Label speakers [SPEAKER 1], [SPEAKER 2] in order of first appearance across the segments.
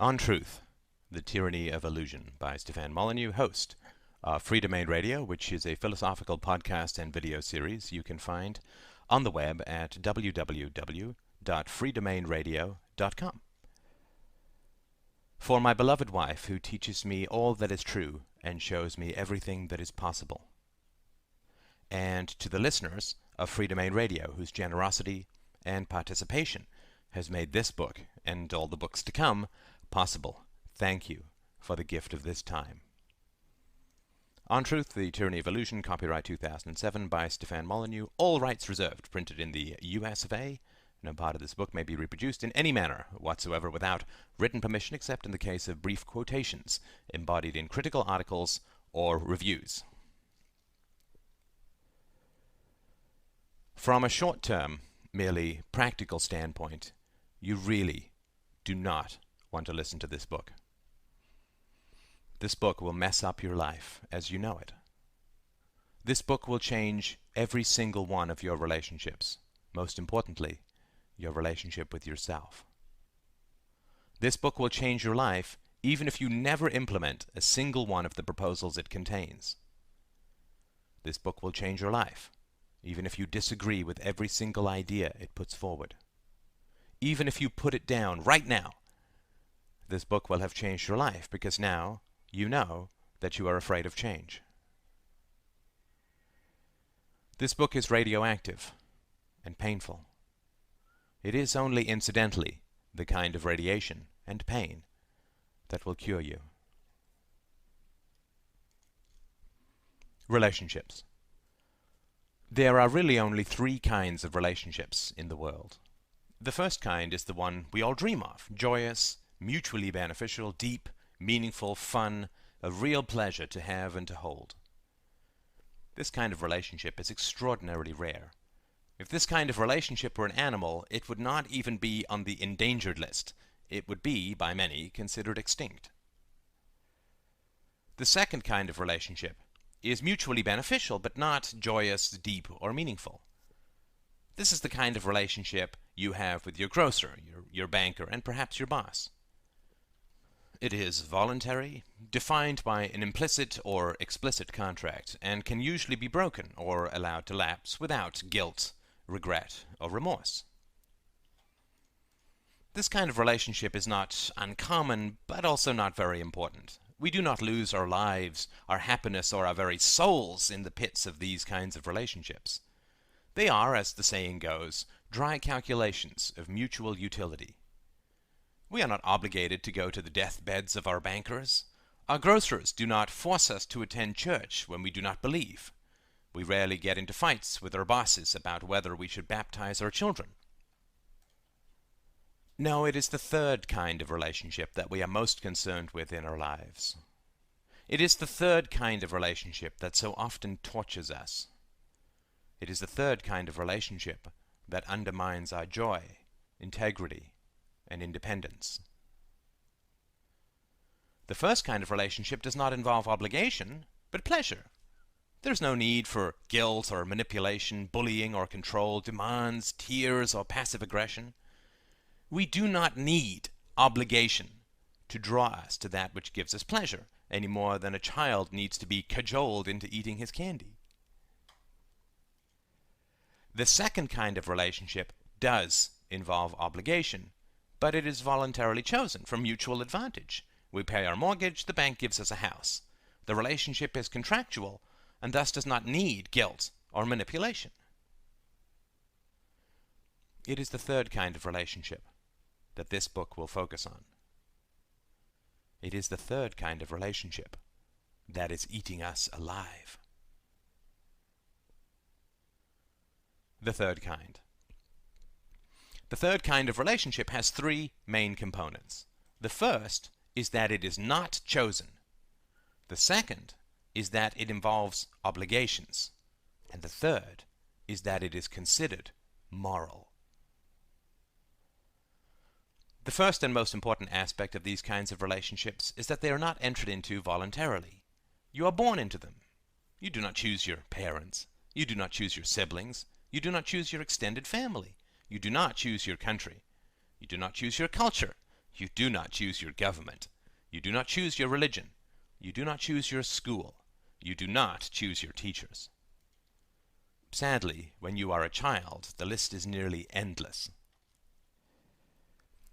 [SPEAKER 1] On Truth, The Tyranny of Illusion by Stefan Molyneux, host of Free Domain Radio, which is a philosophical podcast and video series you can find on the web at www.freedomainradio.com. For my beloved wife, who teaches me all that is true and shows me everything that is possible. And to the listeners of Free Domain Radio, whose generosity and participation has made this book, and all the books to come, possible. Thank you for the gift of this time. On Truth, The Tyranny of Illusion, copyright 2007 by Stefan Molyneux, all rights reserved, printed in the US of A. No part of this book may be reproduced in any manner whatsoever without written permission, except in the case of brief quotations embodied in critical articles or reviews. From a short-term, merely practical standpoint, you really do not want to listen to this book. This book will mess up your life as you know it. This book will change every single one of your relationships, most importantly, your relationship with yourself. This book will change your life even if you never implement a single one of the proposals it contains. This book will change your life even if you disagree with every single idea it puts forward. Even if you put it down right now, this book will have changed your life, because now you know that you are afraid of change. This book is radioactive and painful. It is only incidentally the kind of radiation and pain that will cure you. Relationships. There are really only three kinds of relationships in the world. The first kind is the one we all dream of: joyous, mutually beneficial, deep, meaningful, fun, a real pleasure to have and to hold. This kind of relationship is extraordinarily rare. If this kind of relationship were an animal, it would not even be on the endangered list. It would be, by many, considered extinct. The second kind of relationship is mutually beneficial, but not joyous, deep, or meaningful. This is the kind of relationship you have with your grocer, your banker, and perhaps your boss. It is voluntary, defined by an implicit or explicit contract, and can usually be broken or allowed to lapse without guilt, regret, or remorse. This kind of relationship is not uncommon, but also not very important. We do not lose our lives, our happiness, or our very souls in the pits of these kinds of relationships. They are, as the saying goes, dry calculations of mutual utility. We are not obligated to go to the deathbeds of our bankers. Our grocers do not force us to attend church when we do not believe. We rarely get into fights with our bosses about whether we should baptize our children. No, it is the third kind of relationship that we are most concerned with in our lives. It is the third kind of relationship that so often tortures us. It is the third kind of relationship that undermines our joy, integrity, and independence. The first kind of relationship does not involve obligation, but pleasure. There is no need for guilt or manipulation, bullying or control, demands, tears, or passive aggression. We do not need obligation to draw us to that which gives us pleasure, any more than a child needs to be cajoled into eating his candy. The second kind of relationship does involve obligation, but it is voluntarily chosen for mutual advantage. We pay our mortgage, the bank gives us a house. The relationship is contractual, and thus does not need guilt or manipulation. It is the third kind of relationship that this book will focus on. It is the third kind of relationship that is eating us alive. The third kind. The third kind of relationship has three main components. The first is that it is not chosen. The second is that it involves obligations. And the third is that it is considered moral. The first and most important aspect of these kinds of relationships is that they are not entered into voluntarily. You are born into them. You do not choose your parents. You do not choose your siblings. You do not choose your extended family. You do not choose your country. You do not choose your culture. You do not choose your government. You do not choose your religion. You do not choose your school. You do not choose your teachers. Sadly, when you are a child, the list is nearly endless.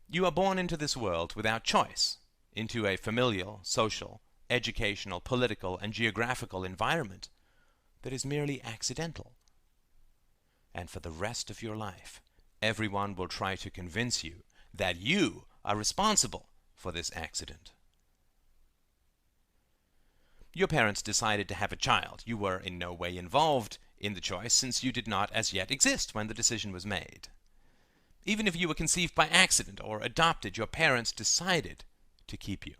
[SPEAKER 1] You are born into this world without choice, into a familial, social, educational, political, and geographical environment that is merely accidental. And for the rest of your life, everyone will try to convince you that you are responsible for this accident. Your parents decided to have a child. You were in no way involved in the choice, since you did not as yet exist when the decision was made. Even if you were conceived by accident or adopted, your parents decided to keep you.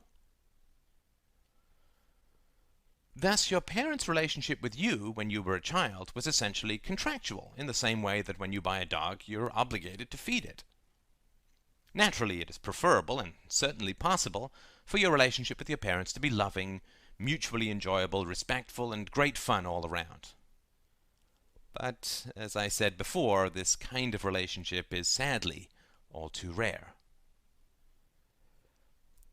[SPEAKER 1] Thus, your parents' relationship with you when you were a child was essentially contractual, in the same way that when you buy a dog, you're obligated to feed it. Naturally, it is preferable, and certainly possible, for your relationship with your parents to be loving, mutually enjoyable, respectful, and great fun all around. But, as I said before, this kind of relationship is sadly all too rare.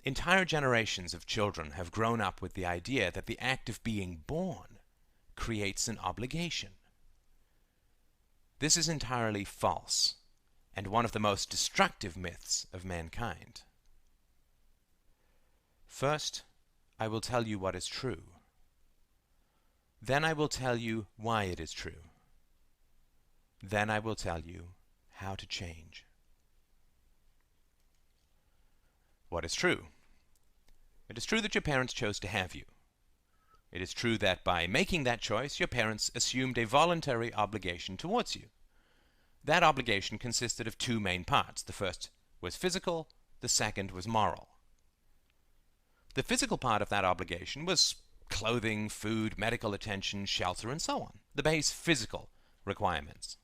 [SPEAKER 1] Entire generations of children have grown up with the idea that the act of being born creates an obligation. This is entirely false, and one of the most destructive myths of mankind. First, I will tell you what is true. Then I will tell you why it is true. Then I will tell you how to change. What is true? It is true that your parents chose to have you. It is true that by making that choice, your parents assumed a voluntary obligation towards you. That obligation consisted of two main parts. The first was physical, the second was moral. The physical part of that obligation was clothing, food, medical attention, shelter, and so on. The base physical requirements.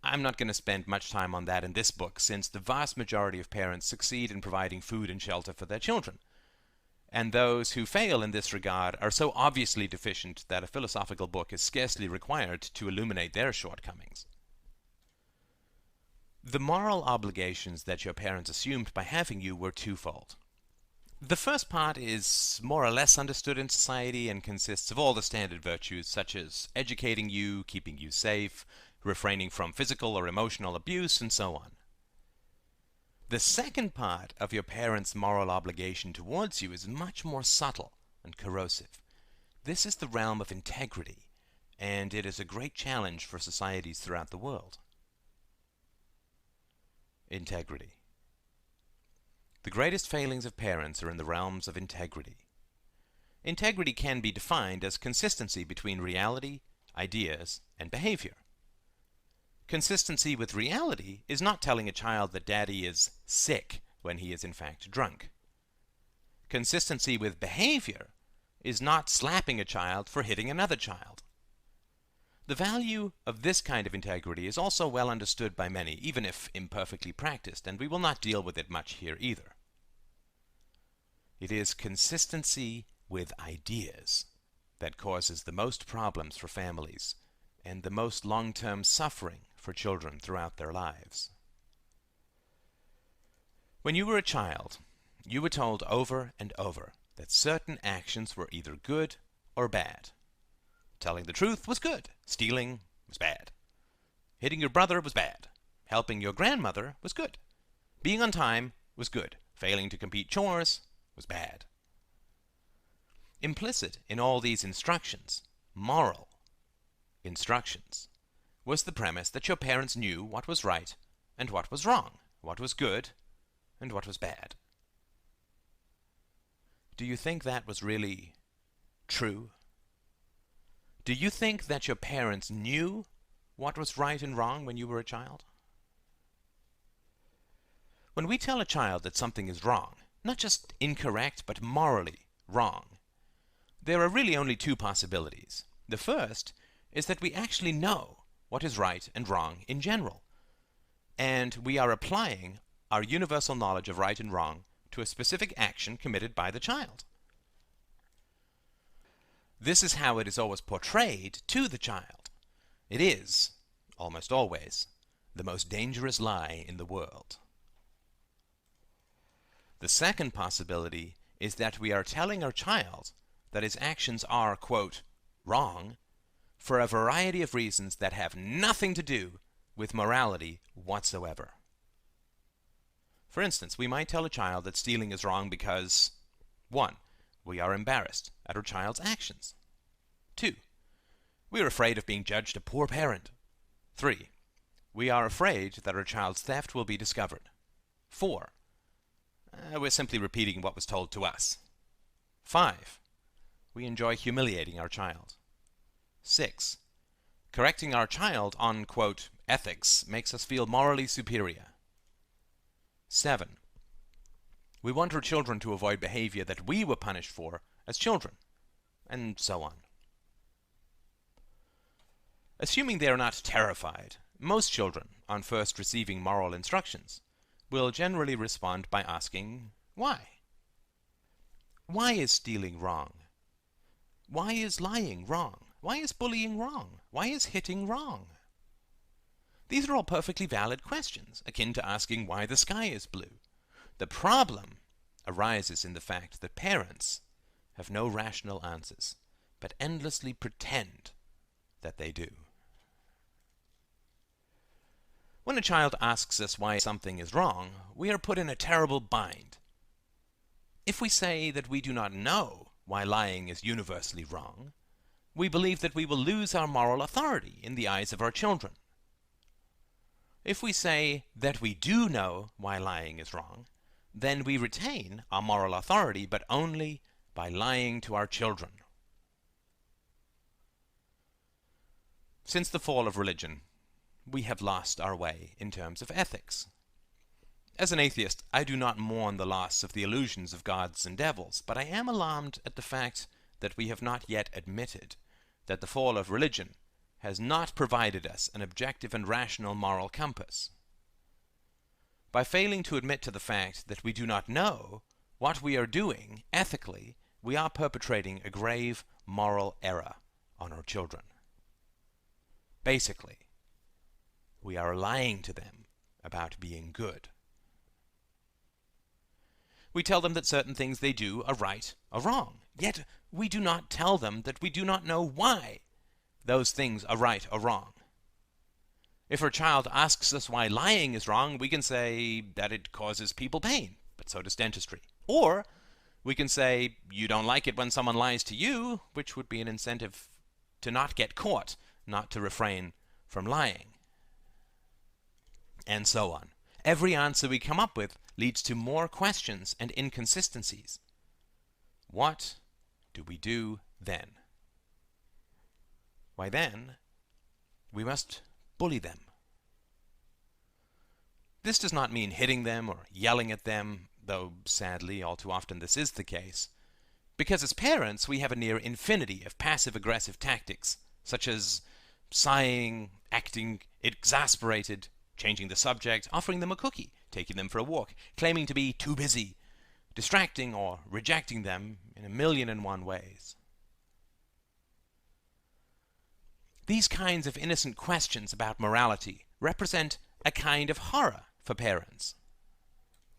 [SPEAKER 1] I'm not going to spend much time on that in this book, since the vast majority of parents succeed in providing food and shelter for their children. And those who fail in this regard are so obviously deficient that a philosophical book is scarcely required to illuminate their shortcomings. The moral obligations that your parents assumed by having you were twofold. The first part is more or less understood in society and consists of all the standard virtues, such as educating you, keeping you safe, refraining from physical or emotional abuse, and so on. The second part of your parents' moral obligation towards you is much more subtle and corrosive. This is the realm of integrity, and it is a great challenge for societies throughout the world. Integrity. The greatest failings of parents are in the realms of integrity. Integrity can be defined as consistency between reality, ideas, and behavior. Consistency with reality is not telling a child that daddy is sick when he is in fact drunk. Consistency with behavior is not slapping a child for hitting another child. The value of this kind of integrity is also well understood by many, even if imperfectly practiced, and we will not deal with it much here either. It is consistency with ideas that causes the most problems for families and the most long-term suffering for children throughout their lives. When you were a child, you were told over and over that certain actions were either good or bad. Telling the truth was good. Stealing was bad. Hitting your brother was bad. Helping your grandmother was good. Being on time was good. Failing to complete chores was bad. Implicit in all these instructions, moral instructions, was the premise that your parents knew what was right and what was wrong, what was good and what was bad. Do you think that was really true? Do you think that your parents knew what was right and wrong when you were a child? When we tell a child that something is wrong, not just incorrect, but morally wrong, there are really only two possibilities. The first is that we actually know what is right and wrong in general, and we are applying our universal knowledge of right and wrong to a specific action committed by the child. This is how it is always portrayed to the child. It is, almost always, the most dangerous lie in the world. The second possibility is that we are telling our child that his actions are, quote, wrong, for a variety of reasons that have nothing to do with morality whatsoever. For instance, we might tell a child that stealing is wrong because 1. We are embarrassed at our child's actions. 2. We are afraid of being judged a poor parent. 3. We are afraid that our child's theft will be discovered. 4. We're simply repeating what was told to us. 5. We enjoy humiliating our child. 6. Correcting our child on, quote, ethics makes us feel morally superior. 7. We want our children to avoid behavior that we were punished for as children, and so on. Assuming they are not terrified, most children, on first receiving moral instructions, will generally respond by asking, why? Why is stealing wrong? Why is lying wrong? Why is bullying wrong? Why is hitting wrong? These are all perfectly valid questions, akin to asking why the sky is blue. The problem arises in the fact that parents have no rational answers, but endlessly pretend that they do. When a child asks us why something is wrong, we are put in a terrible bind. If we say that we do not know why lying is universally wrong, we believe that we will lose our moral authority in the eyes of our children. If we say that we do know why lying is wrong, then we retain our moral authority, but only by lying to our children. Since the fall of religion, we have lost our way in terms of ethics. As an atheist, I do not mourn the loss of the illusions of gods and devils, but I am alarmed at the fact that we have not yet admitted that the fall of religion has not provided us an objective and rational moral compass. By failing to admit to the fact that we do not know what we are doing ethically, we are perpetrating a grave moral error on our children. Basically, we are lying to them about being good. We tell them that certain things they do are right or wrong, yet we do not tell them that we do not know why those things are right or wrong. If our child asks us why lying is wrong, we can say that it causes people pain, but so does dentistry. Or we can say, you don't like it when someone lies to you, which would be an incentive to not get caught, not to refrain from lying. And so on. Every answer we come up with leads to more questions and inconsistencies. What do we do then? Why then, we must bully them. This does not mean hitting them or yelling at them, though sadly all too often this is the case, because as parents we have a near infinity of passive-aggressive tactics, such as sighing, acting exasperated, changing the subject, offering them a cookie, taking them for a walk, claiming to be too busy, distracting or rejecting them in 1,000,001 ways. These kinds of innocent questions about morality represent a kind of horror for parents.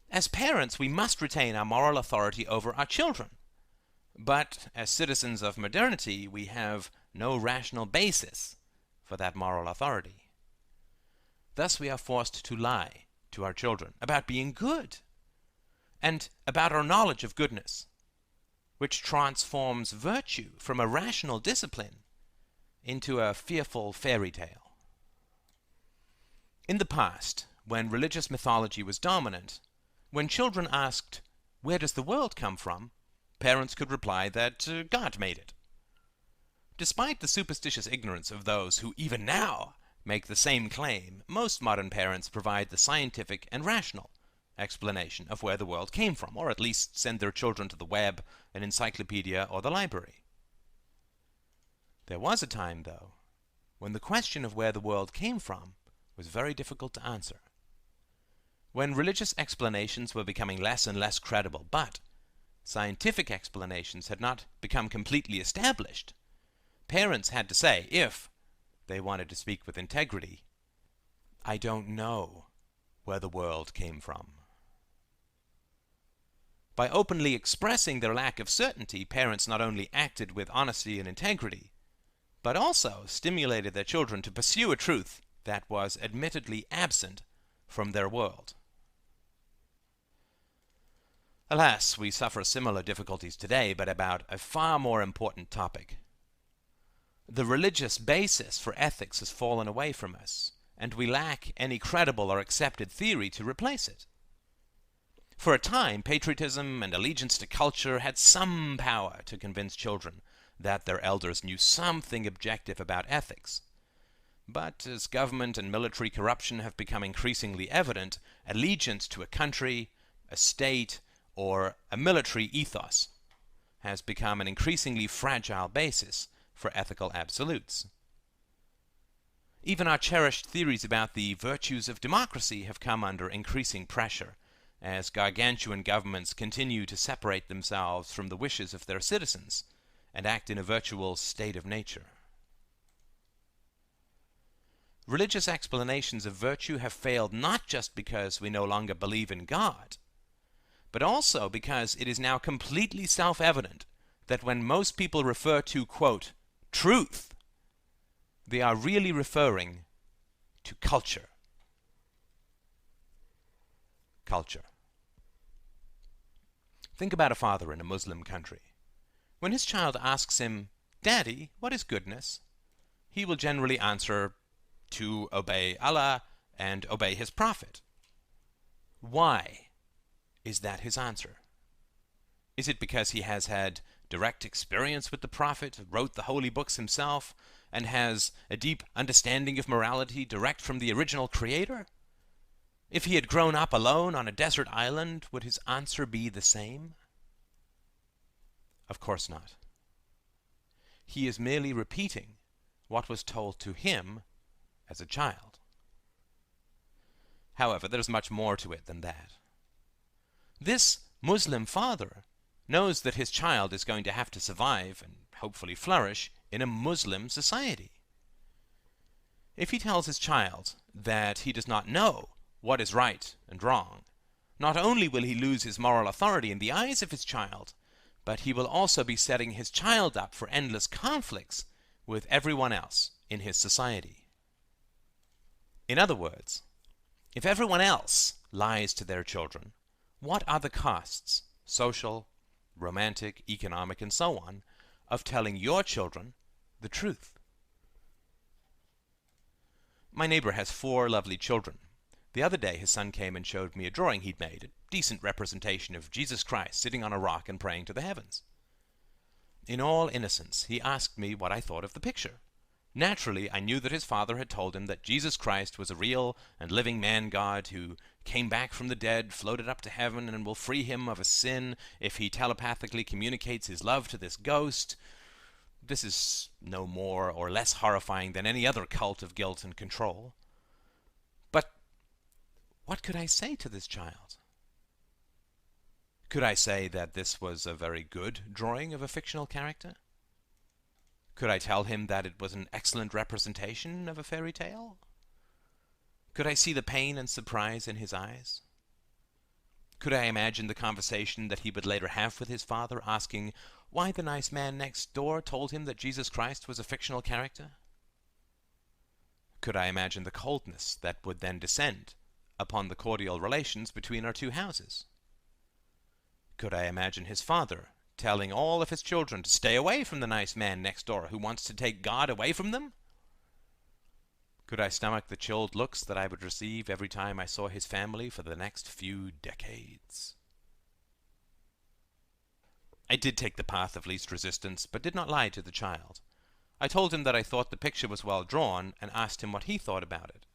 [SPEAKER 1] As parents, we must retain our moral authority over our children. But as citizens of modernity, we have no rational basis for that moral authority. Thus we are forced to lie to our children about being good and about our knowledge of goodness, which transforms virtue from a rational discipline into a fearful fairy tale. In the past, when religious mythology was dominant, when children asked, "Where does the world come from?" parents could reply that God made it. Despite the superstitious ignorance of those who even now make the same claim, most modern parents provide the scientific and rational explanation of where the world came from, or at least send their children to the web, an encyclopedia, or the library. There was a time, though, when the question of where the world came from was very difficult to answer. When religious explanations were becoming less and less credible, but scientific explanations had not become completely established, parents had to say, if they wanted to speak with integrity, "I don't know where the world came from." By openly expressing their lack of certainty, parents not only acted with honesty and integrity, but also stimulated their children to pursue a truth that was admittedly absent from their world. Alas, we suffer similar difficulties today, but about a far more important topic. The religious basis for ethics has fallen away from us, and we lack any credible or accepted theory to replace it. For a time, patriotism and allegiance to culture had some power to convince children that their elders knew something objective about ethics. But as government and military corruption have become increasingly evident, allegiance to a country, a state, or a military ethos has become an increasingly fragile basis for ethical absolutes. Even our cherished theories about the virtues of democracy have come under increasing pressure as gargantuan governments continue to separate themselves from the wishes of their citizens and act in a virtual state of nature. Religious explanations of virtue have failed not just because we no longer believe in God, but also because it is now completely self-evident that when most people refer to, quote, truth, they are really referring to culture. Culture. Think about a father in a Muslim country. When his child asks him, "Daddy, what is goodness?" he will generally answer, "To obey Allah and obey His Prophet." Why is that his answer? Is it because he has had direct experience with the Prophet, wrote the holy books himself, and has a deep understanding of morality direct from the original Creator? If he had grown up alone on a desert island, would his answer be the same? Of course not. He is merely repeating what was told to him as a child. However, there's much more to it than that. This Muslim father knows that his child is going to have to survive and hopefully flourish in a Muslim society. If he tells his child that he does not know what is right and wrong, not only will he lose his moral authority in the eyes of his child, but he will also be setting his child up for endless conflicts with everyone else in his society. In other words, if everyone else lies to their children, what are the costs, social, romantic, economic, and so on, of telling your children the truth? My neighbor has 4 lovely children. The other day his son came and showed me a drawing he'd made, a decent representation of Jesus Christ sitting on a rock and praying to the heavens. In all innocence, he asked me what I thought of the picture. Naturally, I knew that his father had told him that Jesus Christ was a real and living man-God who came back from the dead, floated up to heaven, and will free him of a sin if he telepathically communicates his love to this ghost. This is no more or less horrifying than any other cult of guilt and control. But what could I say to this child? Could I say that this was a very good drawing of a fictional character? Could I tell him that it was an excellent representation of a fairy tale? Could I see the pain and surprise in his eyes? Could I imagine the conversation that he would later have with his father, asking why the nice man next door told him that Jesus Christ was a fictional character? Could I imagine the coldness that would then descend upon the cordial relations between our 2 houses? Could I imagine his father telling all of his children to stay away from the nice man next door who wants to take God away from them? Could I stomach the chilled looks that I would receive every time I saw his family for the next few decades? I did take the path of least resistance, but did not lie to the child. I told him that I thought the picture was well drawn, and asked him what he thought about it.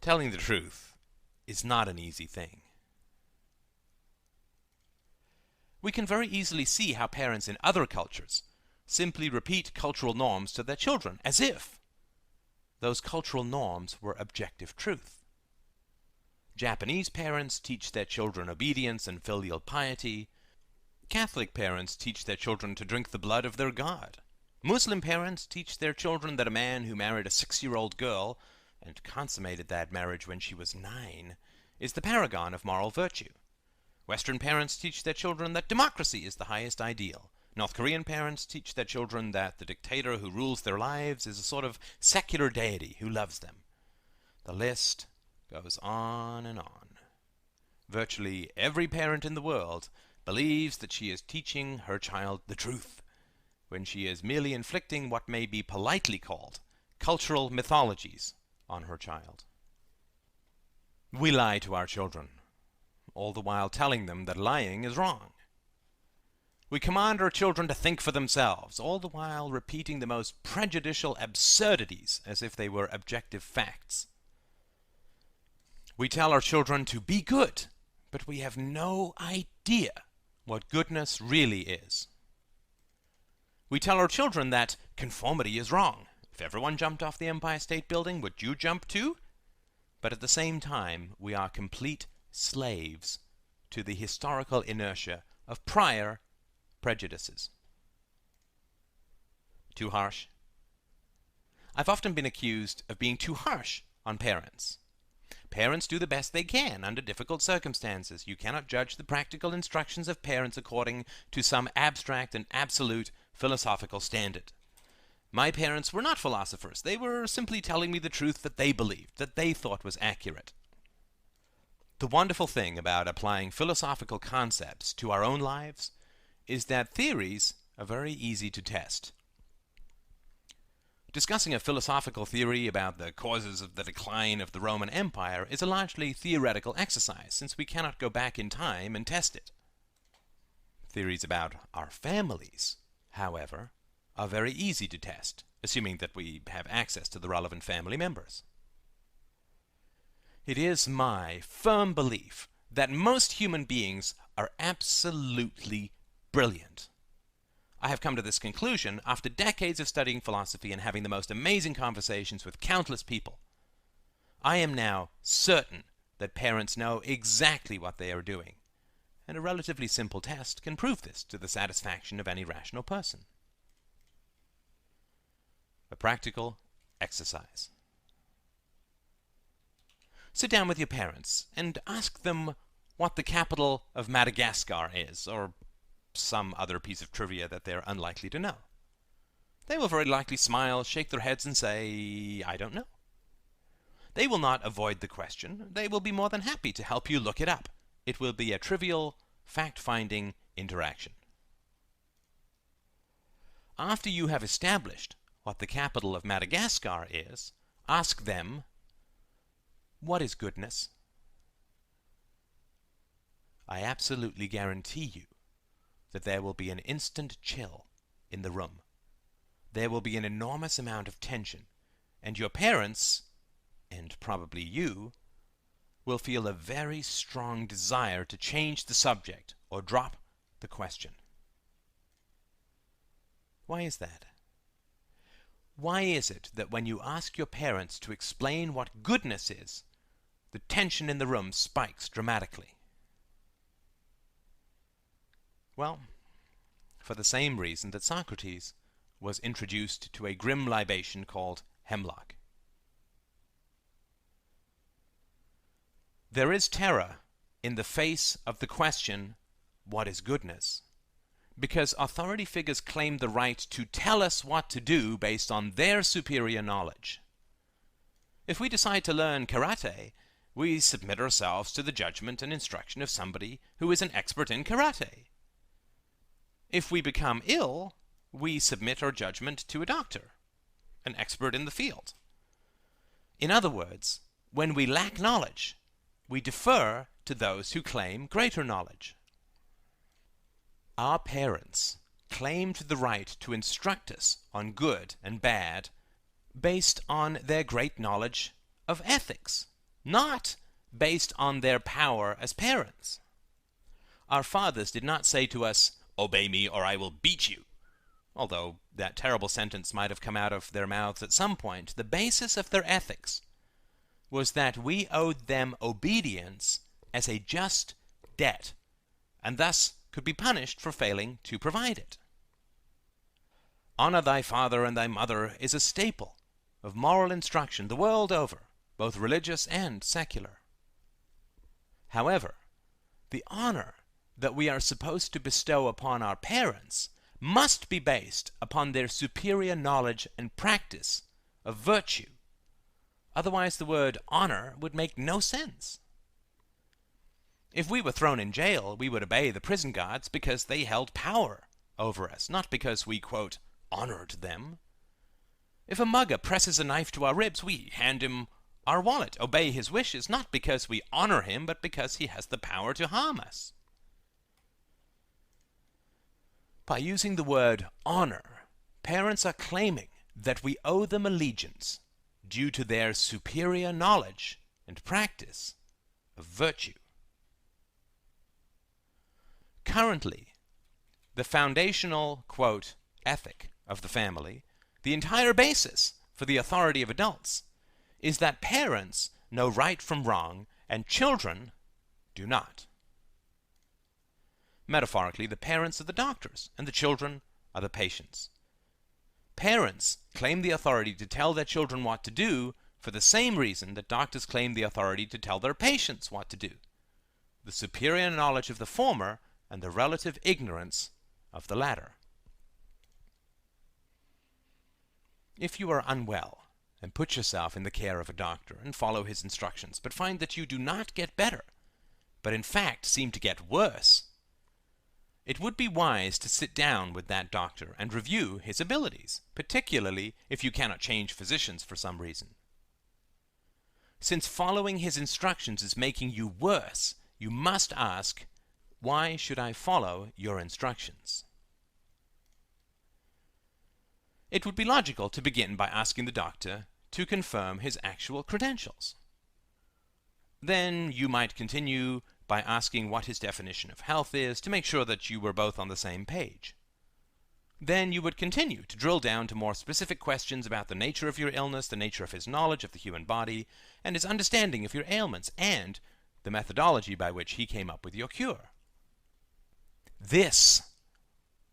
[SPEAKER 1] Telling the truth is not an easy thing. We can very easily see how parents in other cultures simply repeat cultural norms to their children, as if those cultural norms were objective truth. Japanese parents teach their children obedience and filial piety. Catholic parents teach their children to drink the blood of their God. Muslim parents teach their children that a man who married a 6-year-old girl and consummated that marriage when she was 9 is the paragon of moral virtue, Western parents teach their children that democracy is the highest ideal. North Korean parents teach their children that the dictator who rules their lives is a sort of secular deity who loves them. The list goes on and on. Virtually every parent in the world believes that she is teaching her child the truth, when she is merely inflicting what may be politely called cultural mythologies on her child. We lie to our children, all the while telling them that lying is wrong. We command our children to think for themselves, all the while repeating the most prejudicial absurdities as if they were objective facts. We tell our children to be good, but we have no idea what goodness really is. We tell our children that conformity is wrong. If everyone jumped off the Empire State Building, would you jump too? But at the same time, we are complete slaves to the historical inertia of prior prejudices. Too harsh? I've often been accused of being too harsh on parents. Parents do the best they can under difficult circumstances. You cannot judge the practical instructions of parents according to some abstract and absolute philosophical standard. My parents were not philosophers. They were simply telling me the truth that they believed, that they thought was accurate. The wonderful thing about applying philosophical concepts to our own lives is that theories are very easy to test. Discussing a philosophical theory about the causes of the decline of the Roman Empire is a largely theoretical exercise, since we cannot go back in time and test it. Theories about our families, however, are very easy to test, assuming that we have access to the relevant family members. It is my firm belief that most human beings are absolutely brilliant. I have come to this conclusion after decades of studying philosophy and having the most amazing conversations with countless people. I am now certain that parents know exactly what they are doing, and a relatively simple test can prove this to the satisfaction of any rational person. A practical exercise. Sit down with your parents and ask them what the capital of Madagascar is, or some other piece of trivia that they're unlikely to know. They will very likely smile, shake their heads, and say, "I don't know." They will not avoid the question. They will be more than happy to help you look it up. It will be a trivial, fact-finding interaction. After you have established what the capital of Madagascar is, ask them, "What is goodness?" I absolutely guarantee you that there will be an instant chill in the room. There will be an enormous amount of tension, and your parents, and probably you, will feel a very strong desire to change the subject or drop the question. Why is that? Why is it that when you ask your parents to explain what goodness is, the tension in the room spikes dramatically? Well, for the same reason that Socrates was introduced to a grim libation called hemlock. There is terror in the face of the question, "What is goodness?" because authority figures claim the right to tell us what to do based on their superior knowledge. If we decide to learn karate, we submit ourselves to the judgment and instruction of somebody who is an expert in karate. If we become ill, we submit our judgment to a doctor, an expert in the field. In other words, when we lack knowledge, we defer to those who claim greater knowledge. Our parents claimed the right to instruct us on good and bad based on their great knowledge of ethics, not based on their power as parents. Our fathers did not say to us, "Obey me or I will beat you." Although that terrible sentence might have come out of their mouths at some point, the basis of their ethics was that we owed them obedience as a just debt, and thus could be punished for failing to provide it. Honor thy father and thy mother is a staple of moral instruction the world over, both religious and secular. However, the honor that we are supposed to bestow upon our parents must be based upon their superior knowledge and practice of virtue. Otherwise, the word honor would make no sense. If we were thrown in jail, we would obey the prison guards because they held power over us, not because we, quote, honored them. If a mugger presses a knife to our ribs, we hand him our wallet, obey his wishes, not because we honor him, but because he has the power to harm us. By using the word honor, parents are claiming that we owe them allegiance due to their superior knowledge and practice of virtue. Currently, the foundational, quote, ethic of the family, the entire basis for the authority of adults, is that parents know right from wrong and children do not. Metaphorically, the parents are the doctors and the children are the patients. Parents claim the authority to tell their children what to do for the same reason that doctors claim the authority to tell their patients what to do: the superior knowledge of the former and the relative ignorance of the latter. If you are unwell and put yourself in the care of a doctor and follow his instructions, but find that you do not get better, but in fact seem to get worse, it would be wise to sit down with that doctor and review his abilities, particularly if you cannot change physicians for some reason. Since following his instructions is making you worse, you must ask, why should I follow your instructions? It would be logical to begin by asking the doctor to confirm his actual credentials. Then you might continue by asking what his definition of health is to make sure that you were both on the same page. Then you would continue to drill down to more specific questions about the nature of your illness, the nature of his knowledge of the human body, and his understanding of your ailments, and the methodology by which he came up with your cure. This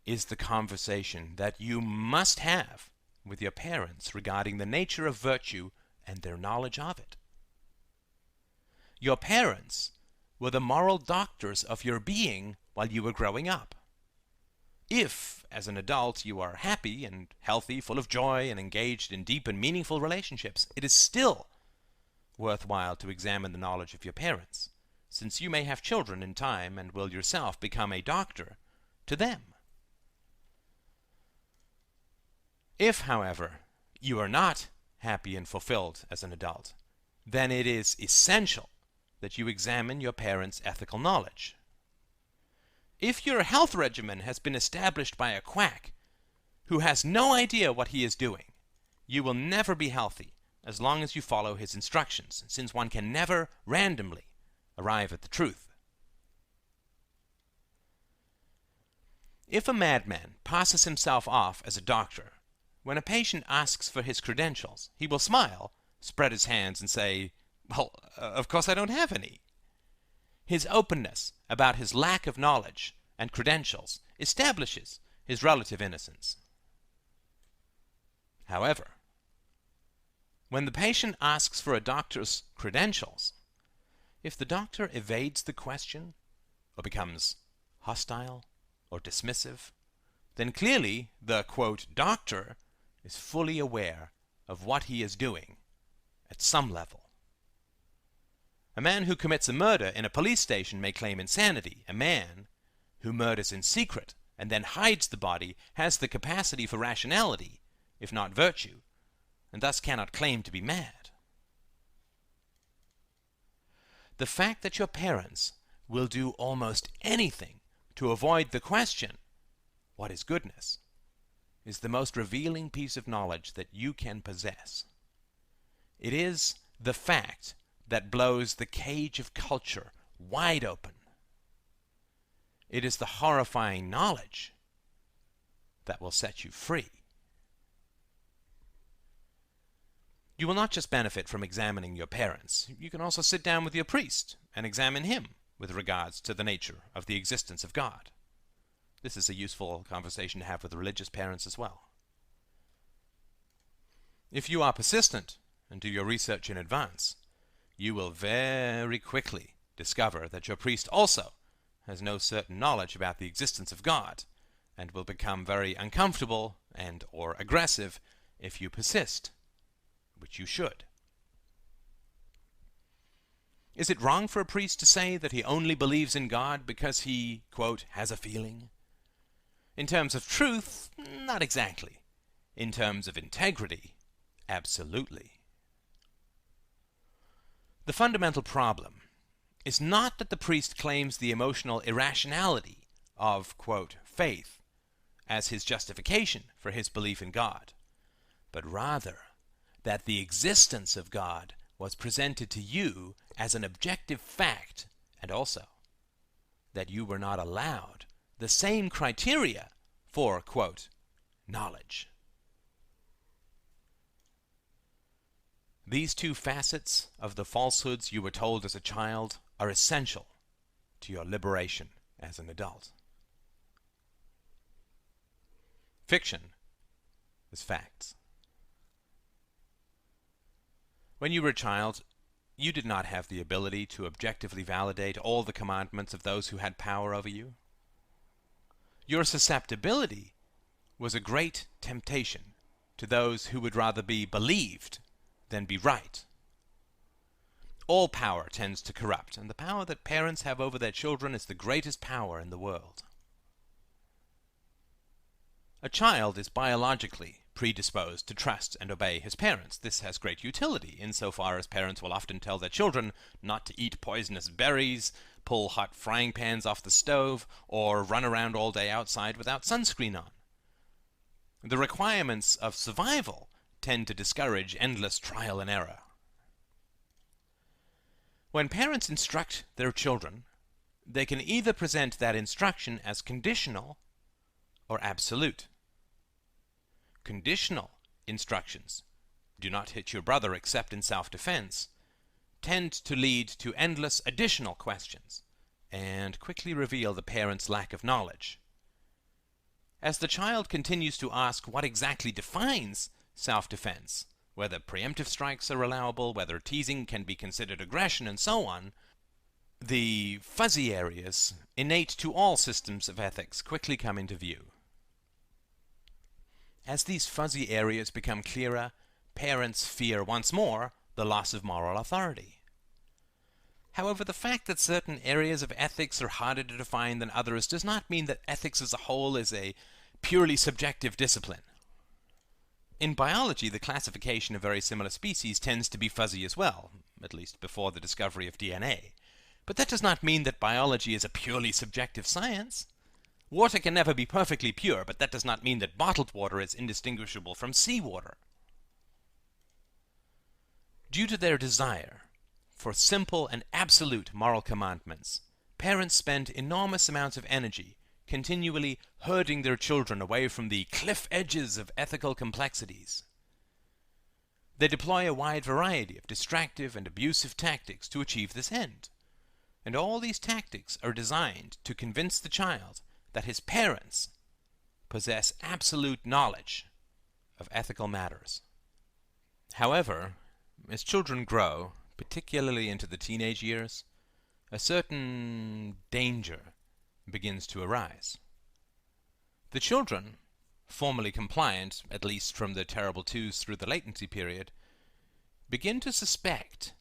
[SPEAKER 1] is the conversation that you must have with your parents regarding the nature of virtue and their knowledge of it. Your parents were the moral doctors of your being while you were growing up. If, as an adult, you are happy and healthy, full of joy, and engaged in deep and meaningful relationships, it is still worthwhile to examine the knowledge of your parents, since you may have children in time and will yourself become a doctor to them. If, however, you are not happy and fulfilled as an adult, then it is essential that you examine your parents' ethical knowledge. If your health regimen has been established by a quack who has no idea what he is doing, you will never be healthy as long as you follow his instructions, since one can never randomly arrive at the truth. If a madman passes himself off as a doctor, when a patient asks for his credentials, he will smile, spread his hands, and say, "Well, of course I don't have any." His openness about his lack of knowledge and credentials establishes his relative innocence. However, when the patient asks for a doctor's credentials, if the doctor evades the question or becomes hostile or dismissive, then clearly the, quote, doctor is fully aware of what he is doing at some level. A man who commits a murder in a police station may claim insanity. A man who murders in secret and then hides the body has the capacity for rationality, if not virtue, and thus cannot claim to be mad. The fact that your parents will do almost anything to avoid the question, what is goodness, is the most revealing piece of knowledge that you can possess. It is the fact that blows the cage of culture wide open. It is the horrifying knowledge that will set you free. You will not just benefit from examining your parents. You can also sit down with your priest and examine him with regards to the nature of the existence of God. This is a useful conversation to have with religious parents as well. If you are persistent and do your research in advance, you will very quickly discover that your priest also has no certain knowledge about the existence of God, and will become very uncomfortable and or aggressive if you persist, which you should. Is it wrong for a priest to say that he only believes in God because he, quote, has a feeling? In terms of truth, not exactly. In terms of integrity, absolutely. The fundamental problem is not that the priest claims the emotional irrationality of, quote, faith as his justification for his belief in God, but rather that the existence of God was presented to you as an objective fact, and also that you were not allowed the same criteria for, quote, knowledge. These two facets of the falsehoods you were told as a child are essential to your liberation as an adult. Fiction is facts. When you were a child, you did not have the ability to objectively validate all the commandments of those who had power over you. Your susceptibility was a great temptation to those who would rather be believed than be right. All power tends to corrupt, and the power that parents have over their children is the greatest power in the world. A child is biologically predisposed to trust and obey his parents. This has great utility, insofar as parents will often tell their children not to eat poisonous berries, pull hot frying pans off the stove, or run around all day outside without sunscreen on. The requirements of survival tend to discourage endless trial and error. When parents instruct their children, they can either present that instruction as conditional or absolute. Conditional instructions, do not hit your brother except in self-defense, tend to lead to endless additional questions and quickly reveal the parent's lack of knowledge. As the child continues to ask what exactly defines self-defense, whether preemptive strikes are allowable, whether teasing can be considered aggression, and so on, the fuzzy areas innate to all systems of ethics quickly come into view. As these fuzzy areas become clearer, parents fear once more the loss of moral authority. However, the fact that certain areas of ethics are harder to define than others does not mean that ethics as a whole is a purely subjective discipline. In biology, the classification of very similar species tends to be fuzzy as well, at least before the discovery of DNA. But that does not mean that biology is a purely subjective science. Water can never be perfectly pure, but that does not mean that bottled water is indistinguishable from seawater. Due to their desire for simple and absolute moral commandments, parents spend enormous amounts of energy continually herding their children away from the cliff edges of ethical complexities. They deploy a wide variety of distractive and abusive tactics to achieve this end, and all these tactics are designed to convince the child that his parents possess absolute knowledge of ethical matters. However, as children grow, particularly into the teenage years, a certain danger begins to arise. The children, formally compliant, at least from the terrible twos through the latency period, begin to suspect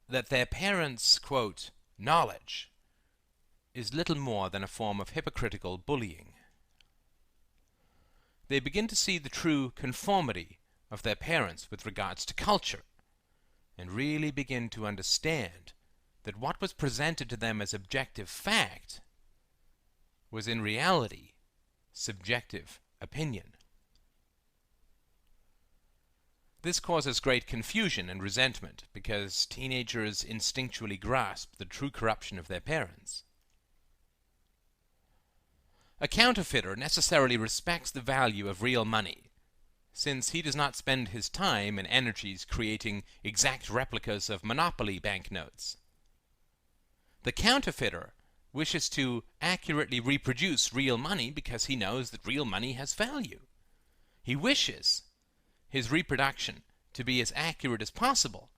[SPEAKER 1] that their parents' quote, knowledge is little more than a form of hypocritical bullying. They begin to see the true conformity of their parents with regards to culture, and really begin to understand that what was presented to them as objective fact was in reality subjective opinion. This causes great confusion and resentment because teenagers instinctually grasp the true corruption of their parents. A counterfeiter necessarily respects the value of real money, since he does not spend his time and energies creating exact replicas of monopoly banknotes. The counterfeiter wishes to accurately reproduce real money because he knows that real money has value. He wishes his reproduction to be as accurate as possible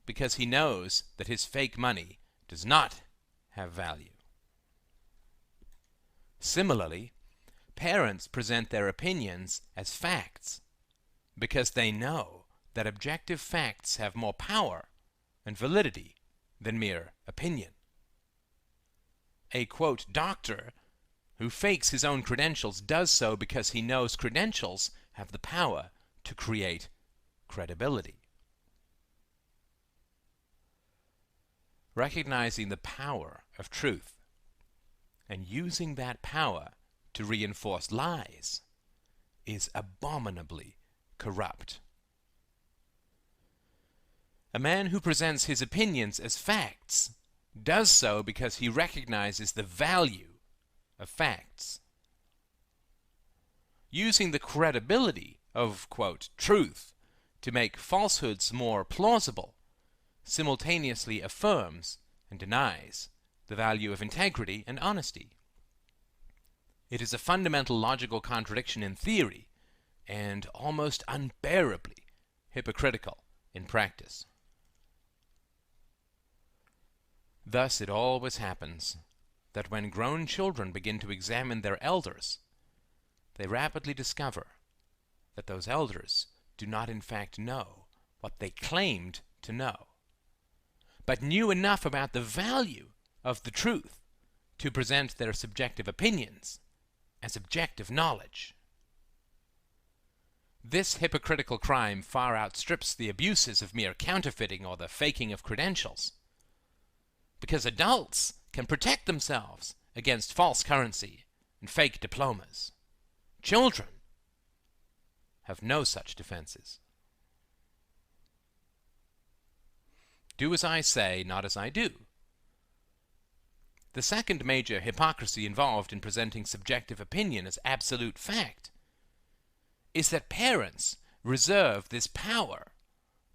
[SPEAKER 1] because he knows that his fake money does not have value. Similarly, parents present their opinions as facts because they know that objective facts have more power and validity than mere opinion. A, quote, doctor who fakes his own credentials does so because he knows credentials have the power to create credibility. Recognizing the power of truth and using that power to reinforce lies is abominably corrupt. A man who presents his opinions as facts does so because he recognizes the value of facts. Using the credibility of, quote, truth to make falsehoods more plausible simultaneously affirms and denies the value of integrity and honesty. It is a fundamental logical contradiction in theory and almost unbearably hypocritical in practice. Thus it always happens that when grown children begin to examine their elders, they rapidly discover that those elders do not in fact know what they claimed to know, but knew enough about the value of the truth to present their subjective opinions as objective knowledge. This hypocritical crime far outstrips the abuses of mere counterfeiting or the faking of credentials, because adults can protect themselves against false currency and fake diplomas. Children have no such defenses. Do as I say, not as I do. The second major hypocrisy involved in presenting subjective opinion as absolute fact is that parents reserve this power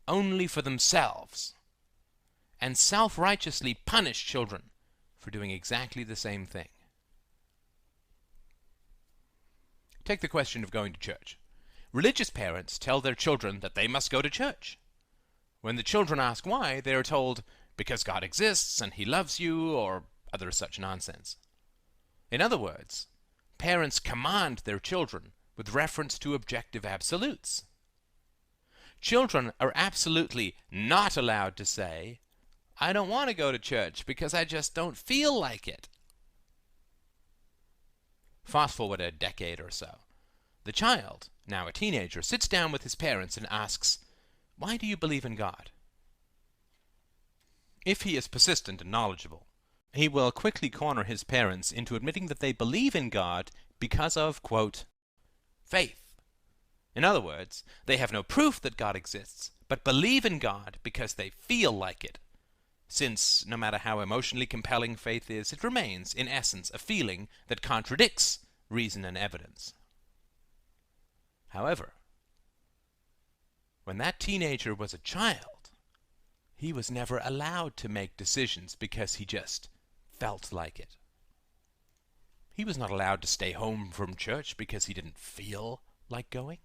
[SPEAKER 1] only for themselves and self-righteously punish children for doing exactly the same thing. Take the question of going to church. Religious parents tell their children that they must go to church. When the children ask why, they are told, because God exists and He loves you, or other such nonsense. In other words, parents command their children with reference to objective absolutes. Children are absolutely not allowed to say, I don't want to go to church because I just don't feel like it. Fast forward a decade or so. The child, now a teenager, sits down with his parents and asks, why do you believe in God? If he is persistent and knowledgeable, he will quickly corner his parents into admitting that they believe in God because of, quote, faith. In other words, they have no proof that God exists, but believe in God because they feel like it. Since, no matter how emotionally compelling faith is, it remains, in essence, a feeling that contradicts reason and evidence. However, when that teenager was a child, he was never allowed to make decisions because he just felt like it. He was not allowed to stay home from church because he didn't feel like going.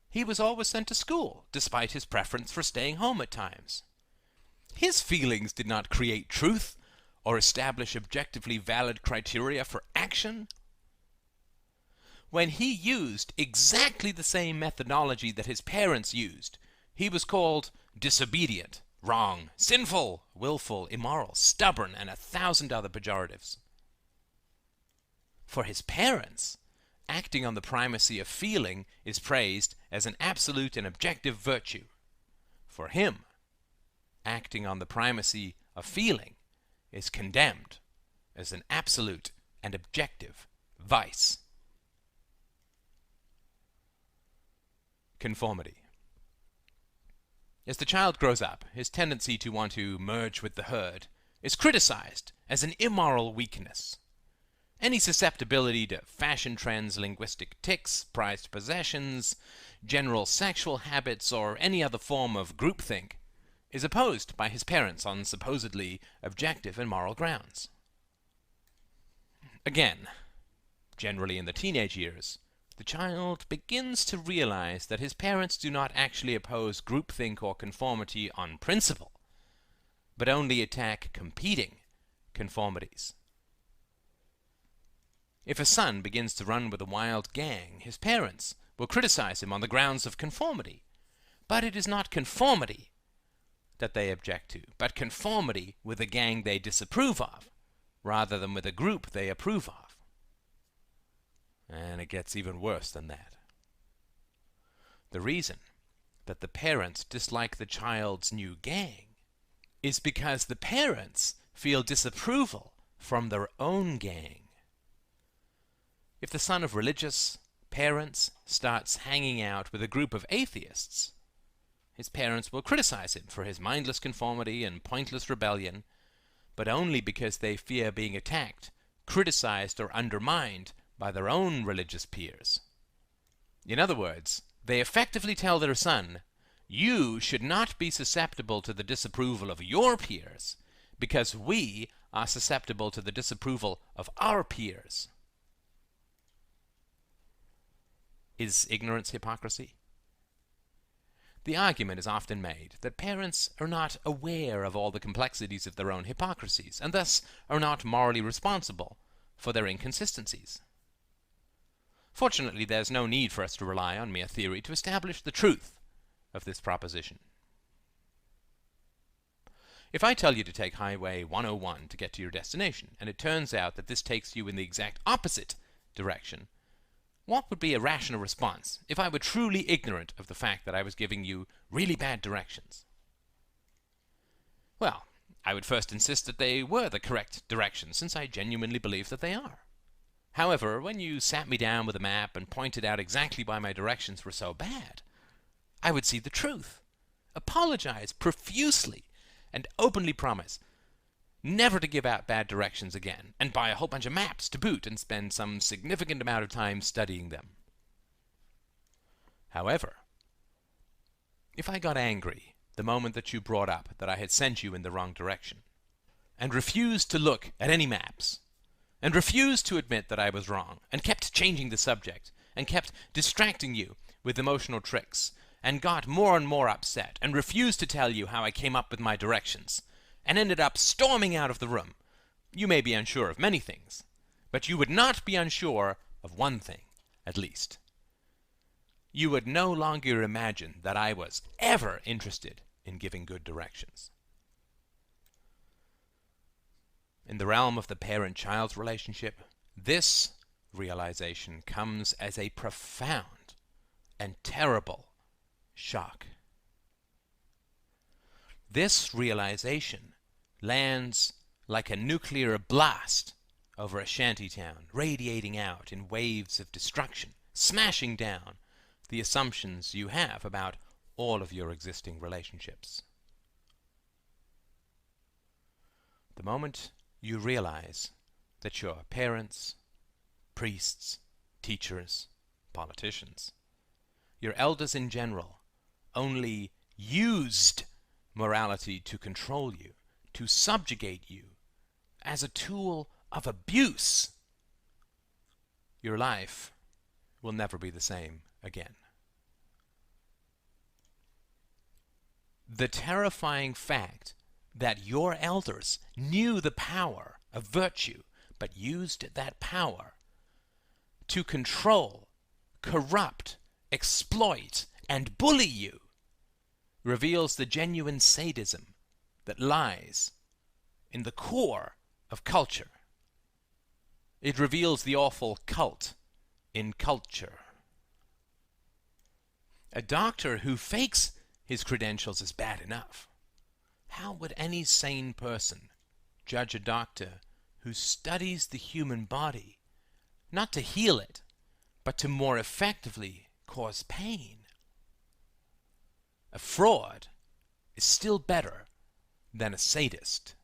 [SPEAKER 1] He was always sent to school, despite his preference for staying home at times. His feelings did not create truth or establish objectively valid criteria for action. When he used exactly the same methodology that his parents used, he was called disobedient, wrong, sinful, willful, immoral, stubborn, and 1,000 other pejoratives. For his parents, acting on the primacy of feeling is praised as an absolute and objective virtue. For him, acting on the primacy of feeling is condemned as an absolute and objective vice. Conformity. As the child grows up, his tendency to want to merge with the herd is criticized as an immoral weakness. Any susceptibility to fashion trends, linguistic tics, prized possessions, general sexual habits, or any other form of groupthink is opposed by his parents on supposedly objective and moral grounds. Again, generally in the teenage years, the child begins to realize that his parents do not actually oppose groupthink or conformity on principle, but only attack competing conformities. If a son begins to run with a wild gang, his parents will criticize him on the grounds of conformity. But it is not conformity that they object to, but conformity with a gang they disapprove of, rather than with a group they approve of. And it gets even worse than that. The reason that the parents dislike the child's new gang is because the parents feel disapproval from their own gang. If the son of religious parents starts hanging out with a group of atheists, his parents will criticize him for his mindless conformity and pointless rebellion, but only because they fear being attacked, criticized, or undermined by their own religious peers. In other words, they effectively tell their son, "You should not be susceptible to the disapproval of your peers, because we are susceptible to the disapproval of our peers." Is ignorance hypocrisy? The argument is often made that parents are not aware of all the complexities of their own hypocrisies, and thus are not morally responsible for their inconsistencies. Fortunately, there's no need for us to rely on mere theory to establish the truth of this proposition. If I tell you to take Highway 101 to get to your destination, and it turns out that this takes you in the exact opposite direction, what would be a rational response if I were truly ignorant of the fact that I was giving you really bad directions? Well, I would first insist that they were the correct directions, since I genuinely believe that they are. However, when you sat me down with a map and pointed out exactly why my directions were so bad, I would see the truth, apologize profusely, and openly promise never to give out bad directions again, and buy a whole bunch of maps to boot and spend some significant amount of time studying them. However, if I got angry the moment that you brought up that I had sent you in the wrong direction, and refused to look at any maps, and refused to admit that I was wrong, and kept changing the subject, and kept distracting you with emotional tricks, and got more and more upset, and refused to tell you how I came up with my directions, and ended up storming out of the room, you may be unsure of many things, but you would not be unsure of one thing, at least. You would no longer imagine that I was ever interested in giving good directions. In the realm of the parent-child relationship, this realization comes as a profound and terrible shock. This realization lands like a nuclear blast over a shantytown, radiating out in waves of destruction, smashing down the assumptions you have about all of your existing relationships. The moment you realize that your parents, priests, teachers, politicians, your elders in general, only used morality to control you, to subjugate you, as a tool of abuse, your life will never be the same again. The terrifying fact that your elders knew the power of virtue, but used that power to control, corrupt, exploit, and bully you, reveals the genuine sadism that lies in the core of culture. It reveals the awful cult in culture. A doctor who fakes his credentials is bad enough. How would any sane person judge a doctor who studies the human body, not to heal it, but to more effectively cause pain? A fraud is still better than a sadist.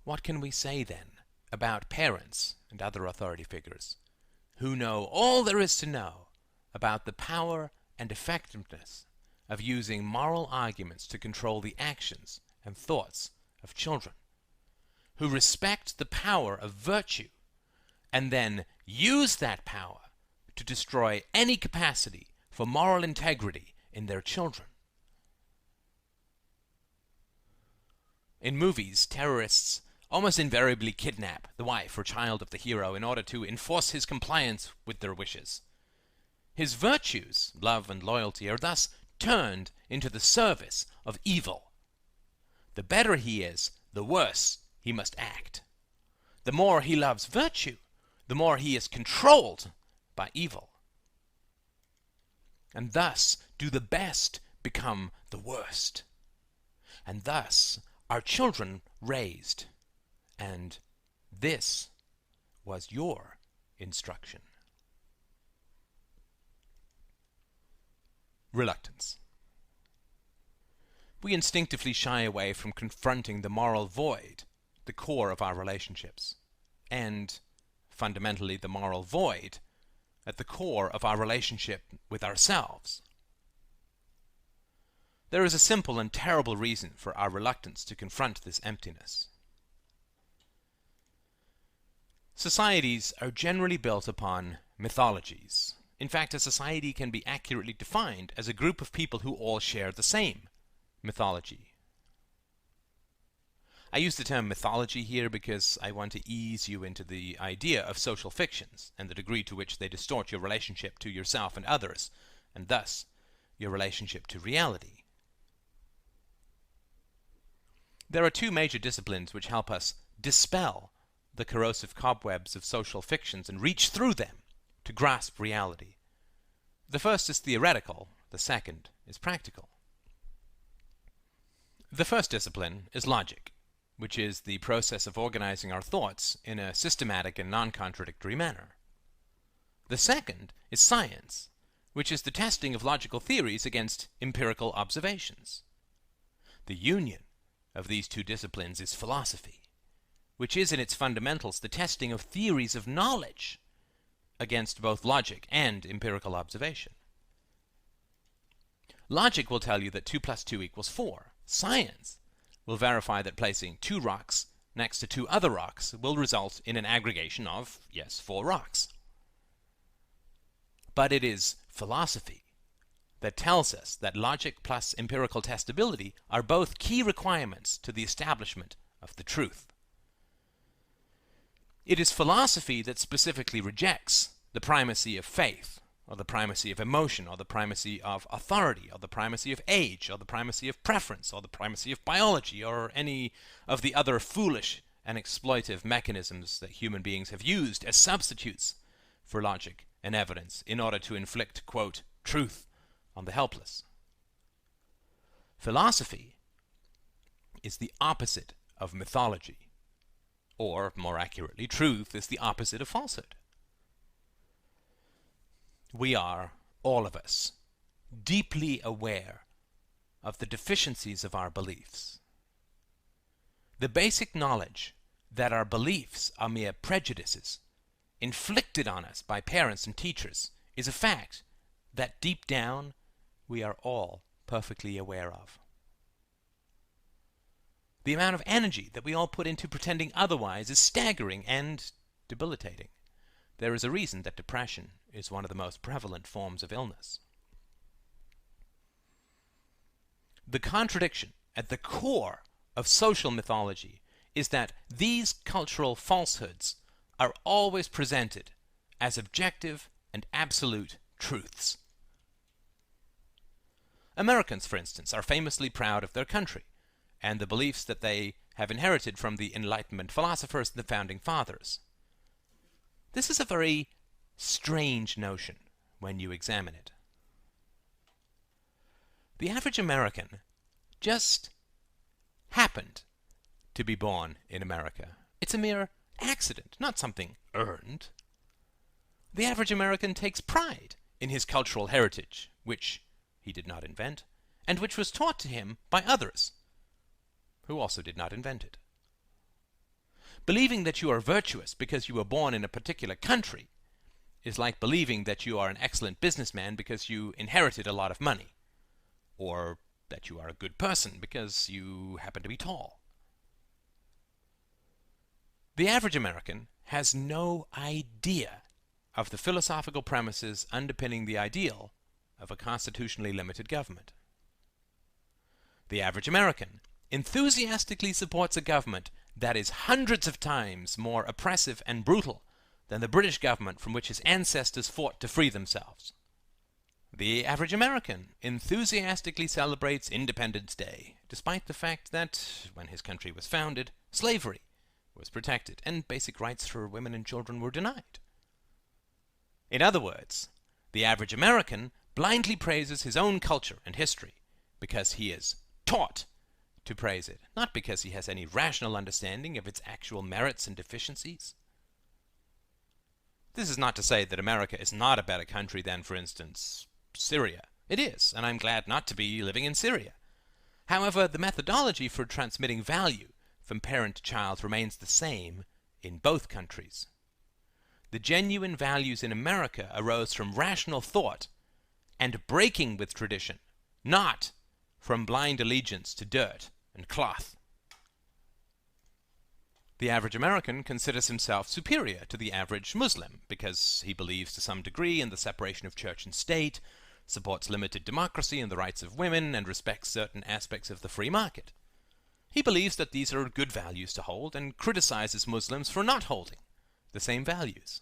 [SPEAKER 1] What can we say then about parents and other authority figures who know all there is to know about the power and effectiveness of using moral arguments to control the actions and thoughts of children, who respect the power of virtue and then use that power to destroy any capacity for moral integrity in their children? In movies, terrorists almost invariably kidnap the wife or child of the hero in order to enforce his compliance with their wishes. His virtues, love and loyalty, are thus turned into the service of evil. The better he is, the worse he must act. The more he loves virtue, the more he is controlled by evil. And thus do the best become the worst. And thus are children raised. And this was your instruction. Reluctance. We instinctively shy away from confronting the moral void, the core of our relationships, and, fundamentally, the moral void at the core of our relationship with ourselves. There is a simple and terrible reason for our reluctance to confront this emptiness. Societies are generally built upon mythologies. In fact, a society can be accurately defined as a group of people who all share the same mythology. I use the term mythology here because I want to ease you into the idea of social fictions and the degree to which they distort your relationship to yourself and others, and thus your relationship to reality. There are two major disciplines which help us dispel the corrosive cobwebs of social fictions and reach through them to grasp reality. The first is theoretical, the second is practical. The first discipline is logic, which is the process of organizing our thoughts in a systematic and non-contradictory manner. The second is science, which is the testing of logical theories against empirical observations. The union of these two disciplines is philosophy, which is in its fundamentals the testing of theories of knowledge against both logic and empirical observation. Logic will tell you that 2 + 2 = 4. Science will verify that placing 2 rocks next to 2 other rocks will result in an aggregation of, yes, 4 rocks. But it is philosophy that tells us that logic plus empirical testability are both key requirements to the establishment of the truth. It is philosophy that specifically rejects the primacy of faith, or the primacy of emotion, or the primacy of authority, or the primacy of age, or the primacy of preference, or the primacy of biology, or any of the other foolish and exploitive mechanisms that human beings have used as substitutes for logic and evidence in order to inflict, quote, truth on the helpless. Philosophy is the opposite of mythology, or, more accurately, truth is the opposite of falsehood. We are, all of us, deeply aware of the deficiencies of our beliefs. The basic knowledge that our beliefs are mere prejudices inflicted on us by parents and teachers is a fact that deep down we are all perfectly aware of. The amount of energy that we all put into pretending otherwise is staggering and debilitating. There is a reason that depression is one of the most prevalent forms of illness. The contradiction at the core of social mythology is that these cultural falsehoods are always presented as objective and absolute truths. Americans, for instance, are famously proud of their country and the beliefs that they have inherited from the Enlightenment philosophers and the Founding Fathers. This is a very strange notion when you examine it. The average American just happened to be born in America. It's a mere accident, not something earned. The average American takes pride in his cultural heritage, which he did not invent, and which was taught to him by others, who also did not invent it. Believing that you are virtuous because you were born in a particular country is like believing that you are an excellent businessman because you inherited a lot of money, or that you are a good person because you happen to be tall. The average American has no idea of the philosophical premises underpinning the ideal of a constitutionally limited government. The average American enthusiastically supports a government that is hundreds of times more oppressive and brutal than the British government from which his ancestors fought to free themselves. The average American enthusiastically celebrates Independence Day, despite the fact that, when his country was founded, slavery was protected and basic rights for women and children were denied. In other words, the average American blindly praises his own culture and history because he is taught to praise it, not because he has any rational understanding of its actual merits and deficiencies. This is not to say that America is not a better country than, for instance, Syria. It is, and I'm glad not to be living in Syria. However, the methodology for transmitting value from parent to child remains the same in both countries. The genuine values in America arose from rational thought and breaking with tradition, not from blind allegiance to dirt and cloth. The average American considers himself superior to the average Muslim because he believes to some degree in the separation of church and state, supports limited democracy and the rights of women, and respects certain aspects of the free market. He believes that these are good values to hold and criticizes Muslims for not holding the same values.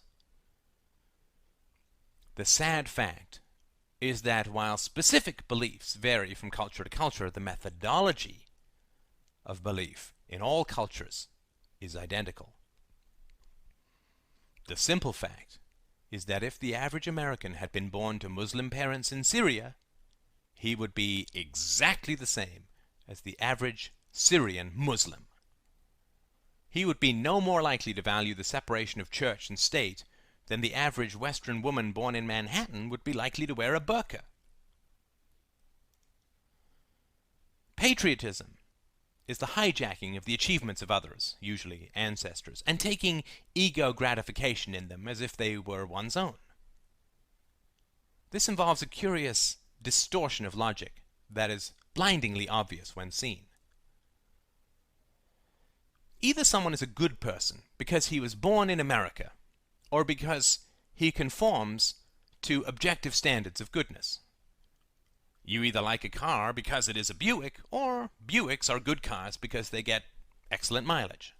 [SPEAKER 1] The sad fact is that while specific beliefs vary from culture to culture, the methodology of belief in all cultures is identical. The simple fact is that if the average American had been born to Muslim parents in Syria, he would be exactly the same as the average Syrian Muslim. He would be no more likely to value the separation of church and state than the average Western woman born in Manhattan would be likely to wear a burqa. Patriotism is the hijacking of the achievements of others, usually ancestors, and taking ego gratification in them as if they were one's own. This involves a curious distortion of logic that is blindingly obvious when seen. Either someone is a good person because he was born in America, or because he conforms to objective standards of goodness. You either like a car because it is a Buick, or Buicks are good cars because they get excellent mileage.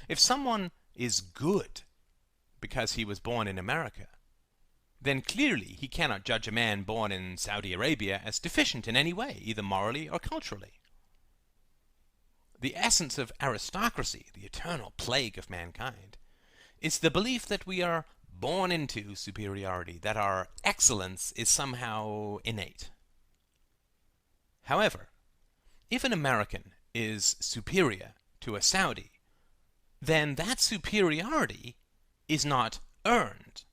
[SPEAKER 1] If someone is good because he was born in America, then clearly he cannot judge a man born in Saudi Arabia as deficient in any way, either morally or culturally. The essence of aristocracy, the eternal plague of mankind, is the belief that we are born into superiority, that our excellence is somehow innate. However, if an American is superior to a Saudi, then that superiority is not earned.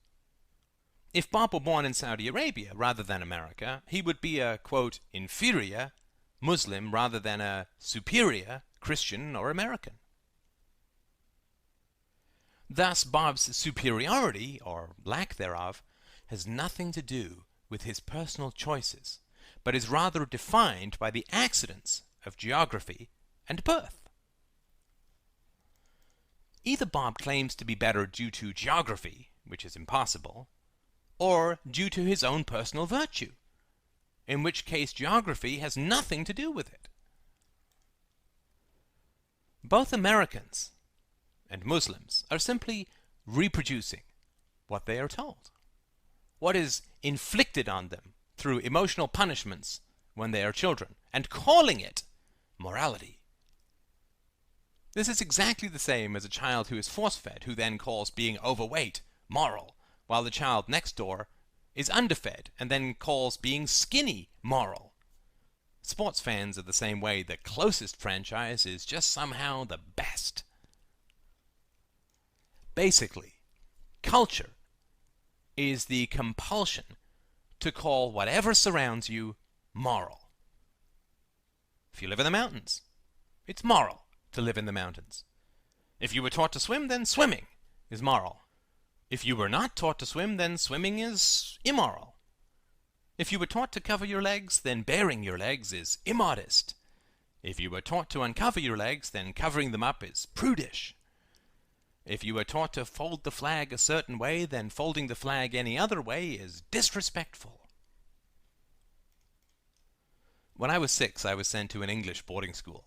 [SPEAKER 1] If Bob were born in Saudi Arabia rather than America, he would be a, quote, inferior Muslim rather than a superior Christian or American. Thus, Bob's superiority, or lack thereof, has nothing to do with his personal choices, but is rather defined by the accidents of geography and birth. Either Bob claims to be better due to geography, which is impossible, or due to his own personal virtue, in which case geography has nothing to do with it. Both Americans and Muslims are simply reproducing what they are told, what is inflicted on them through emotional punishments when they are children, and calling it morality. This is exactly the same as a child who is force-fed, who then calls being overweight moral, while the child next door is underfed and then calls being skinny moral. Sports fans are the same way. The closest franchise is just somehow the best. Basically, culture is the compulsion to call whatever surrounds you moral. If you live in the mountains, it's moral to live in the mountains. If you were taught to swim, then swimming is moral. If you were not taught to swim, then swimming is immoral. If you were taught to cover your legs, then baring your legs is immodest. If you were taught to uncover your legs, then covering them up is prudish. If you were taught to fold the flag a certain way, then folding the flag any other way is disrespectful. When I was 6, I was sent to an English boarding school.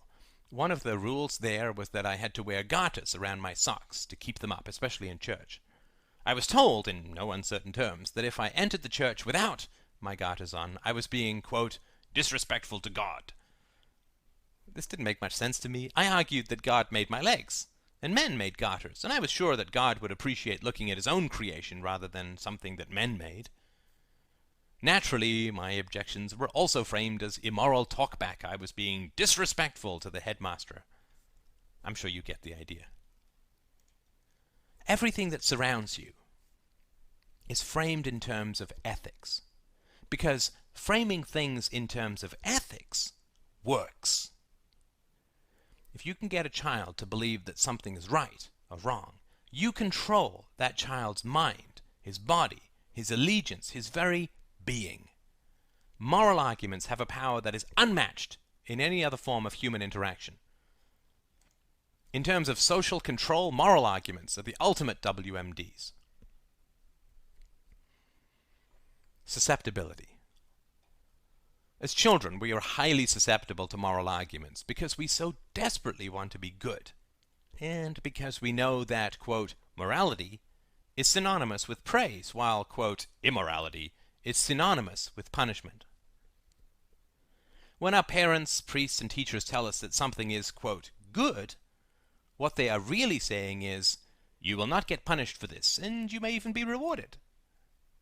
[SPEAKER 1] One of the rules there was that I had to wear garters around my socks to keep them up, especially in church. I was told, in no uncertain terms, that if I entered the church without my garters on, I was being, quote, disrespectful to God. This didn't make much sense to me. I argued that God made my legs, and men made garters, and I was sure that God would appreciate looking at his own creation rather than something that men made. Naturally, my objections were also framed as immoral talkback. I was being disrespectful to the headmaster. I'm sure you get the idea. Everything that surrounds you is framed in terms of ethics, because framing things in terms of ethics works. If you can get a child to believe that something is right or wrong, you control that child's mind, his body, his allegiance, his very being. Moral arguments have a power that is unmatched in any other form of human interaction. In terms of social control, moral arguments are the ultimate WMDs. Susceptibility. As children, we are highly susceptible to moral arguments because we so desperately want to be good, and because we know that, quote, morality is synonymous with praise, while, quote, immorality is synonymous with punishment. When our parents, priests, and teachers tell us that something is, quote, good, what they are really saying is, you will not get punished for this, and you may even be rewarded.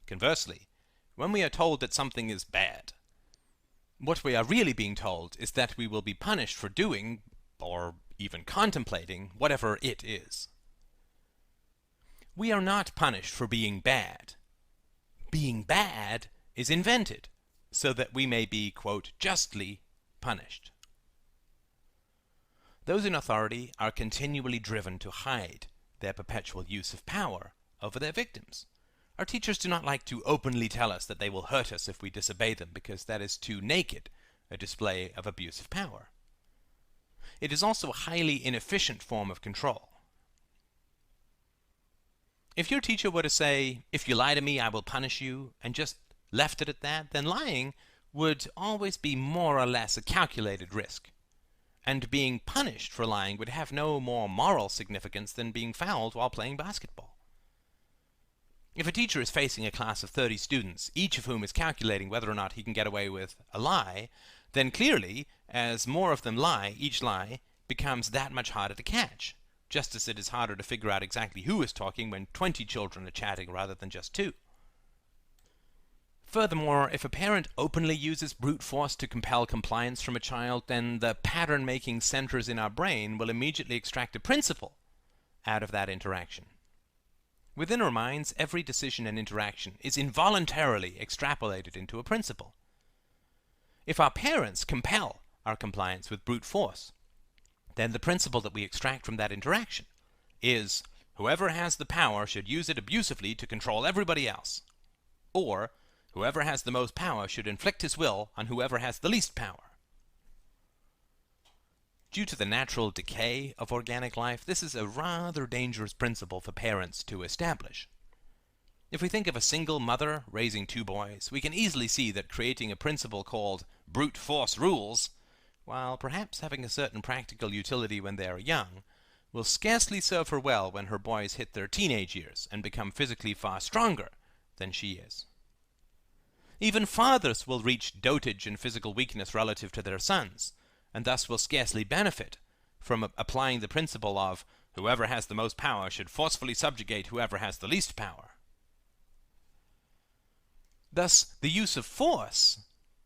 [SPEAKER 1] Conversely, when we are told that something is bad, what we are really being told is that we will be punished for doing, or even contemplating, whatever it is. We are not punished for being bad. Being bad is invented so that we may be, quote, justly punished. Those in authority are continually driven to hide their perpetual use of power over their victims. Our teachers do not like to openly tell us that they will hurt us if we disobey them, because that is too naked a display of abuse of power. It is also a highly inefficient form of control. If your teacher were to say, if you lie to me, I will punish you, and just left it at that, then lying would always be more or less a calculated risk. And being punished for lying would have no more moral significance than being fouled while playing basketball. If a teacher is facing a class of 30 students, each of whom is calculating whether or not he can get away with a lie, then clearly, as more of them lie, each lie becomes that much harder to catch, just as it is harder to figure out exactly who is talking when 20 children are chatting rather than just 2. Furthermore, if a parent openly uses brute force to compel compliance from a child, then the pattern-making centers in our brain will immediately extract a principle out of that interaction. Within our minds, every decision and interaction is involuntarily extrapolated into a principle. If our parents compel our compliance with brute force, then the principle that we extract from that interaction is whoever has the power should use it abusively to control everybody else, or whoever has the most power should inflict his will on whoever has the least power. Due to the natural decay of organic life, this is a rather dangerous principle for parents to establish. If we think of a single mother raising 2 boys, we can easily see that creating a principle called brute force rules, while perhaps having a certain practical utility when they are young, will scarcely serve her well when her boys hit their teenage years and become physically far stronger than she is. Even fathers will reach dotage and physical weakness relative to their sons, and thus will scarcely benefit from applying the principle of whoever has the most power should forcefully subjugate whoever has the least power. Thus, the use of force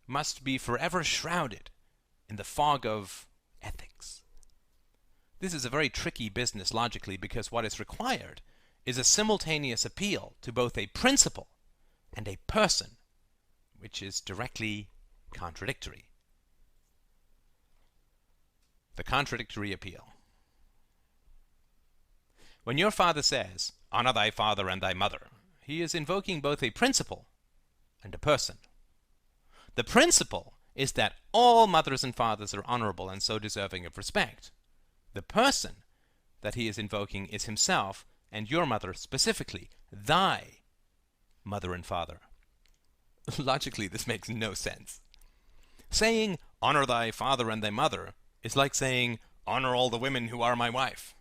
[SPEAKER 1] must be forever shrouded in the fog of ethics. This is a very tricky business logically, because what is required is a simultaneous appeal to both a principle and a person, which is directly contradictory. The contradictory appeal. When your father says, "Honor thy father and thy mother," he is invoking both a principle and a person. The principle is that all mothers and fathers are honorable and so deserving of respect. The person that he is invoking is himself and your mother specifically, thy mother and father. Logically, this makes no sense. Saying, "Honor thy father and thy mother," is like saying, honor all the women who are my wife.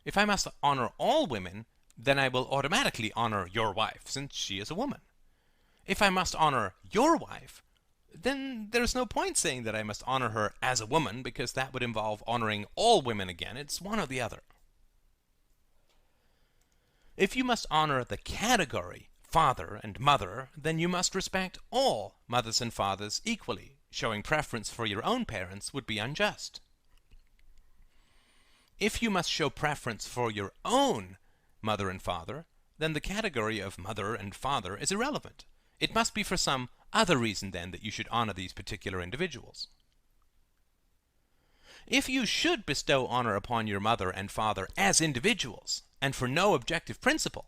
[SPEAKER 1] If I must honor all women, then I will automatically honor your wife, since she is a woman. If I must honor your wife, then there's no point saying that I must honor her as a woman, because that would involve honoring all women again. It's one or the other. If you must honor the category father and mother, then you must respect all mothers and fathers equally. Showing preference for your own parents would be unjust. If you must show preference for your own mother and father, then the category of mother and father is irrelevant. It must be for some other reason, then, that you should honor these particular individuals. If you should bestow honor upon your mother and father as individuals, and for no objective principle,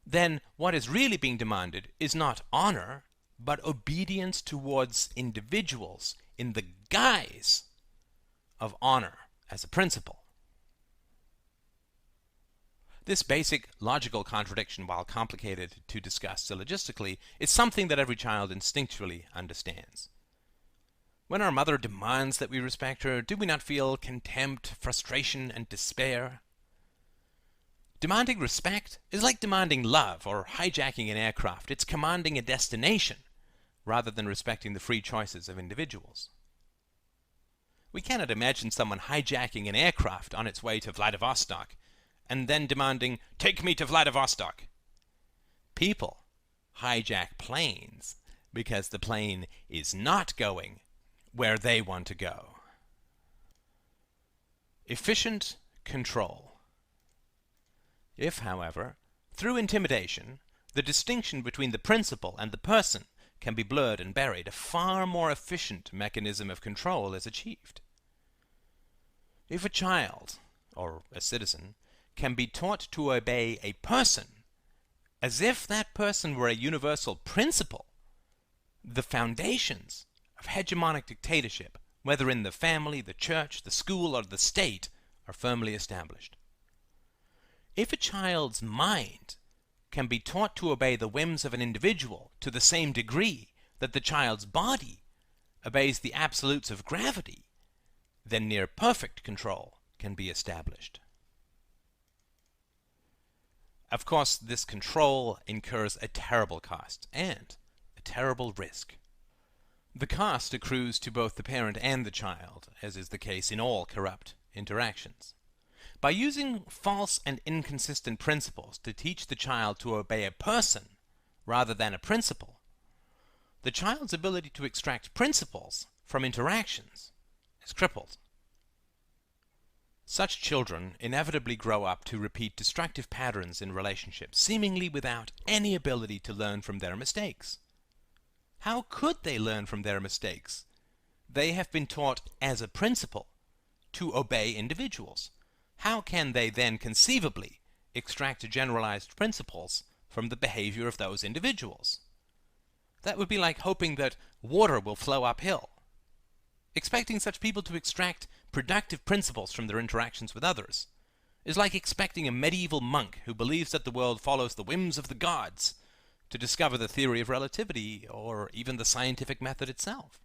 [SPEAKER 1] then what is really being demanded is not honor, but obedience towards individuals in the guise of honor as a principle. This basic logical contradiction, while complicated to discuss syllogistically, is something that every child instinctually understands. When our mother demands that we respect her, do we not feel contempt, frustration, and despair? Demanding respect is like demanding love or hijacking an aircraft. It's commanding a destination rather than respecting the free choices of individuals. We cannot imagine someone hijacking an aircraft on its way to Vladivostok and then demanding, "Take me to Vladivostok." People hijack planes because the plane is not going where they want to go. Efficient control. If, however, through intimidation, the distinction between the principle and the person can be blurred and buried, a far more efficient mechanism of control is achieved. If a child, or a citizen, can be taught to obey a person as if that person were a universal principle, the foundations of hegemonic dictatorship, whether in the family, the church, the school, or the state, are firmly established. If a child's mind can be taught to obey the whims of an individual to the same degree that the child's body obeys the absolutes of gravity, then near perfect control can be established. Of course, this control incurs a terrible cost and a terrible risk. The cost accrues to both the parent and the child, as is the case in all corrupt interactions. By using false and inconsistent principles to teach the child to obey a person rather than a principle, the child's ability to extract principles from interactions is crippled. Such children inevitably grow up to repeat destructive patterns in relationships, seemingly without any ability to learn from their mistakes. How could they learn from their mistakes? They have been taught as a principle to obey individuals. How can they then conceivably extract generalized principles from the behavior of those individuals? That would be like hoping that water will flow uphill. Expecting such people to extract productive principles from their interactions with others is like expecting a medieval monk who believes that the world follows the whims of the gods to discover the theory of relativity or even the scientific method itself.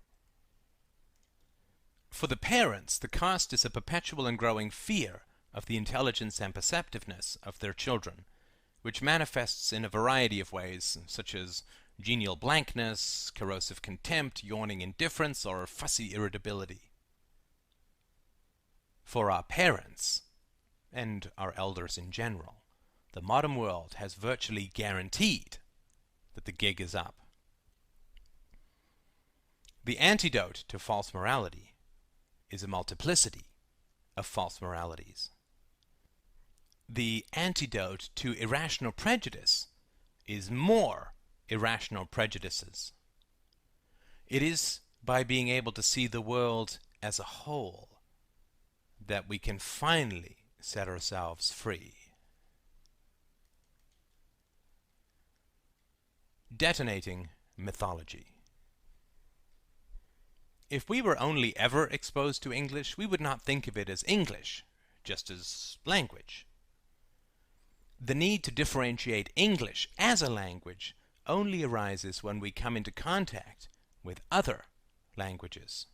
[SPEAKER 1] For the parents, the cost is a perpetual and growing fear of the intelligence and perceptiveness of their children, which manifests in a variety of ways, such as genial blankness, corrosive contempt, yawning indifference, or fussy irritability. For our parents, and our elders in general, the modern world has virtually guaranteed that the gig is up. The antidote to false morality is a multiplicity of false moralities. The antidote to irrational prejudice is more irrational prejudices. It is by being able to see the world as a whole that we can finally set ourselves free. Detonating mythology. If we were only ever exposed to English, we would not think of it as English, just as language. The need to differentiate English as a language only arises when we come into contact with other languages.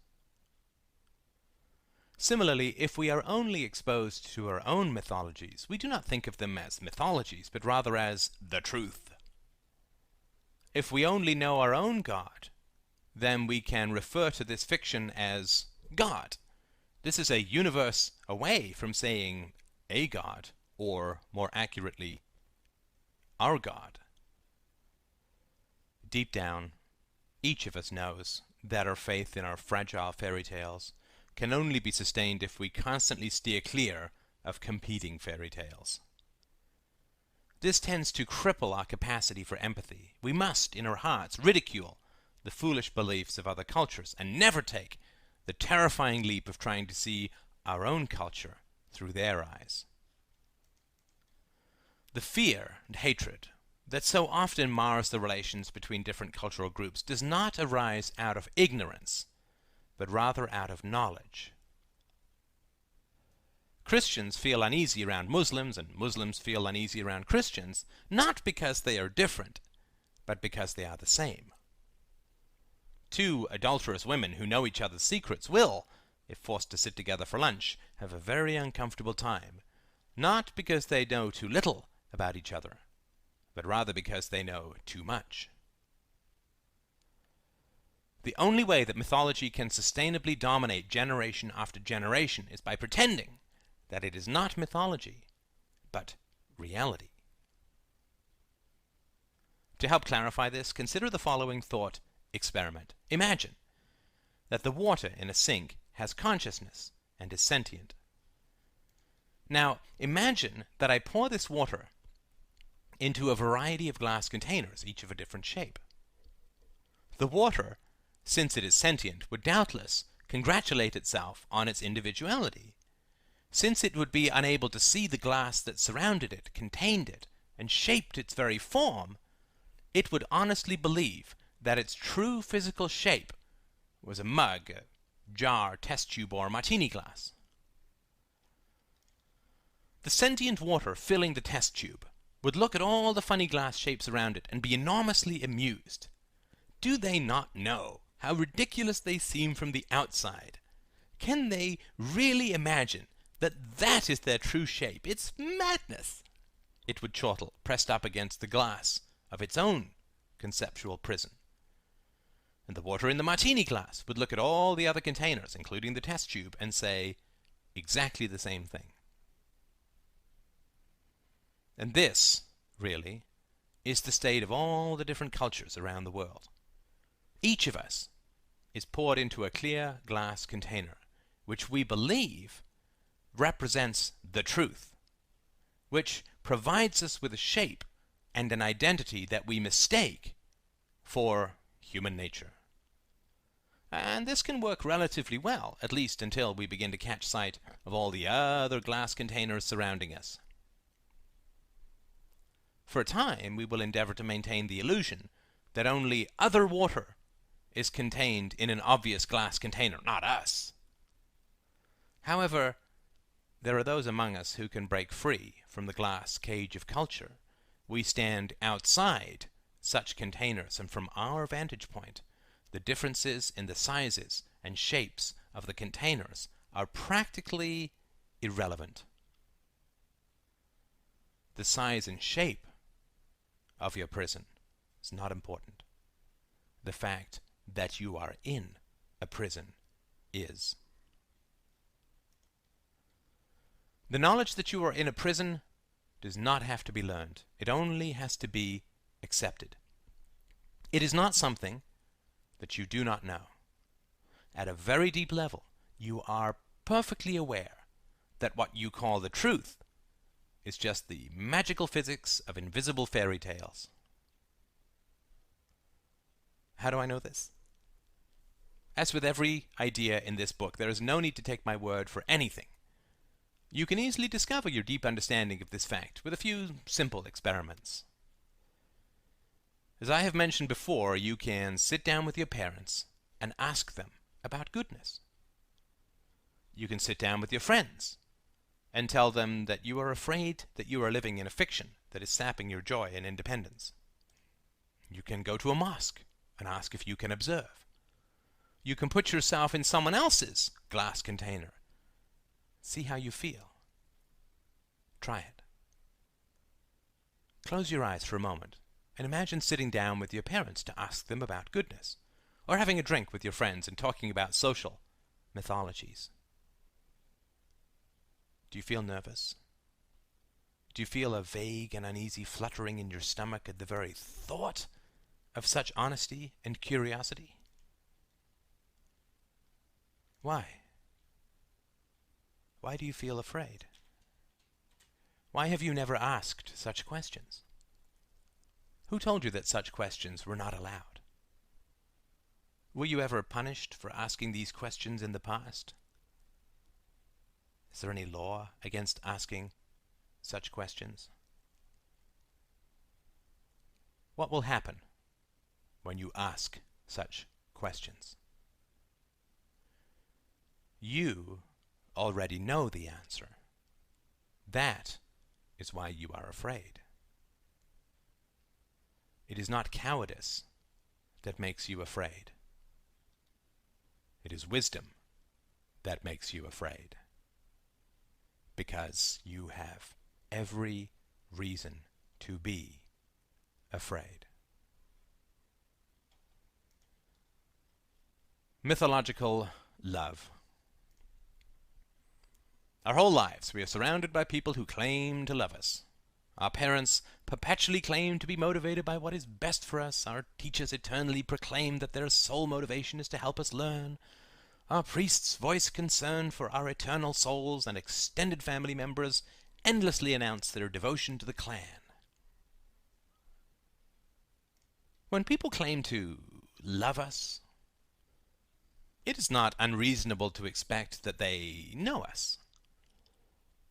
[SPEAKER 1] Similarly, if we are only exposed to our own mythologies, we do not think of them as mythologies, but rather as the truth. If we only know our own God, then we can refer to this fiction as God. This is a universe away from saying a God, or more accurately, our God. Deep down, each of us knows that our faith in our fragile fairy tales can only be sustained if we constantly steer clear of competing fairy tales. This tends to cripple our capacity for empathy. We must, in our hearts, ridicule the foolish beliefs of other cultures and never take the terrifying leap of trying to see our own culture through their eyes. The fear and hatred that so often mars the relations between different cultural groups does not arise out of ignorance, but rather out of knowledge. Christians feel uneasy around Muslims, and Muslims feel uneasy around Christians, not because they are different, but because they are the same. Two adulterous women who know each other's secrets will, if forced to sit together for lunch, have a very uncomfortable time, not because they know too little about each other, but rather because they know too much. The only way that mythology can sustainably dominate generation after generation is by pretending that it is not mythology, but reality. To help clarify this, consider the following thought experiment. Imagine that the water in a sink has consciousness and is sentient. Now, imagine that I pour this water into a variety of glass containers, each of a different shape. The water, since it is sentient, would doubtless congratulate itself on its individuality. Since it would be unable to see the glass that surrounded it, contained it, and shaped its very form, it would honestly believe that its true physical shape was a mug, a jar, test tube, or martini glass. The sentient water filling the test tube would look at all the funny glass shapes around it and be enormously amused. Do they not know how ridiculous they seem from the outside? Can they really imagine that that is their true shape? It's madness! It would chortle, pressed up against the glass of its own conceptual prison. And the water in the martini glass would look at all the other containers, including the test tube, and say exactly the same thing. And this, really, is the state of all the different cultures around the world. Each of us is poured into a clear glass container, which we believe represents the truth, which provides us with a shape and an identity that we mistake for human nature. And this can work relatively well, at least until we begin to catch sight of all the other glass containers surrounding us. For a time, we will endeavor to maintain the illusion that only other water is contained in an obvious glass container, not us. However, there are those among us who can break free from the glass cage of culture. We stand outside such containers, and from our vantage point, the differences in the sizes and shapes of the containers are practically irrelevant. The size and shape of your prison is not important. The fact that you are in a prison is. The knowledge that you are in a prison does not have to be learned. It only has to be accepted. It is not something that you do not know. At a very deep level, you are perfectly aware that what you call the truth is just the magical physics of invisible fairy tales. How do I know this? As with every idea in this book, there is no need to take my word for anything. You can easily discover your deep understanding of this fact with a few simple experiments. As I have mentioned before, you can sit down with your parents and ask them about goodness. You can sit down with your friends and tell them that you are afraid that you are living in a fiction that is sapping your joy and independence. You can go to a mosque and ask if you can observe. You can put yourself in someone else's glass container See how you feel. Try it. Close your eyes for a moment and imagine sitting down with your parents to ask them about goodness, or having a drink with your friends and talking about social mythologies. Do you feel nervous? Do you feel a vague and uneasy fluttering in your stomach at the very thought of such honesty and curiosity? Why? Why do you feel afraid? Why have you never asked such questions? Who told you that such questions were not allowed? Were you ever punished for asking these questions in the past? Is there any law against asking such questions? What will happen when you ask such questions? You already know the answer. That is why you are afraid. It is not cowardice that makes you afraid. It is wisdom that makes you afraid. Because you have every reason to be afraid. Mythological love. Our whole lives we are surrounded by people who claim to love us. Our parents perpetually claim to be motivated by what is best for us. Our teachers eternally proclaim that their sole motivation is to help us learn. Our priests voice concern for our eternal souls, and extended family members endlessly announce their devotion to the clan. When people claim to love us, it is not unreasonable to expect that they know us.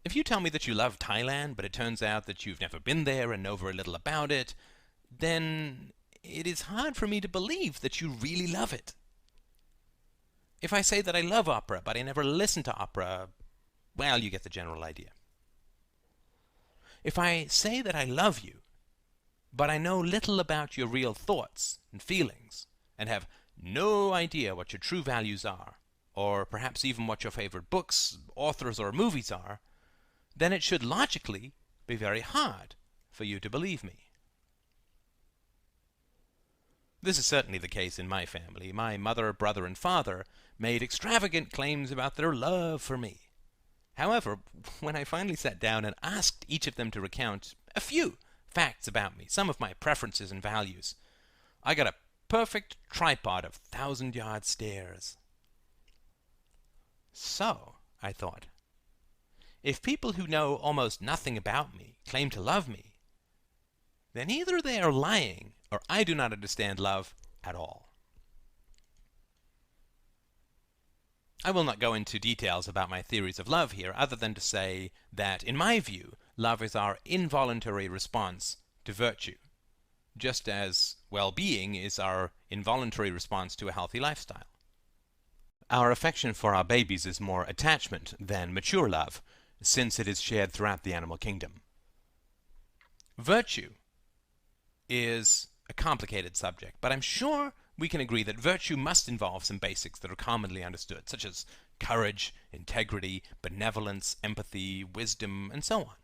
[SPEAKER 1] If you tell me that you love Thailand, but it turns out that you've never been there and know very little about it, then it is hard for me to believe that you really love it. If I say that I love opera, but I never listen to opera, well, you get the general idea. If I say that I love you, but I know little about your real thoughts and feelings, and have no idea what your true values are, or perhaps even what your favorite books, authors, or movies are, then it should logically be very hard for you to believe me. This is certainly the case in my family. My mother, brother, and father made extravagant claims about their love for me. However, when I finally sat down and asked each of them to recount a few facts about me, some of my preferences and values, I got a perfect tripod of 1,000-yard stares. So, I thought, if people who know almost nothing about me claim to love me, then either they are lying or I do not understand love at all. I will not go into details about my theories of love here, other than to say that, in my view, love is our involuntary response to virtue, just as well-being is our involuntary response to a healthy lifestyle. Our affection for our babies is more attachment than mature love, since it is shared throughout the animal kingdom. Virtue is a complicated subject, but I'm sure we can agree that virtue must involve some basics that are commonly understood, such as courage, integrity, benevolence, empathy, wisdom, and so on.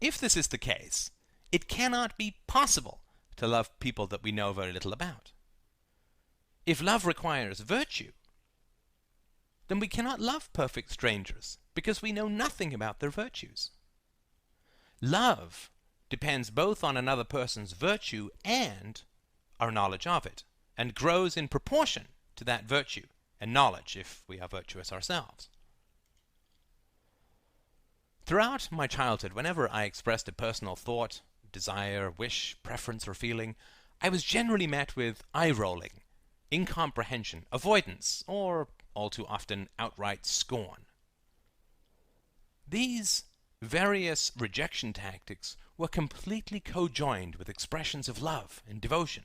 [SPEAKER 1] If this is the case, it cannot be possible to love people that we know very little about. If love requires virtue, then we cannot love perfect strangers, because we know nothing about their virtues. Love depends both on another person's virtue and our knowledge of it, and grows in proportion to that virtue and knowledge if we are virtuous ourselves. Throughout my childhood, whenever I expressed a personal thought, desire, wish, preference, or feeling, I was generally met with eye-rolling, incomprehension, avoidance, or, all too often, outright scorn. These various rejection tactics were completely co-joined with expressions of love and devotion.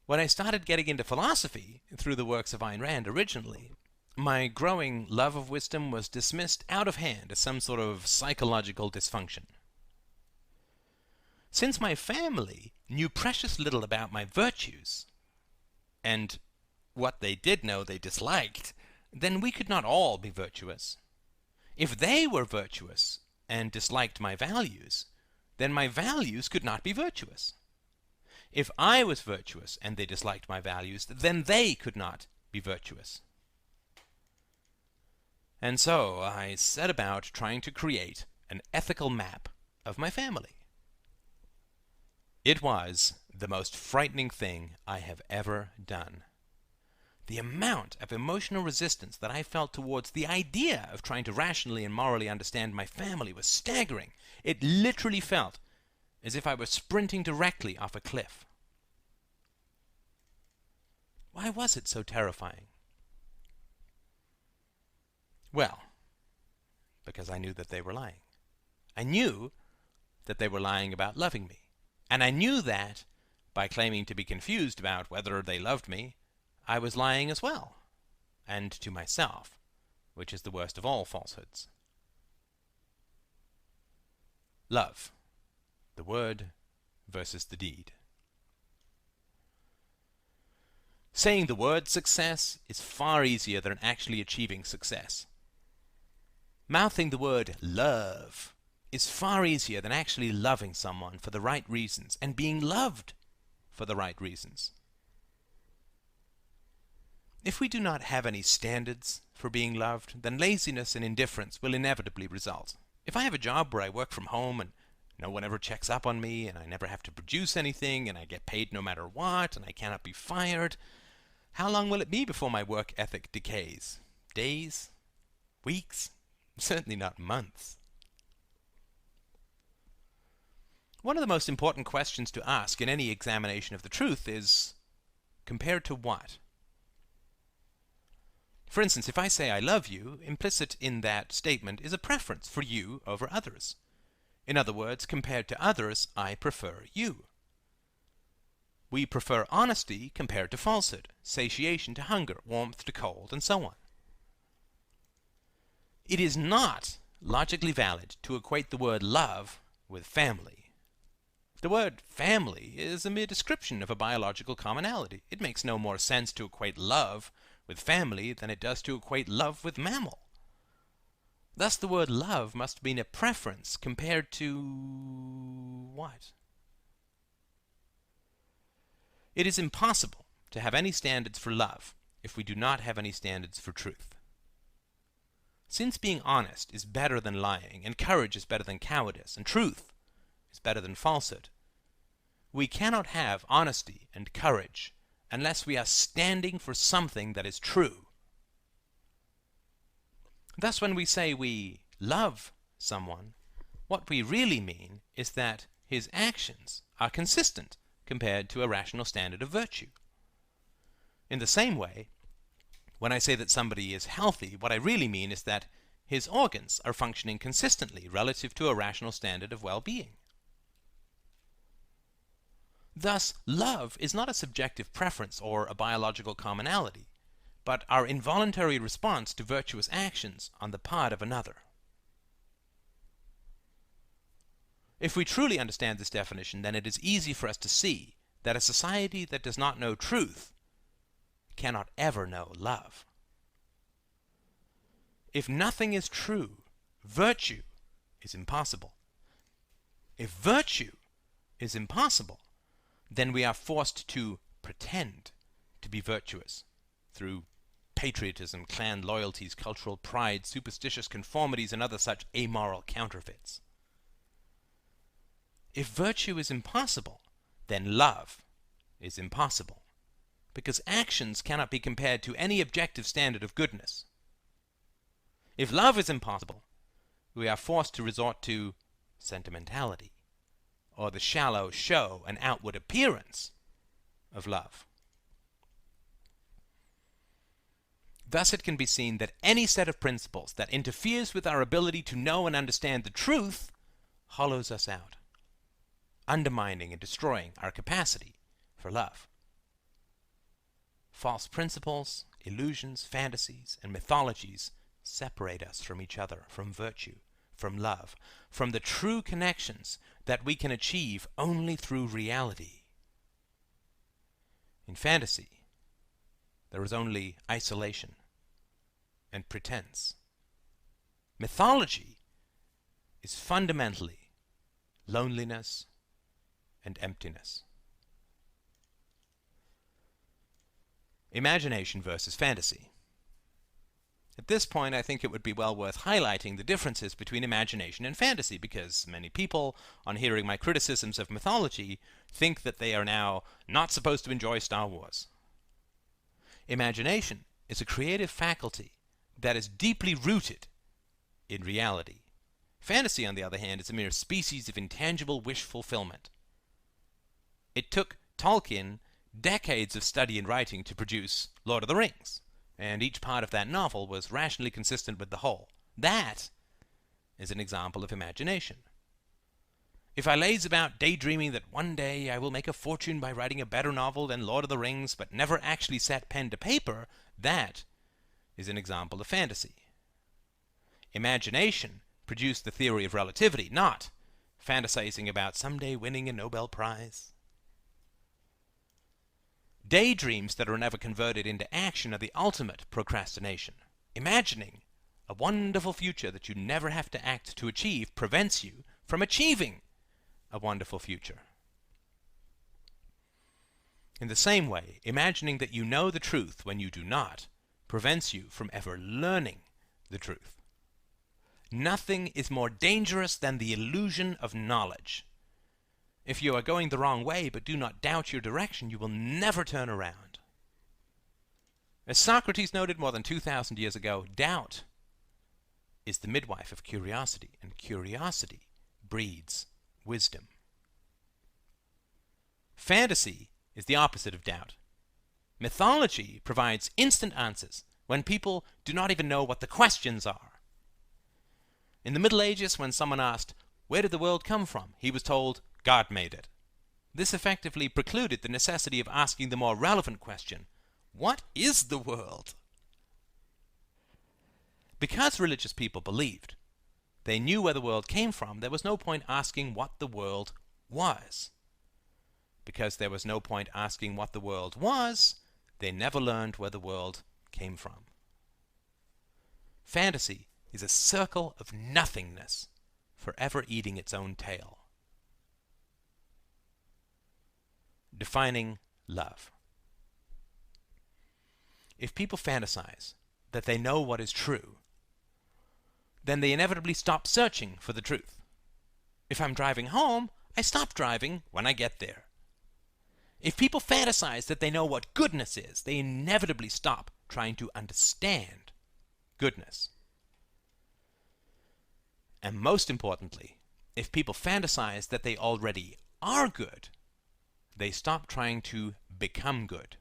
[SPEAKER 1] When I started getting into philosophy through the works of Ayn Rand originally, my growing love of wisdom was dismissed out of hand as some sort of psychological dysfunction. Since my family knew precious little about my virtues, and what they did know they disliked, then we could not all be virtuous. If they were virtuous and disliked my values, then my values could not be virtuous. If I was virtuous and they disliked my values, then they could not be virtuous. And so I set about trying to create an ethical map of my family. It was the most frightening thing I have ever done. The amount of emotional resistance that I felt towards the idea of trying to rationally and morally understand my family was staggering. It literally felt as if I were sprinting directly off a cliff. Why was it so terrifying? Well, because I knew that they were lying. I knew that they were lying about loving me. And I knew that, by claiming to be confused about whether they loved me, I was lying as well, and to myself, which is the worst of all falsehoods. Love, the word versus the deed. Saying the word success is far easier than actually achieving success. Mouthing the word love is far easier than actually loving someone for the right reasons and being loved for the right reasons. If we do not have any standards for being loved, then laziness and indifference will inevitably result. If I have a job where I work from home and no one ever checks up on me and I never have to produce anything and I get paid no matter what and I cannot be fired, how long will it be before my work ethic decays? Days? Weeks? Certainly not months. One of the most important questions to ask in any examination of the truth is, compared to what? For instance, if I say I love you, implicit in that statement is a preference for you over others. In other words, compared to others, I prefer you. We prefer honesty compared to falsehood, satiation to hunger, warmth to cold, and so on. It is not logically valid to equate the word love with family. The word family is a mere description of a biological commonality. It makes no more sense to equate love with family than it does to equate love with mammal. Thus the word love must mean a preference compared to what? It is impossible to have any standards for love if we do not have any standards for truth. Since being honest is better than lying, and courage is better than cowardice, and truth is better than falsehood, we cannot have honesty and courage unless we are standing for something that is true. Thus, when we say we love someone, what we really mean is that his actions are consistent compared to a rational standard of virtue. In the same way, when I say that somebody is healthy, what I really mean is that his organs are functioning consistently relative to a rational standard of well-being. Thus, love is not a subjective preference or a biological commonality, but our involuntary response to virtuous actions on the part of another. If we truly understand this definition, then it is easy for us to see that a society that does not know truth cannot ever know love. If nothing is true, virtue is impossible. If virtue is impossible, then we are forced to pretend to be virtuous through patriotism, clan loyalties, cultural pride, superstitious conformities, and other such amoral counterfeits. If virtue is impossible, then love is impossible, because actions cannot be compared to any objective standard of goodness. If love is impossible, we are forced to resort to sentimentality, or the shallow show and outward appearance of love. Thus it can be seen that any set of principles that interferes with our ability to know and understand the truth hollows us out, undermining and destroying our capacity for love. False principles, illusions, fantasies, and mythologies separate us from each other, from virtue, from love, from the true connections that we can achieve only through reality. In fantasy, there is only isolation. and pretense. Mythology is fundamentally loneliness and emptiness. Imagination versus fantasy. At this point, I think it would be well worth highlighting the differences between imagination and fantasy, because many people, on hearing my criticisms of mythology, think that they are now not supposed to enjoy Star Wars. Imagination is a creative faculty that is deeply rooted in reality. Fantasy, on the other hand, is a mere species of intangible wish fulfillment. It took Tolkien decades of study and writing to produce Lord of the Rings, and each part of that novel was rationally consistent with the whole. That is an example of imagination. If I laze about daydreaming that one day I will make a fortune by writing a better novel than Lord of the Rings, but never actually set pen to paper, that is an example of fantasy. Imagination produced the theory of relativity, not fantasizing about someday winning a Nobel Prize. Daydreams that are never converted into action are the ultimate procrastination. Imagining a wonderful future that you never have to act to achieve prevents you from achieving a wonderful future. In the same way, imagining that you know the truth when you do not prevents you from ever learning the truth. Nothing is more dangerous than the illusion of knowledge. If you are going the wrong way but do not doubt your direction, you will never turn around. As Socrates noted more than 2,000 years ago, doubt is the midwife of curiosity, and curiosity breeds wisdom. Fantasy is the opposite of doubt. Mythology provides instant answers when people do not even know what the questions are. In the Middle Ages, when someone asked, "Where did the world come from?" he was told, "God made it." This effectively precluded the necessity of asking the more relevant question, what is the world? Because religious people believed they knew where the world came from, there was no point asking what the world was. Because there was no point asking what the world was, they never learned where the world came from. Fantasy is a circle of nothingness, forever eating its own tail. Defining love. If people fantasize that they know what is true, then they inevitably stop searching for the truth. If I'm driving home, I stop driving when I get there. If people fantasize that they know what goodness is, they inevitably stop trying to understand goodness. And most importantly, if people fantasize that they already are good, they stop trying to become good.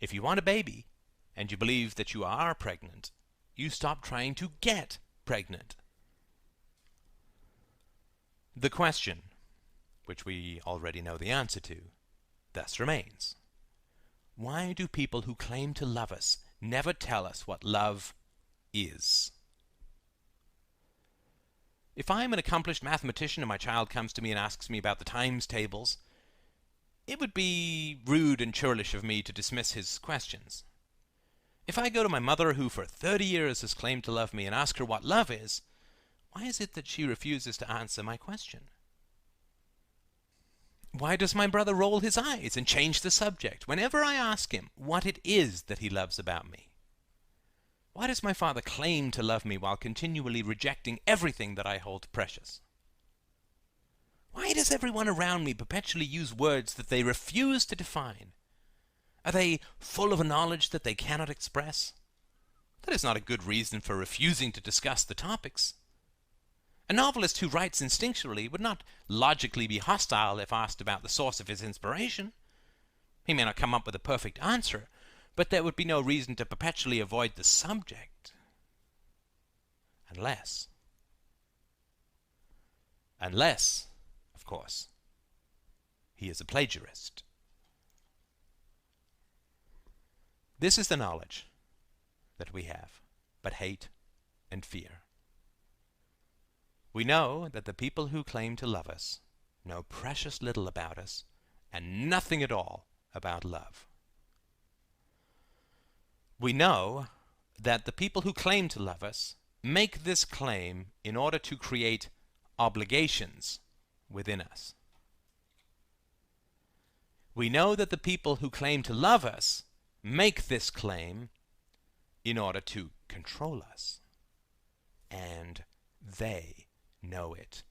[SPEAKER 1] If you want a baby and you believe that you are pregnant, you stop trying to get pregnant. The question, which we already know the answer to, thus remains. Why do people who claim to love us never tell us what love is? If I am an accomplished mathematician and my child comes to me and asks me about the times tables, it would be rude and churlish of me to dismiss his questions. If I go to my mother, who for 30 years has claimed to love me, and ask her what love is, why is it that she refuses to answer my question? Why does my brother roll his eyes and change the subject whenever I ask him what it is that he loves about me? Why does my father claim to love me while continually rejecting everything that I hold precious? Why does everyone around me perpetually use words that they refuse to define? Are they full of a knowledge that they cannot express? That is not a good reason for refusing to discuss the topics. A novelist who writes instinctually would not logically be hostile if asked about the source of his inspiration. He may not come up with a perfect answer, but there would be no reason to perpetually avoid the subject. Unless, of course, he is a plagiarist. This is the knowledge that we have, but hate and fear. We know that the people who claim to love us know precious little about us and nothing at all about love. We know that the people who claim to love us make this claim in order to create obligations within us. We know that the people who claim to love us make this claim in order to control us. And they know it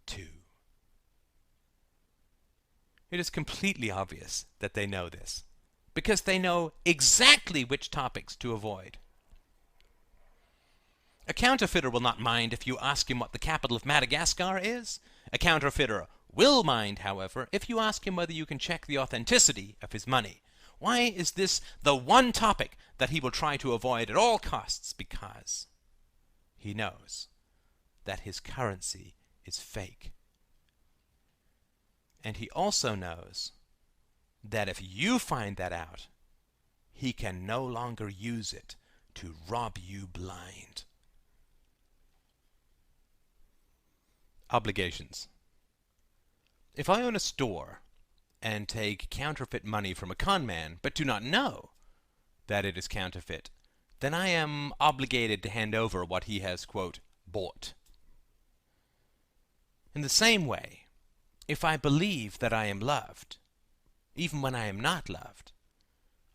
[SPEAKER 1] too. It is completely obvious that they know this, because they know exactly which topics to avoid. A counterfeiter will not mind if you ask him what the capital of Madagascar is. A counterfeiter will mind, however, if you ask him whether you can check the authenticity of his money. Why is this the one topic that he will try to avoid at all costs? Because he knows that his currency is fake. And he also knows that if you find that out, he can no longer use it to rob you blind. Obligations. If I own a store and take counterfeit money from a con man, but do not know that it is counterfeit, then I am obligated to hand over what he has, quote, bought. In the same way, if I believe that I am loved, even when I am not loved,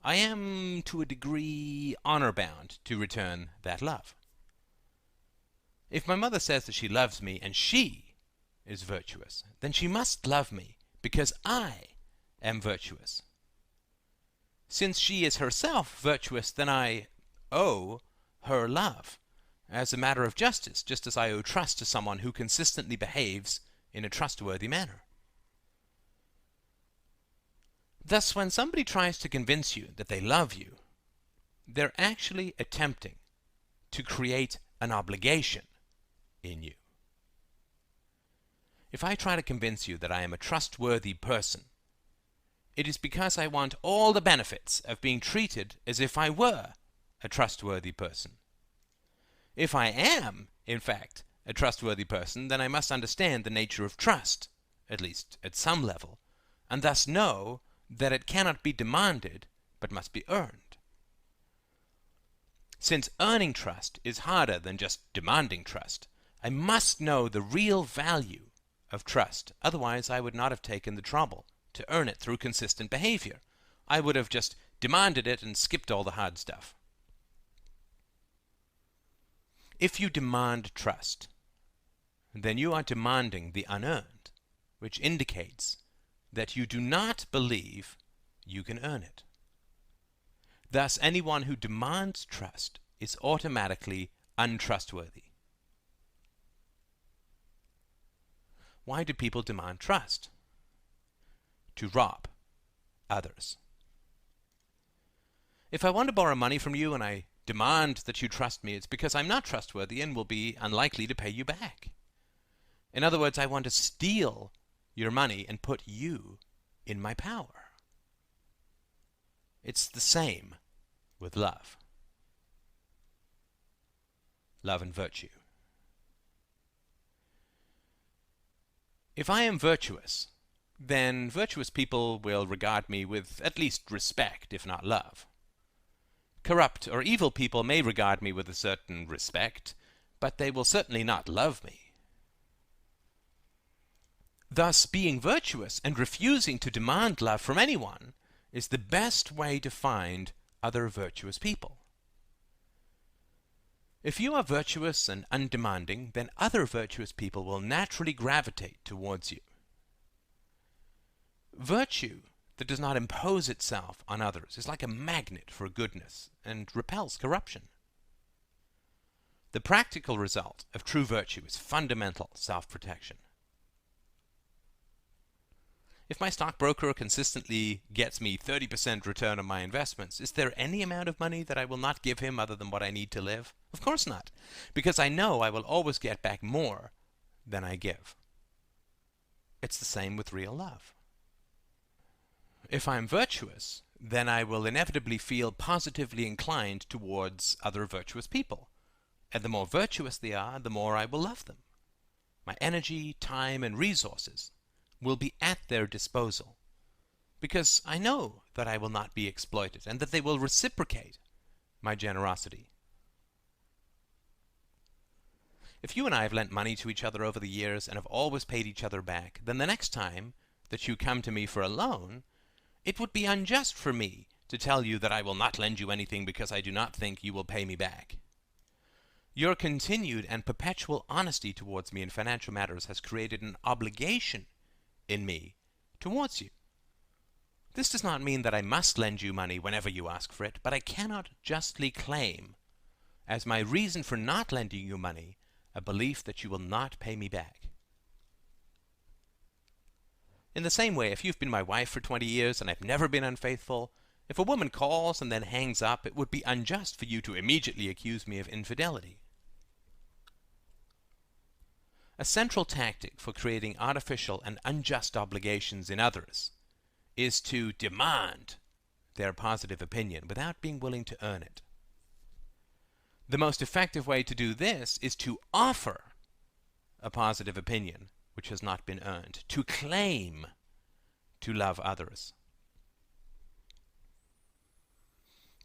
[SPEAKER 1] I am, to a degree, honor-bound to return that love. If my mother says that she loves me and she is virtuous, then she must love me because I am virtuous. Since she is herself virtuous, then I owe her love as a matter of justice, just as I owe trust to someone who consistently behaves in a trustworthy manner. Thus, when somebody tries to convince you that they love you, they're actually attempting to create an obligation in you. If I try to convince you that I am a trustworthy person, it is because I want all the benefits of being treated as if I were a trustworthy person. If I am, in fact, a trustworthy person, then I must understand the nature of trust, at least at some level, and thus know that it cannot be demanded, but must be earned. Since earning trust is harder than just demanding trust, I must know the real value of trust. Otherwise, I would not have taken the trouble to earn it through consistent behavior. I would have just demanded it and skipped all the hard stuff. If you demand trust, then you are demanding the unearned, which indicates that you do not believe you can earn it. Thus, anyone who demands trust is automatically untrustworthy. Why do people demand trust? To rob others. If I want to borrow money from you and I demand that you trust me, it's because I'm not trustworthy and will be unlikely to pay you back. In other words, I want to steal your money and put you in my power. It's the same with love. Love and virtue. If I am virtuous, then virtuous people will regard me with at least respect, if not love. Corrupt or evil people may regard me with a certain respect, but they will certainly not love me. Thus, being virtuous and refusing to demand love from anyone is the best way to find other virtuous people. If you are virtuous and undemanding, then other virtuous people will naturally gravitate towards you. Virtue that does not impose itself on others is like a magnet for goodness and repels corruption. The practical result of true virtue is fundamental self-protection. If my stockbroker consistently gets me 30% return on my investments, is there any amount of money that I will not give him other than what I need to live? Of course not, because I know I will always get back more than I give. It's the same with real love. If I'm virtuous, then I will inevitably feel positively inclined towards other virtuous people. And the more virtuous they are, the more I will love them. My energy, time, and resources will be at their disposal, because I know that I will not be exploited and that they will reciprocate my generosity. If you and I have lent money to each other over the years and have always paid each other back, then the next time that you come to me for a loan, it would be unjust for me to tell you that I will not lend you anything because I do not think you will pay me back. Your continued and perpetual honesty towards me in financial matters has created an obligation in me towards you. This does not mean that I must lend you money whenever you ask for it, but I cannot justly claim, as my reason for not lending you money, a belief that you will not pay me back. In the same way, if you've been my wife for 20 years and I've never been unfaithful, if a woman calls and then hangs up, it would be unjust for you to immediately accuse me of infidelity. A central tactic for creating artificial and unjust obligations in others is to demand their positive opinion without being willing to earn it. The most effective way to do this is to offer a positive opinion which has not been earned, to claim to love others.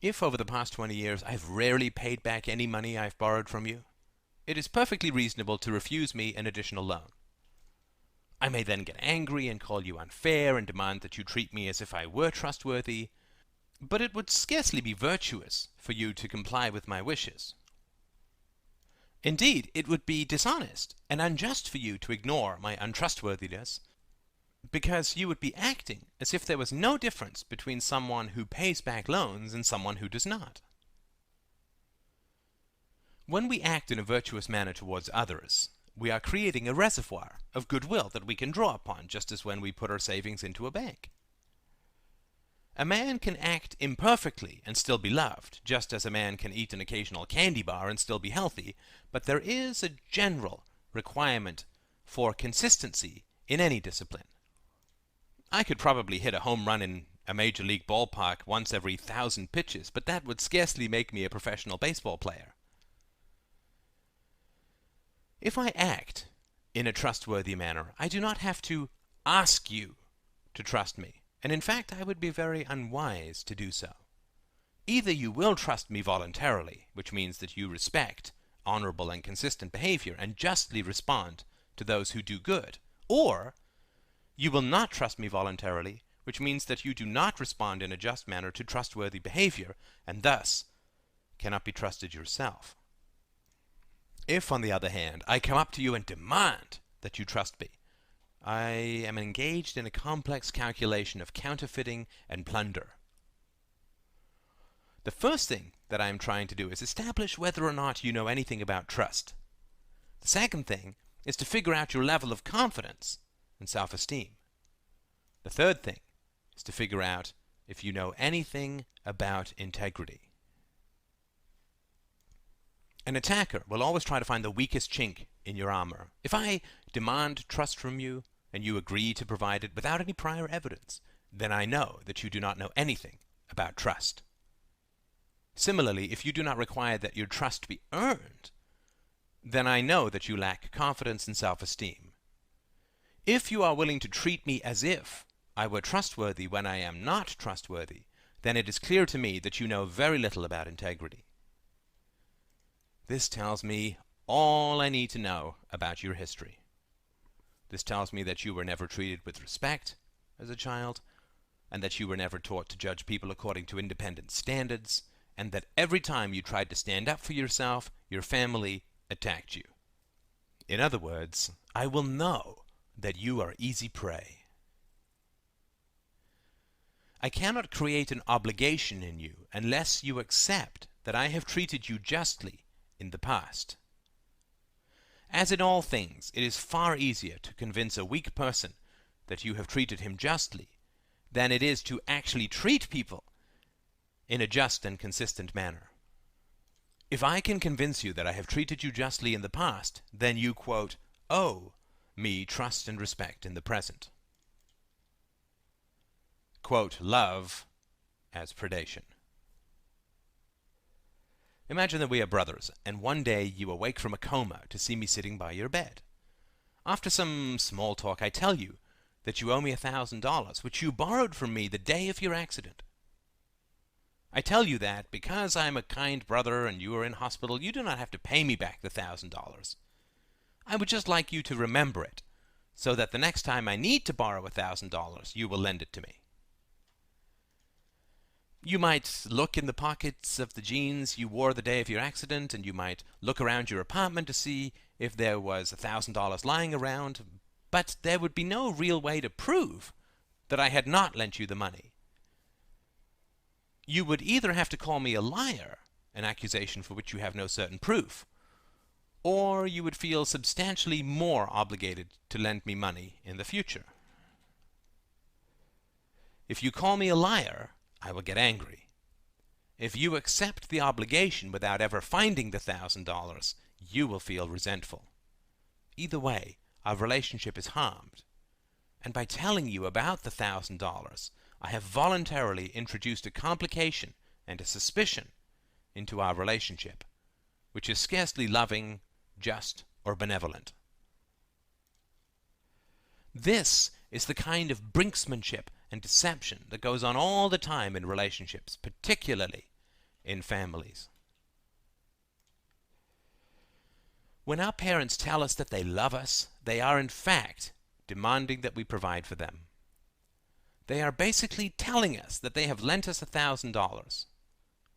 [SPEAKER 1] If over the past 20 years I've rarely paid back any money I've borrowed from you, it is perfectly reasonable to refuse me an additional loan. I may then get angry and call you unfair and demand that you treat me as if I were trustworthy, but it would scarcely be virtuous for you to comply with my wishes. Indeed, it would be dishonest and unjust for you to ignore my untrustworthiness, because you would be acting as if there was no difference between someone who pays back loans and someone who does not. When we act in a virtuous manner towards others, we are creating a reservoir of goodwill that we can draw upon, just as when we put our savings into a bank. A man can act imperfectly and still be loved, just as a man can eat an occasional candy bar and still be healthy, but there is a general requirement for consistency in any discipline. I could probably hit a home run in a major league ballpark once every 1,000 pitches, but that would scarcely make me a professional baseball player. If I act in a trustworthy manner, I do not have to ask you to trust me, and in fact I would be very unwise to do so. Either you will trust me voluntarily, which means that you respect honorable and consistent behavior and justly respond to those who do good, or you will not trust me voluntarily, which means that you do not respond in a just manner to trustworthy behavior, and thus cannot be trusted yourself. If, on the other hand, I come up to you and demand that you trust me, I am engaged in a complex calculation of counterfeiting and plunder. The first thing that I am trying to do is establish whether or not you know anything about trust. The second thing is to figure out your level of confidence and self-esteem. The third thing is to figure out if you know anything about integrity. An attacker will always try to find the weakest chink in your armor. If I demand trust from you and you agree to provide it without any prior evidence, then I know that you do not know anything about trust. Similarly, if you do not require that your trust be earned, then I know that you lack confidence and self-esteem. If you are willing to treat me as if I were trustworthy when I am not trustworthy, then it is clear to me that you know very little about integrity. This tells me all I need to know about your history. This tells me that you were never treated with respect as a child, and that you were never taught to judge people according to independent standards, and that every time you tried to stand up for yourself, your family attacked you. In other words, I will know that you are easy prey. I cannot create an obligation in you unless you accept that I have treated you justly in the past. As in all things, it is far easier to convince a weak person that you have treated him justly than it is to actually treat people in a just and consistent manner. If I can convince you that I have treated you justly in the past, then you, quote, owe me trust and respect in the present. Quote, love as predation. Imagine that we are brothers, and one day you awake from a coma to see me sitting by your bed. After some small talk, I tell you that you owe me $1,000, which you borrowed from me the day of your accident. I tell you that because I am a kind brother and you are in hospital, you do not have to pay me back the $1,000. I would just like you to remember it, so that the next time I need to borrow $1,000, you will lend it to me. You might look in the pockets of the jeans you wore the day of your accident, and you might look around your apartment to see if there was $1,000 lying around, but there would be no real way to prove that I had not lent you the money. You would either have to call me a liar, an accusation for which you have no certain proof, or you would feel substantially more obligated to lend me money in the future. If you call me a liar, I will get angry. If you accept the obligation without ever finding the $1,000, you will feel resentful. Either way, our relationship is harmed. And by telling you about the $1,000, I have voluntarily introduced a complication and a suspicion into our relationship, which is scarcely loving, just, or benevolent. This is the kind of brinksmanship and deception that goes on all the time in relationships, particularly in families. When our parents tell us that they love us, they are in fact demanding that we provide for them. They are basically telling us that they have lent us $1,000,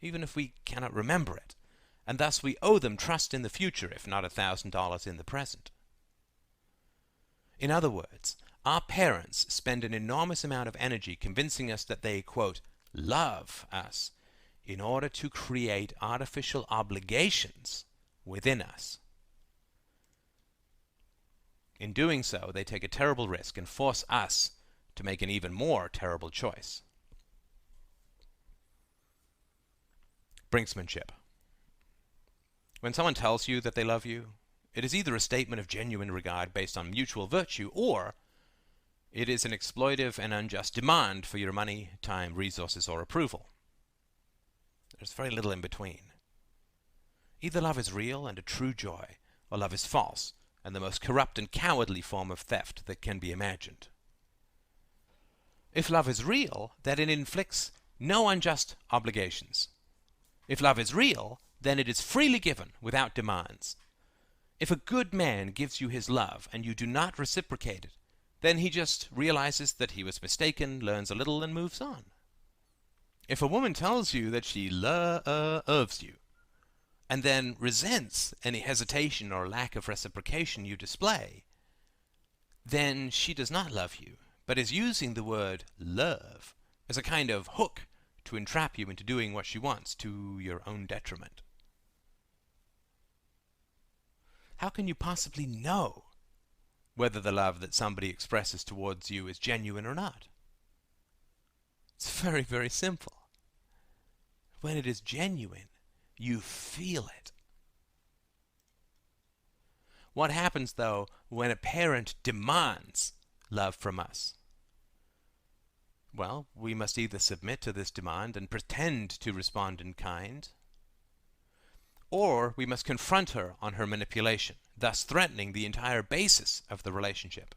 [SPEAKER 1] even if we cannot remember it, and thus we owe them trust in the future, if not $1,000 in the present. In other words, our parents spend an enormous amount of energy convincing us that they, quote, love us in order to create artificial obligations within us. In doing so, they take a terrible risk and force us to make an even more terrible choice. Brinksmanship. When someone tells you that they love you, it is either a statement of genuine regard based on mutual virtue, or it is an exploitive and unjust demand for your money, time, resources, or approval. There's very little in between. Either love is real and a true joy, or love is false and the most corrupt and cowardly form of theft that can be imagined. If love is real, then it inflicts no unjust obligations. If love is real, then it is freely given without demands. If a good man gives you his love and you do not reciprocate it, then he just realizes that he was mistaken, learns a little, and moves on. If a woman tells you that she loves you, and then resents any hesitation or lack of reciprocation you display, then she does not love you, but is using the word love as a kind of hook to entrap you into doing what she wants to your own detriment. How can you possibly know whether the love that somebody expresses towards you is genuine or not? It's very, very simple. When it is genuine, you feel it. What happens, though, when a parent demands love from us? Well, we must either submit to this demand and pretend to respond in kind, or we must confront her on her manipulation, thus threatening the entire basis of the relationship.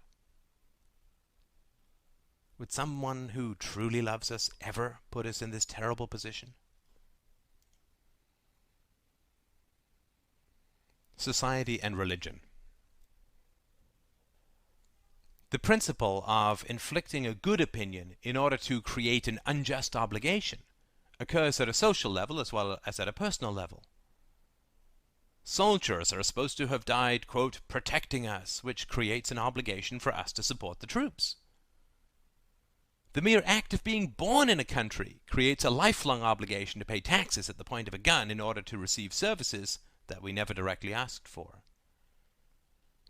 [SPEAKER 1] Would someone who truly loves us ever put us in this terrible position? Society and religion. The principle of inflicting a good opinion in order to create an unjust obligation occurs at a social level as well as at a personal level. Soldiers are supposed to have died, quote, protecting us, which creates an obligation for us to support the troops. The mere act of being born in a country creates a lifelong obligation to pay taxes at the point of a gun in order to receive services that we never directly asked for.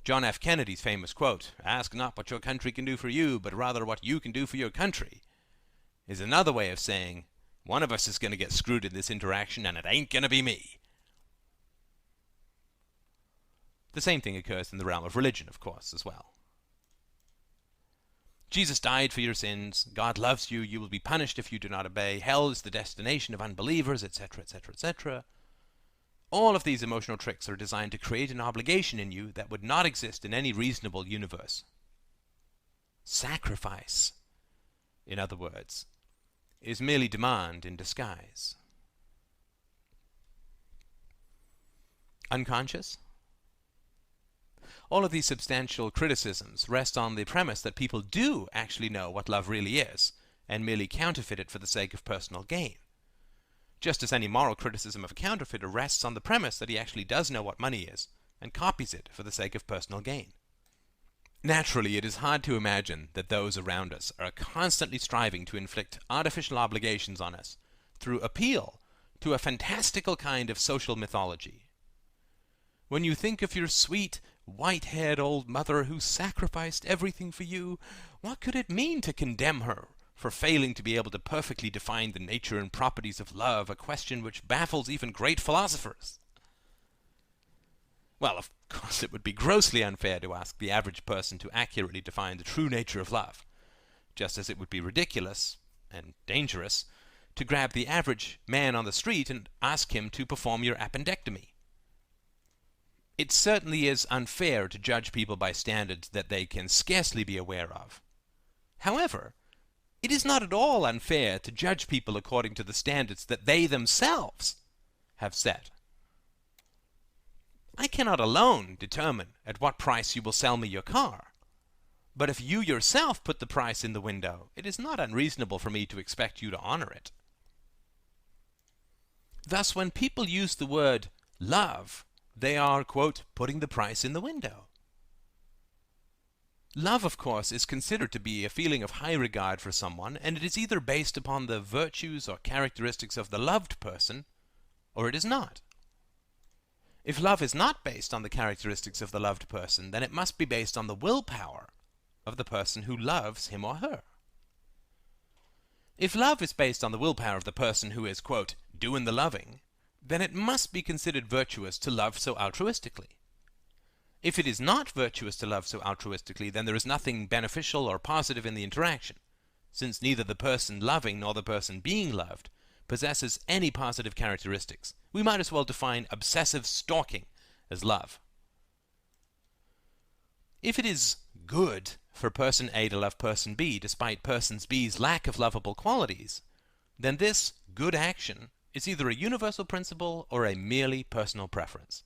[SPEAKER 1] John F. Kennedy's famous quote, "Ask not what your country can do for you, but rather what you can do for your country," is another way of saying, one of us is going to get screwed in this interaction, and it ain't going to be me. The same thing occurs in the realm of religion, of course, as well. Jesus died for your sins. God loves you. You will be punished if you do not obey. Hell is the destination of unbelievers, etc., etc., etc. All of these emotional tricks are designed to create an obligation in you that would not exist in any reasonable universe. Sacrifice, in other words, is merely demand in disguise. unconscious? All of these substantial criticisms rest on the premise that people do actually know what love really is, and merely counterfeit it for the sake of personal gain. Just as any moral criticism of a counterfeiter rests on the premise that he actually does know what money is, and copies it for the sake of personal gain. Naturally, it is hard to imagine that those around us are constantly striving to inflict artificial obligations on us through appeal to a fantastical kind of social mythology. When you think of your sweet, white-haired old mother who sacrificed everything for you, what could it mean to condemn her for failing to be able to perfectly define the nature and properties of love, a question which baffles even great philosophers? Well, of course, it would be grossly unfair to ask the average person to accurately define the true nature of love, just as it would be ridiculous and dangerous to grab the average man on the street and ask him to perform your appendectomy. It certainly is unfair to judge people by standards that they can scarcely be aware of. However, it is not at all unfair to judge people according to the standards that they themselves have set. I cannot alone determine at what price you will sell me your car, but if you yourself put the price in the window, it is not unreasonable for me to expect you to honor it. Thus, when people use the word love, they are, quote, putting the price in the window. Love, of course, is considered to be a feeling of high regard for someone, and it is either based upon the virtues or characteristics of the loved person, or it is not. If love is not based on the characteristics of the loved person, then it must be based on the willpower of the person who loves him or her. If love is based on the willpower of the person who is, quote, doing the loving, then it must be considered virtuous to love so altruistically. If it is not virtuous to love so altruistically, then there is nothing beneficial or positive in the interaction, since neither the person loving nor the person being loved possesses any positive characteristics. We might as well define obsessive stalking as love. If it is good for person A to love person B despite person B's lack of lovable qualities, then this good action is either a universal principle or a merely personal preference.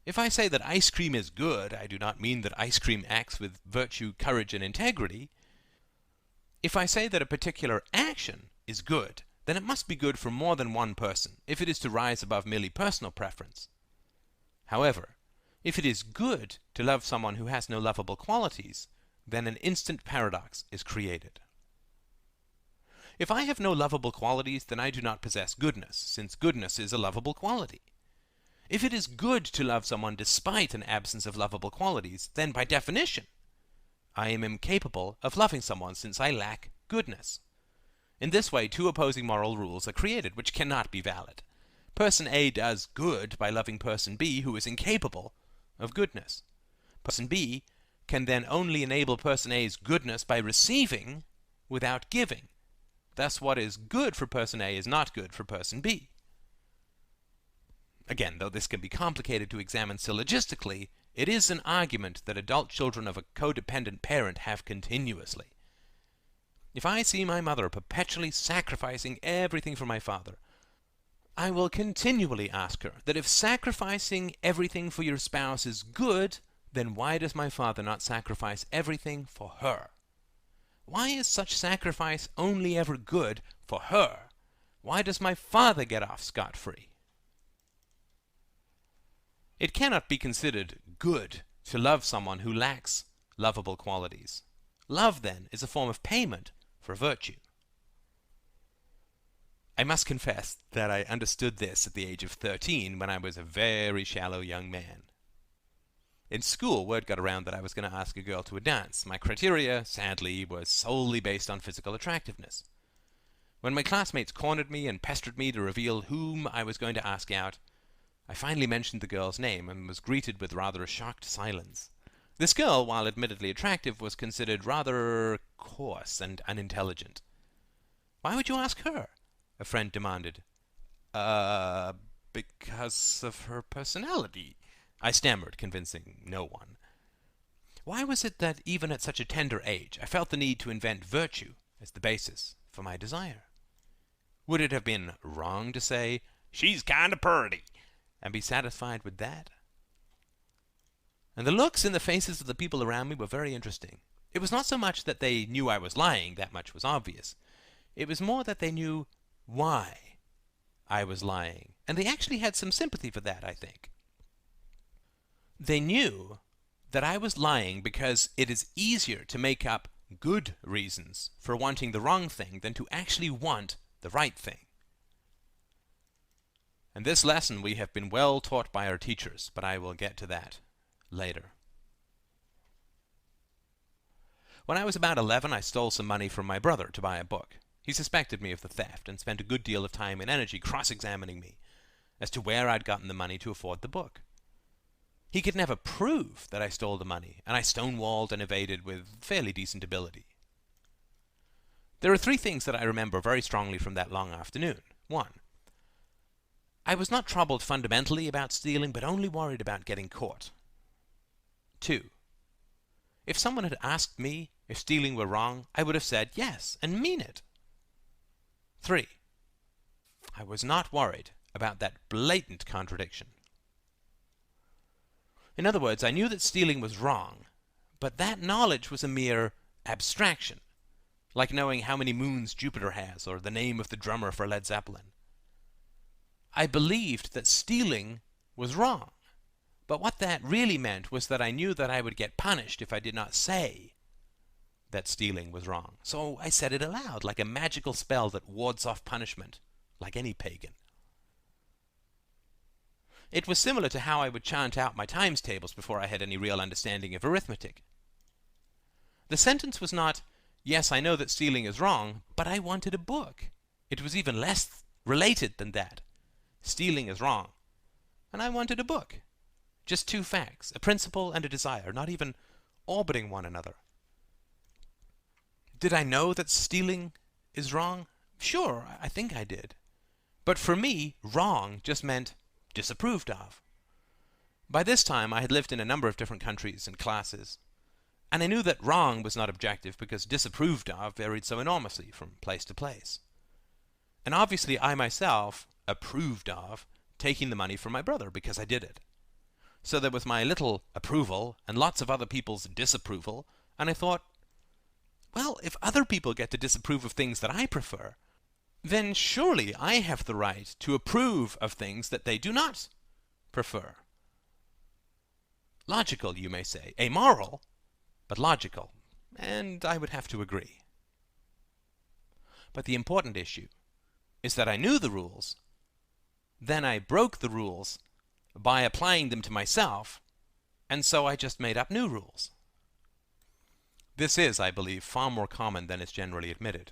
[SPEAKER 1] If I say that ice cream is good, I do not mean that ice cream acts with virtue, courage, and integrity. If I say that a particular action is good, then it must be good for more than one person, if it is to rise above merely personal preference. However, if it is good to love someone who has no lovable qualities, then an instant paradox is created. If I have no lovable qualities, then I do not possess goodness, since goodness is a lovable quality. If it is good to love someone despite an absence of lovable qualities, then by definition, I am incapable of loving someone since I lack goodness. In this way, two opposing moral rules are created, which cannot be valid. Person A does good by loving person B, who is incapable of goodness. Person B can then only enable person A's goodness by receiving without giving. Thus, what is good for person A is not good for person B. Again, though this can be complicated to examine syllogistically, it is an argument that adult children of a codependent parent have continuously. If I see my mother perpetually sacrificing everything for my father, I will continually ask her that if sacrificing everything for your spouse is good, then why does my father not sacrifice everything for her? Why is such sacrifice only ever good for her? Why does my father get off scot-free? It cannot be considered good to love someone who lacks lovable qualities. Love, then, is a form of payment for virtue. I must confess that I understood this at the age of 13 when I was a very shallow young man. In school, word got around that I was going to ask a girl to a dance. My criteria, sadly, was solely based on physical attractiveness. When my classmates cornered me and pestered me to reveal whom I was going to ask out, I finally mentioned the girl's name and was greeted with rather a shocked silence. This girl, while admittedly attractive, was considered rather coarse and unintelligent. "Why would you ask her?" a friend demanded. Because of her personality," I stammered, convincing no one. Why was it that even at such a tender age I felt the need to invent virtue as the basis for my desire? Would it have been wrong to say, "She's kind of purty," and be satisfied with that? And the looks in the faces of the people around me were very interesting. It was not so much that they knew I was lying, that much was obvious. It was more that they knew why I was lying, and they actually had some sympathy for that, I think. They knew that I was lying because it is easier to make up good reasons for wanting the wrong thing than to actually want the right thing. And this lesson we have been well taught by our teachers, but I will get to that later. When I was about 11, I stole some money from my brother to buy a book. He suspected me of the theft and spent a good deal of time and energy cross-examining me as to where I'd gotten the money to afford the book. He could never prove that I stole the money, and I stonewalled and evaded with fairly decent ability. There are 3 things that I remember very strongly from that long afternoon. 1. I was not troubled fundamentally about stealing, but only worried about getting caught. 2. If someone had asked me if stealing were wrong, I would have said yes, and mean it. 3. I was not worried about that blatant contradiction. In other words, I knew that stealing was wrong, but that knowledge was a mere abstraction, like knowing how many moons Jupiter has or the name of the drummer for Led Zeppelin. I believed that stealing was wrong, but what that really meant was that I knew that I would get punished if I did not say that stealing was wrong. So I said it aloud, like a magical spell that wards off punishment, like any pagan. It was similar to how I would chant out my times tables before I had any real understanding of arithmetic. The sentence was not, yes, I know that stealing is wrong, but I wanted a book. It was even less related than that. Stealing is wrong, and I wanted a book. Just 2 facts, a principle and a desire, not even orbiting one another. Did I know that stealing is wrong? Sure, I think I did. But for me, wrong just meant disapproved of. By this time, I had lived in a number of different countries and classes, and I knew that wrong was not objective because disapproved of varied so enormously from place to place. And obviously, I myself approved of taking the money from my brother because I did it. So there was my little approval and lots of other people's disapproval, and I thought, well, if other people get to disapprove of things that I prefer, then surely I have the right to approve of things that they do not prefer. Logical, you may say. Amoral, but logical. And I would have to agree. But the important issue is that I knew the rules, then I broke the rules by applying them to myself, and so I just made up new rules. This is, I believe, far more common than is generally admitted.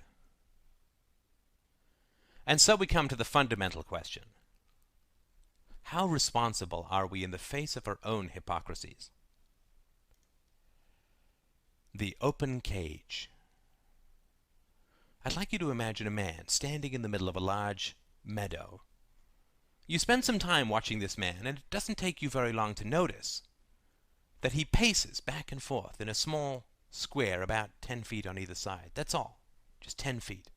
[SPEAKER 1] And so we come to the fundamental question. How responsible are we in the face of our own hypocrisies? The open cage. I'd like you to imagine a man standing in the middle of a large meadow. You spend some time watching this man, and it doesn't take you very long to notice that he paces back and forth in a small square about 10 feet on either side. That's all. Just 10 feet.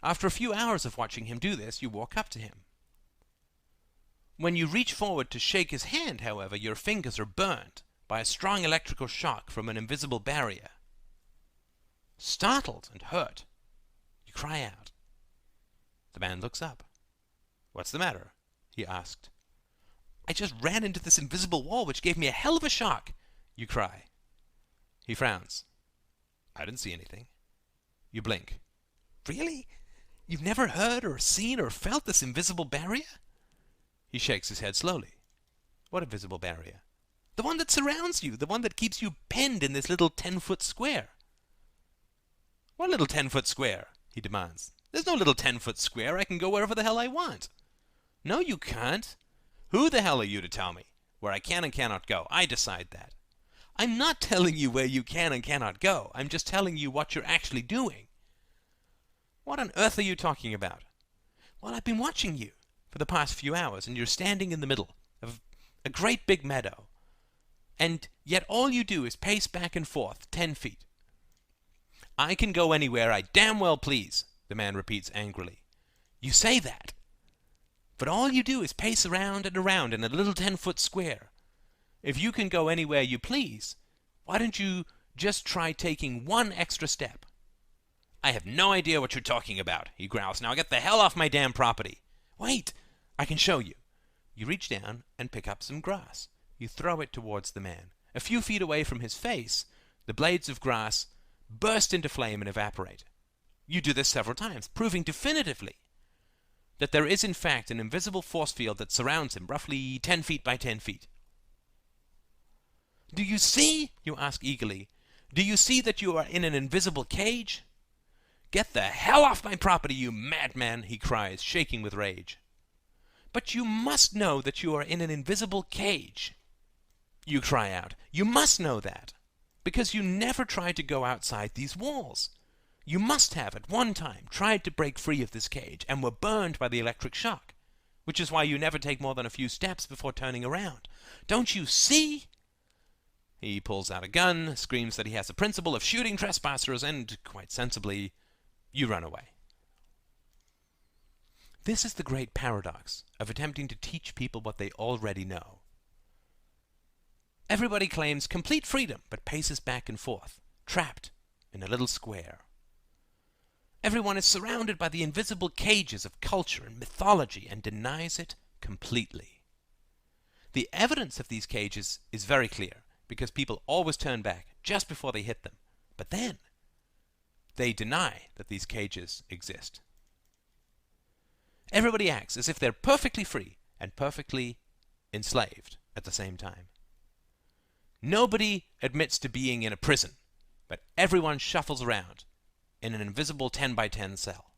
[SPEAKER 1] After a few hours of watching him do this, you walk up to him. When you reach forward to shake his hand, however, your fingers are burnt by a strong electrical shock from an invisible barrier. Startled and hurt, you cry out. The man looks up. "What's the matter?" he asked. "I just ran into this invisible wall which gave me a hell of a shock," you cry. He frowns. "I didn't see anything." You blink. "Really? You've never heard or seen or felt this invisible barrier?" He shakes his head slowly. "What invisible barrier?" "The one that surrounds you, the one that keeps you penned in this little 10-foot square." "What little 10-foot square?" he demands. "There's no little 10-foot square. I can go wherever the hell I want." "No, you can't." "Who the hell are you to tell me where I can and cannot go? I decide that." "I'm not telling you where you can and cannot go. I'm just telling you what you're actually doing." "What on earth are you talking about?" "Well, I've been watching you for the past few hours, and you're standing in the middle of a great big meadow, and yet all you do is pace back and forth 10 feet. "I can go anywhere I damn well please," the man repeats angrily. "You say that, But all you do is pace around and around in a little 10-foot square. If you can go anywhere you please, why don't you just try taking one extra step? I have no idea what you're talking about, he growls. Now get the hell off my damn property. Wait, I can show you. You reach down and pick up some grass. You throw it towards the man. A few feet away from his face, the blades of grass burst into flame and evaporate. You do this several times, proving definitively that there is in fact an invisible force field that surrounds him, roughly 10 feet by 10 feet. Do you see? You ask eagerly. Do you see that you are in an invisible cage? Get the hell off my property, you madman, he cries, shaking with rage. But you must know that you are in an invisible cage. You cry out. You must know that, because you never tried to go outside these walls. You must have, at one time, tried to break free of this cage and were burned by the electric shock, which is why you never take more than a few steps before turning around. Don't you see? He pulls out a gun, screams that he has a principle of shooting trespassers, and, quite sensibly, you run away. This is the great paradox of attempting to teach people what they already know. Everybody claims complete freedom, but paces back and forth, trapped in a little square. Everyone is surrounded by the invisible cages of culture and mythology and denies it completely. The evidence of these cages is very clear, because people always turn back just before they hit them. But then, they deny that these cages exist. Everybody acts as if they're perfectly free and perfectly enslaved at the same time. Nobody admits to being in a prison, but everyone shuffles around in an invisible 10 by 10 cell.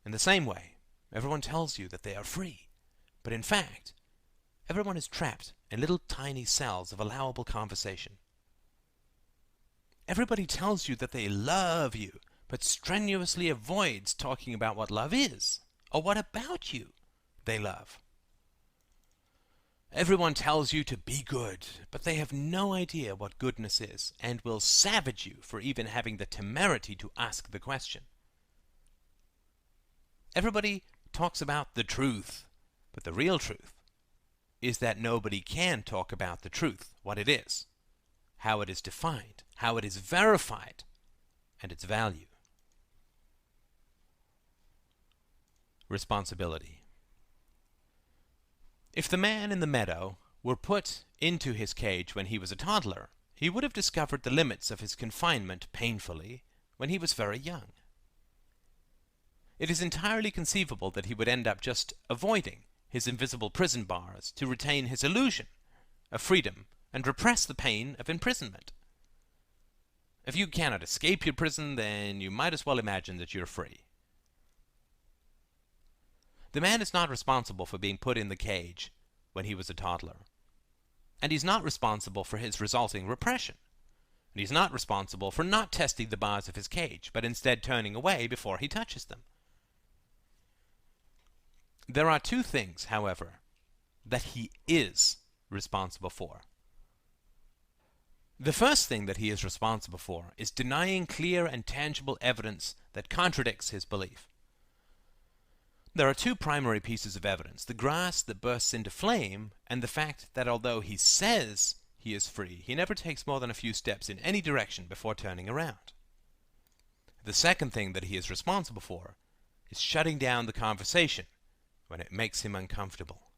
[SPEAKER 1] In the same way, everyone tells you that they are free, but in fact, everyone is trapped in little tiny cells of allowable conversation. Everybody tells you that they love you, but strenuously avoids talking about what love is, or what about you they love. Everyone tells you to be good, but they have no idea what goodness is, and will savage you for even having the temerity to ask the question. Everybody talks about the truth, but the real truth is that nobody can talk about the truth, what it is, how it is defined, how it is verified, and its value. Responsibility. If the man in the meadow were put into his cage when he was a toddler, he would have discovered the limits of his confinement painfully when he was very young. It is entirely conceivable that he would end up just avoiding his invisible prison bars to retain his illusion of freedom and repress the pain of imprisonment. If you cannot escape your prison, then you might as well imagine that you're free. The man is not responsible for being put in the cage when he was a toddler. And he's not responsible for his resulting repression. And he's not responsible for not testing the bars of his cage, but instead turning away before he touches them. There are two things, however, that he is responsible for. The first thing that he is responsible for is denying clear and tangible evidence that contradicts his belief. There are two primary pieces of evidence: the grass that bursts into flame, and the fact that although he says he is free, he never takes more than a few steps in any direction before turning around. The second thing that he is responsible for is shutting down the conversation when it makes him uncomfortable.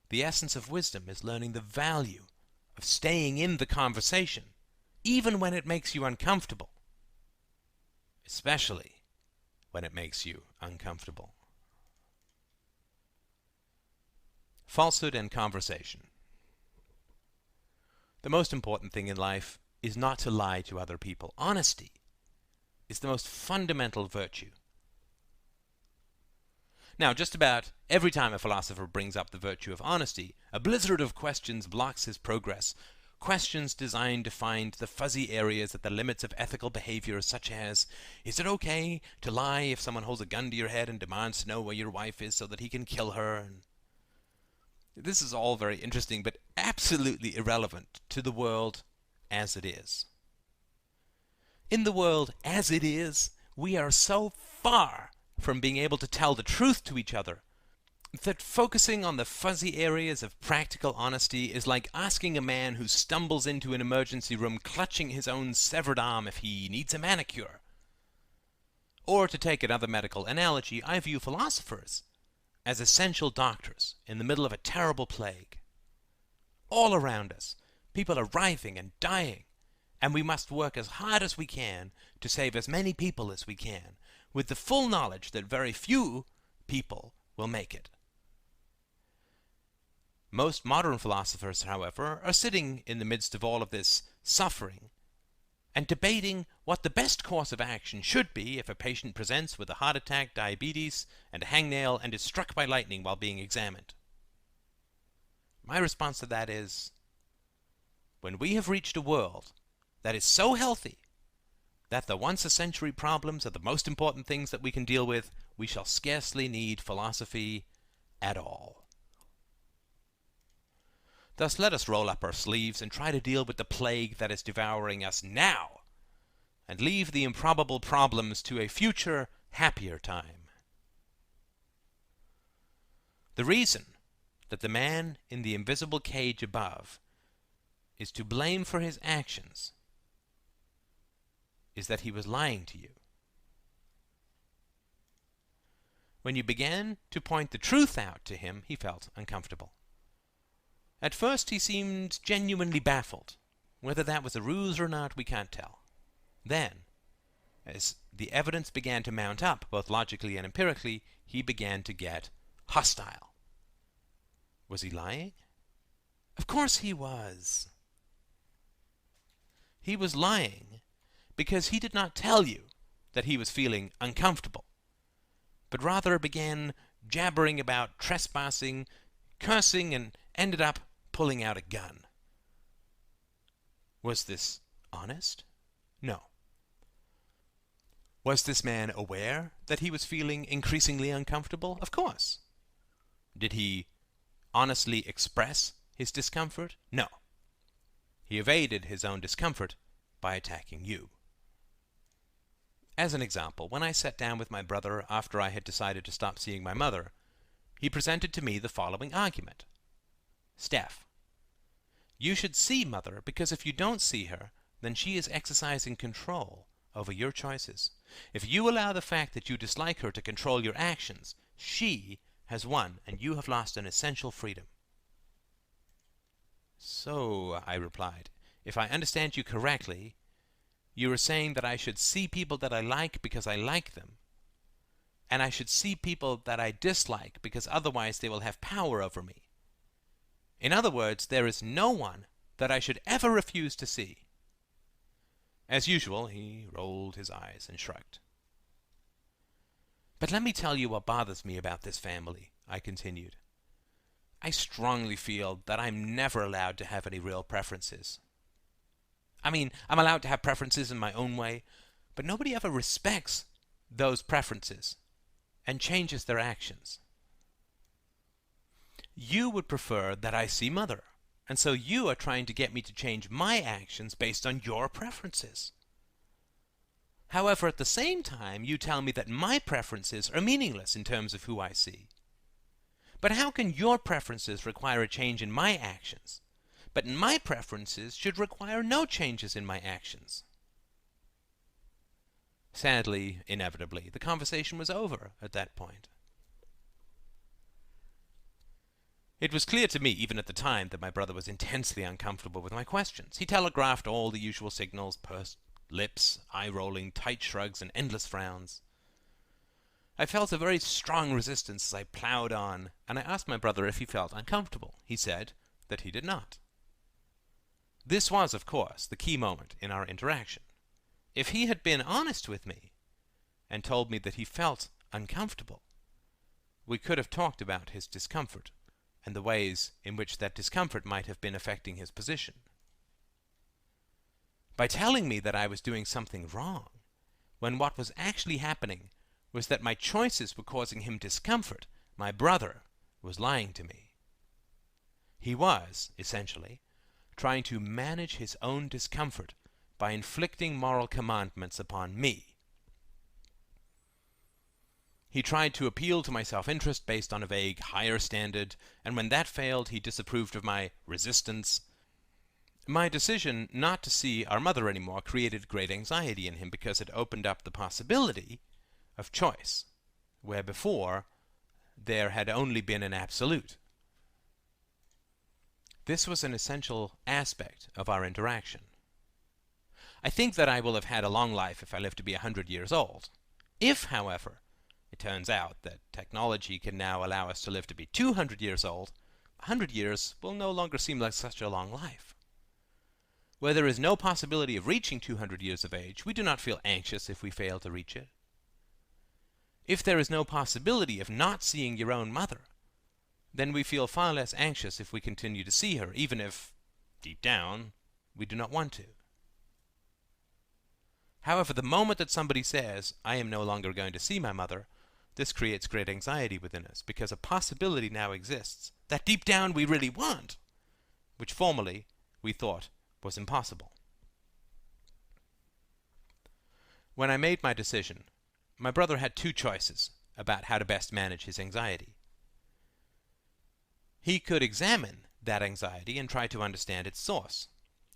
[SPEAKER 1] The essence of wisdom is learning the value of staying in the conversation, even when it makes you uncomfortable, especially when it makes you uncomfortable. Falsehood and conversation. The most important thing in life is not to lie to other people. Honesty is the most fundamental virtue. Now, just about every time a philosopher brings up the virtue of honesty, a blizzard of questions blocks his progress. Questions designed to find the fuzzy areas at the limits of ethical behavior, such as, is it okay to lie if someone holds a gun to your head and demands to know where your wife is so that he can kill her? And this is all very interesting, but absolutely irrelevant to the world as it is. In the world as it is, we are so far from being able to tell the truth to each other, that focusing on the fuzzy areas of practical honesty is like asking a man who stumbles into an emergency room clutching his own severed arm if he needs a manicure. Or, to take another medical analogy, I view philosophers as essential doctors in the middle of a terrible plague. All around us, people are writhing and dying, and we must work as hard as we can to save as many people as we can, with the full knowledge that very few people will make it. Most modern philosophers, however, are sitting in the midst of all of this suffering and debating what the best course of action should be if a patient presents with a heart attack, diabetes, and a hangnail and is struck by lightning while being examined. My response to that is, when we have reached a world that is so healthy that the once-a-century problems are the most important things that we can deal with, we shall scarcely need philosophy at all. Thus, let us roll up our sleeves and try to deal with the plague that is devouring us now, and leave the improbable problems to a future, happier time. The reason that the man in the invisible cage above is to blame for his actions is that he was lying to you. When you began to point the truth out to him, he felt uncomfortable. At first he seemed genuinely baffled. Whether that was a ruse or not, we can't tell. Then, as the evidence began to mount up, both logically and empirically, he began to get hostile. Was he lying? Of course he was. He was lying because he did not tell you that he was feeling uncomfortable, but rather began jabbering about trespassing, cursing, and ended up pulling out a gun. Was this honest? No. Was this man aware that he was feeling increasingly uncomfortable? Of course. Did he honestly express his discomfort? No. He evaded his own discomfort by attacking you. As an example, when I sat down with my brother after I had decided to stop seeing my mother, he presented to me the following argument. Steph, you should see Mother, because if you don't see her, then she is exercising control over your choices. If you allow the fact that you dislike her to control your actions, she has won, and you have lost an essential freedom. So, I replied, if I understand you correctly, you are saying that I should see people that I like because I like them, and I should see people that I dislike because otherwise they will have power over me. In other words, there is no one that I should ever refuse to see. As usual, he rolled his eyes and shrugged. But let me tell you what bothers me about this family, I continued. I strongly feel that I'm never allowed to have any real preferences. I mean, I'm allowed to have preferences in my own way, but nobody ever respects those preferences and changes their actions. You would prefer that I see Mother, and so you are trying to get me to change my actions based on your preferences. However, at the same time, you tell me that my preferences are meaningless in terms of who I see. But how can your preferences require a change in my actions, but my preferences should require no changes in my actions? Sadly, inevitably, the conversation was over at that point. It was clear to me, even at the time, that my brother was intensely uncomfortable with my questions. He telegraphed all the usual signals: pursed lips, eye-rolling, tight shrugs, and endless frowns. I felt a very strong resistance as I plowed on, and I asked my brother if he felt uncomfortable. He said that he did not. This was, of course, the key moment in our interaction. If he had been honest with me and told me that he felt uncomfortable, we could have talked about his discomfort and the ways in which that discomfort might have been affecting his position. By telling me that I was doing something wrong, when what was actually happening was that my choices were causing him discomfort, my brother was lying to me. He was, essentially, trying to manage his own discomfort by inflicting moral commandments upon me. He tried to appeal to my self-interest based on a vague higher standard, and when that failed, he disapproved of my resistance. My decision not to see our mother anymore created great anxiety in him because it opened up the possibility of choice, where before there had only been an absolute. This was an essential aspect of our interaction. I think that I will have had a long life if I live to be 100 years old. If, however, it turns out that technology can now allow us to live to be 200 years old, 100 years will no longer seem like such a long life. Where there is no possibility of reaching 200 years of age, we do not feel anxious if we fail to reach it. If there is no possibility of not seeing your own mother, then we feel far less anxious if we continue to see her, even if, deep down, we do not want to. However, the moment that somebody says, "I am no longer going to see my mother," this creates great anxiety within us, because a possibility now exists that deep down we really want, which formerly we thought was impossible. When I made my decision, my brother had two choices about how to best manage his anxiety. He could examine that anxiety and try to understand its source,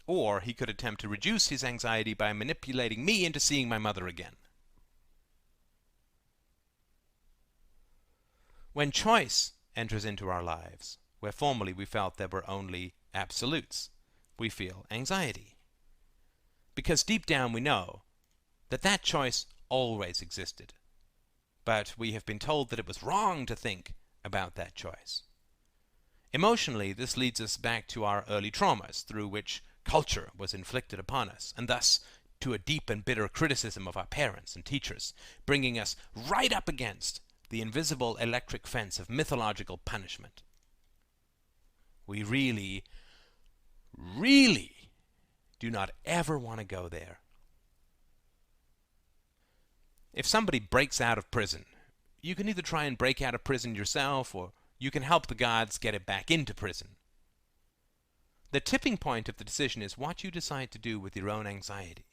[SPEAKER 1] or he could attempt to reduce his anxiety by manipulating me into seeing my mother again. When choice enters into our lives, where formerly we felt there were only absolutes, we feel anxiety. Because deep down we know that that choice always existed, but we have been told that it was wrong to think about that choice. Emotionally, this leads us back to our early traumas, through which culture was inflicted upon us, and thus to a deep and bitter criticism of our parents and teachers, bringing us right up against the invisible electric fence of mythological punishment. We really, really do not ever want to go there. If somebody breaks out of prison, you can either try and break out of prison yourself, or you can help the gods get it back into prison. The tipping point of the decision is what you decide to do with your own anxiety.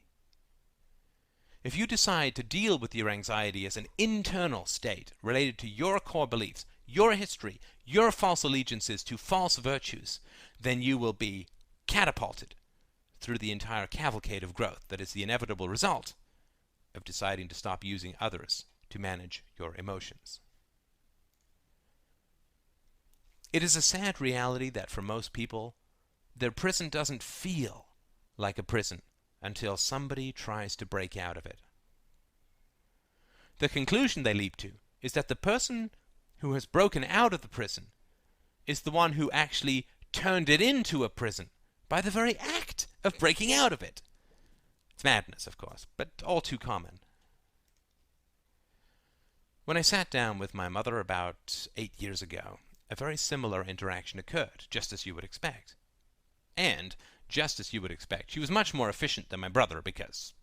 [SPEAKER 1] If you decide to deal with your anxiety as an internal state related to your core beliefs, your history, your false allegiances to false virtues, then you will be catapulted through the entire cavalcade of growth that is the inevitable result of deciding to stop using others to manage your emotions. It is a sad reality that for most people, their prison doesn't feel like a prison until somebody tries to break out of it. The conclusion they leap to is that the person who has broken out of the prison is the one who actually turned it into a prison by the very act of breaking out of it. It's madness, of course, but all too common. When I sat down with my mother about 8 years ago, a very similar interaction occurred, just as you would expect. And, just as you would expect, she was much more efficient than my brother because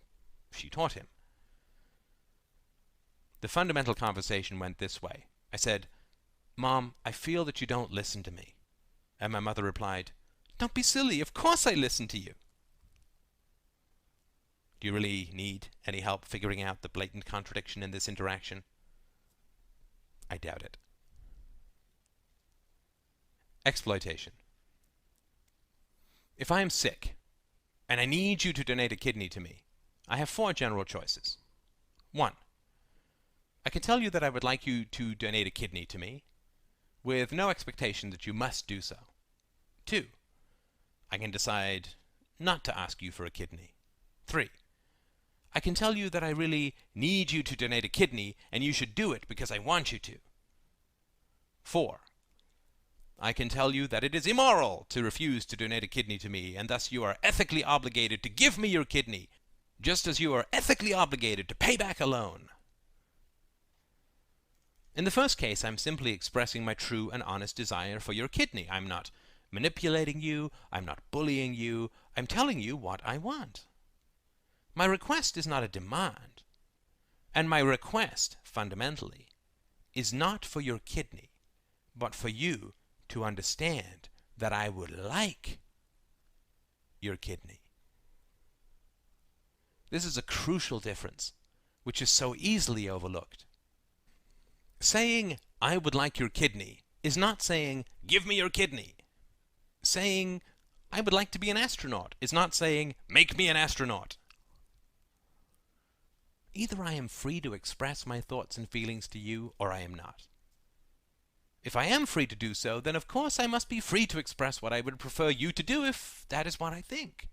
[SPEAKER 1] she taught him. The fundamental conversation went this way. I said, "Mom, I feel that you don't listen to me." And my mother replied, "Don't be silly, of course I listen to you." Do you really need any help figuring out the blatant contradiction in this interaction? I doubt it. Exploitation. If I am sick, and I need you to donate a kidney to me, I have 4 general choices. 1. I can tell you that I would like you to donate a kidney to me, with no expectation that you must do so. 2. I can decide not to ask you for a kidney. 3. I can tell you that I really need you to donate a kidney, and you should do it because I want you to. 4. I can tell you that it is immoral to refuse to donate a kidney to me, and thus you are ethically obligated to give me your kidney, just as you are ethically obligated to pay back a loan. In the first case, I'm simply expressing my true and honest desire for your kidney. I'm not manipulating you. I'm not bullying you. I'm telling you what I want. My request is not a demand. And my request, fundamentally, is not for your kidney, but for you to understand that I would like your kidney. This is a crucial difference, which is so easily overlooked. Saying, "I would like your kidney," is not saying, "Give me your kidney." Saying, "I would like to be an astronaut," is not saying, "Make me an astronaut." Either I am free to express my thoughts and feelings to you, or I am not. If I am free to do so, then of course I must be free to express what I would prefer you to do if that is what I think.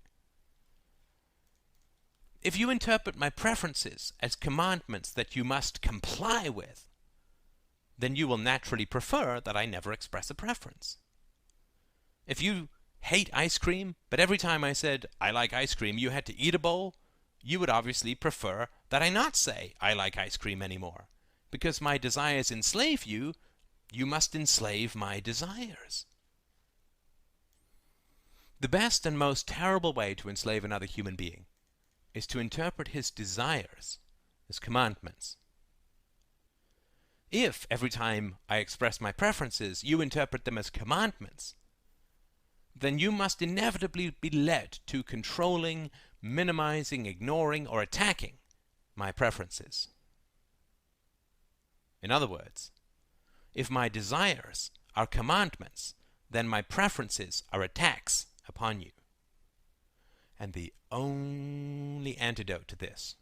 [SPEAKER 1] If you interpret my preferences as commandments that you must comply with, then you will naturally prefer that I never express a preference. If you hate ice cream, but every time I said, "I like ice cream," you had to eat a bowl, you would obviously prefer that I not say, "I like ice cream" anymore. Because my desires enslave you, you must enslave my desires. The best and most terrible way to enslave another human being is to interpret his desires as commandments. If every time I express my preferences, you interpret them as commandments, then you must inevitably be led to controlling, minimizing, ignoring, or attacking my preferences. In other words, if my desires are commandments, then my preferences are attacks upon you. And the only antidote to this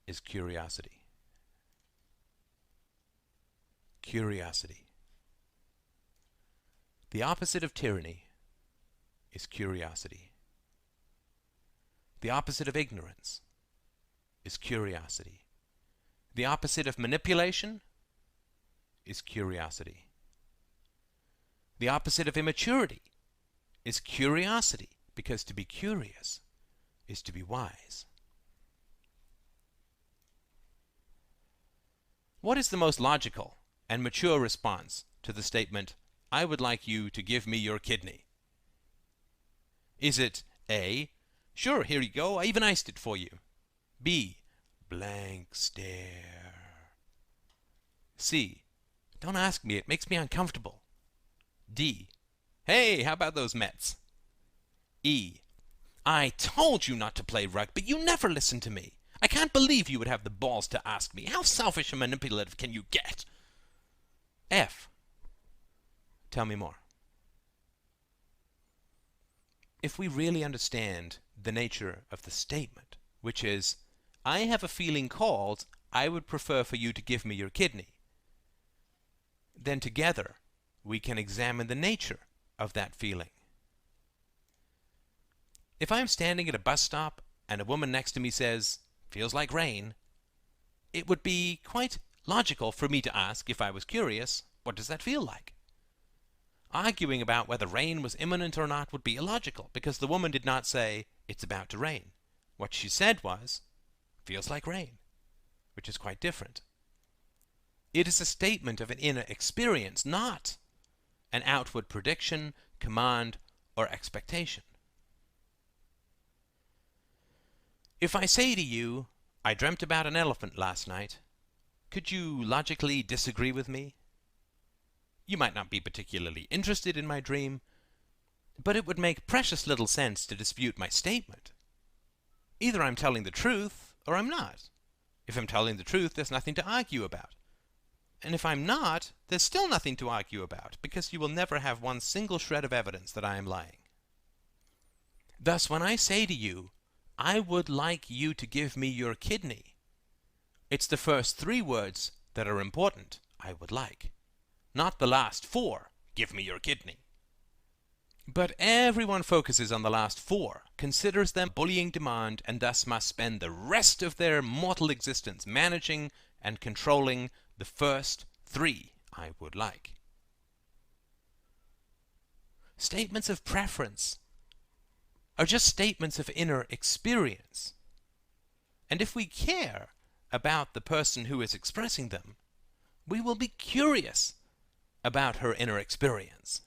[SPEAKER 1] is curiosity. Curiosity. The opposite of tyranny is curiosity. The opposite of ignorance is curiosity. The opposite of manipulation is curiosity. The opposite of immaturity is curiosity, because to be curious is to be wise. What is the most logical and mature response to the statement, "I would like you to give me your kidney"? Is it A, "Sure, here you go, I even iced it for you"? B, blank stare. C, "Don't ask me, it makes me uncomfortable"? D, "Hey, how about those Mets"? E, "I told you not to play rugby, you never listen to me. I can't believe you would have the balls to ask me. How selfish and manipulative can you get?" F, tell me more. If we really understand the nature of the statement, which is, "I have a feeling called, I would prefer for you to give me your kidney," then together we can examine the nature of that feeling. If I'm standing at a bus stop and a woman next to me says, "Feels like rain," it would be quite logical for me to ask, if I was curious, "What does that feel like?" Arguing about whether rain was imminent or not would be illogical, because the woman did not say, "It's about to rain." What she said was, "Feels like rain," which is quite different. It is a statement of an inner experience, not an outward prediction, command, or expectation. If I say to you, "I dreamt about an elephant last night," could you logically disagree with me? You might not be particularly interested in my dream, but it would make precious little sense to dispute my statement. Either I'm telling the truth, or I'm not. If I'm telling the truth, there's nothing to argue about. And if I'm not, there's still nothing to argue about, because you will never have one single shred of evidence that I am lying. Thus, when I say to you, "I would like you to give me your kidney," it's the first three words that are important, "I would like," not the last four, "Give me your kidney." But everyone focuses on the last four, considers them bullying demand, and thus must spend the rest of their mortal existence managing and controlling the first three, "I would like." Statements of preference are just statements of inner experience. And if we care about the person who is expressing them, we will be curious about her inner experience.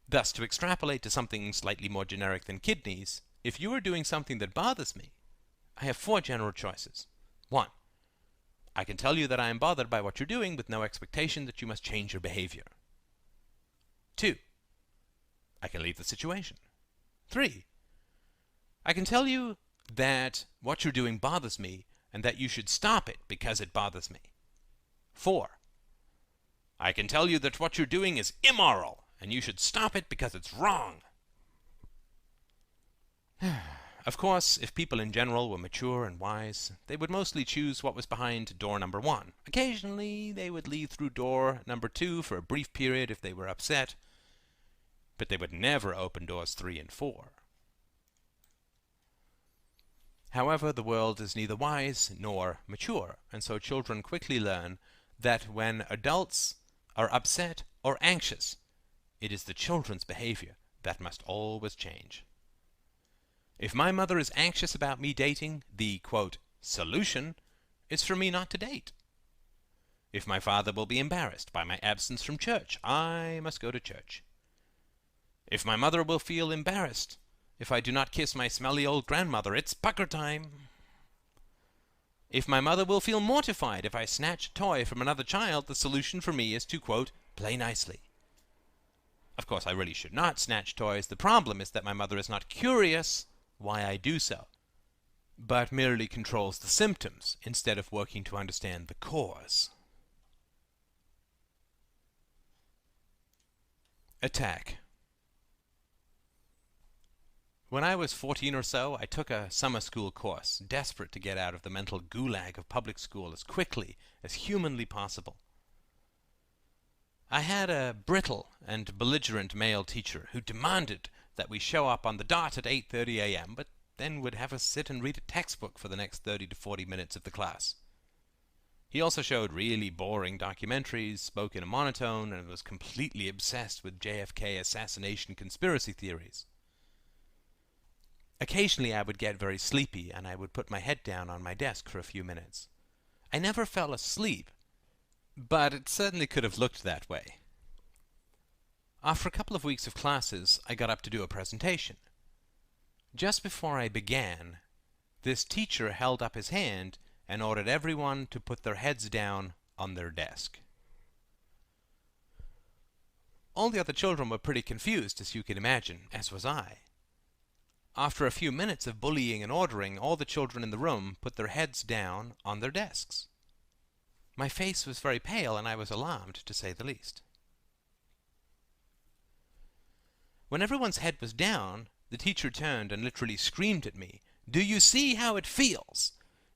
[SPEAKER 1] Thus, to extrapolate to something slightly more generic than kidneys, if you are doing something that bothers me, I have four general choices. 1. I can tell you that I am bothered by what you're doing with no expectation that you must change your behavior. 2. I can leave the situation. 3. I can tell you that what you're doing bothers me, and that you should stop it because it bothers me. 4. I can tell you that what you're doing is immoral, and you should stop it because it's wrong. Of course, if people in general were mature and wise, they would mostly choose what was behind door number 1. Occasionally, they would leave through door number 2 for a brief period if they were upset, but they would never open doors 3 and 4. However, the world is neither wise nor mature, and so children quickly learn that when adults are upset or anxious, it is the children's behavior that must always change. If my mother is anxious about me dating, the, quote, solution is for me not to date. If my father will be embarrassed by my absence from church, I must go to church. If my mother will feel embarrassed if I do not kiss my smelly old grandmother, it's pucker time. If my mother will feel mortified if I snatch a toy from another child, the solution for me is to, quote, play nicely. Of course, I really should not snatch toys. The problem is that my mother is not curious why I do so, but merely controls the symptoms instead of working to understand the cause. Attack. When I was 14 or so, I took a summer school course, desperate to get out of the mental gulag of public school as quickly as humanly possible. I had a brittle and belligerent male teacher who demanded that we show up on the dot at 8:30 a.m., but then would have us sit and read a textbook for the next 30 to 40 minutes of the class. He also showed really boring documentaries, spoke in a monotone, and was completely obsessed with JFK assassination conspiracy theories. Occasionally I would get very sleepy, and I would put my head down on my desk for a few minutes. I never fell asleep, but it certainly could have looked that way. After a couple of weeks of classes, I got up to do a presentation. Just before I began, this teacher held up his hand and ordered everyone to put their heads down on their desk. All the other children were pretty confused, as you can imagine, as was I. After a few minutes of bullying and ordering, all the children in the room put their heads down on their desks. My face was very pale, and I was alarmed, to say the least. When everyone's head was down, the teacher turned and literally screamed at me, "Do you see how it feels?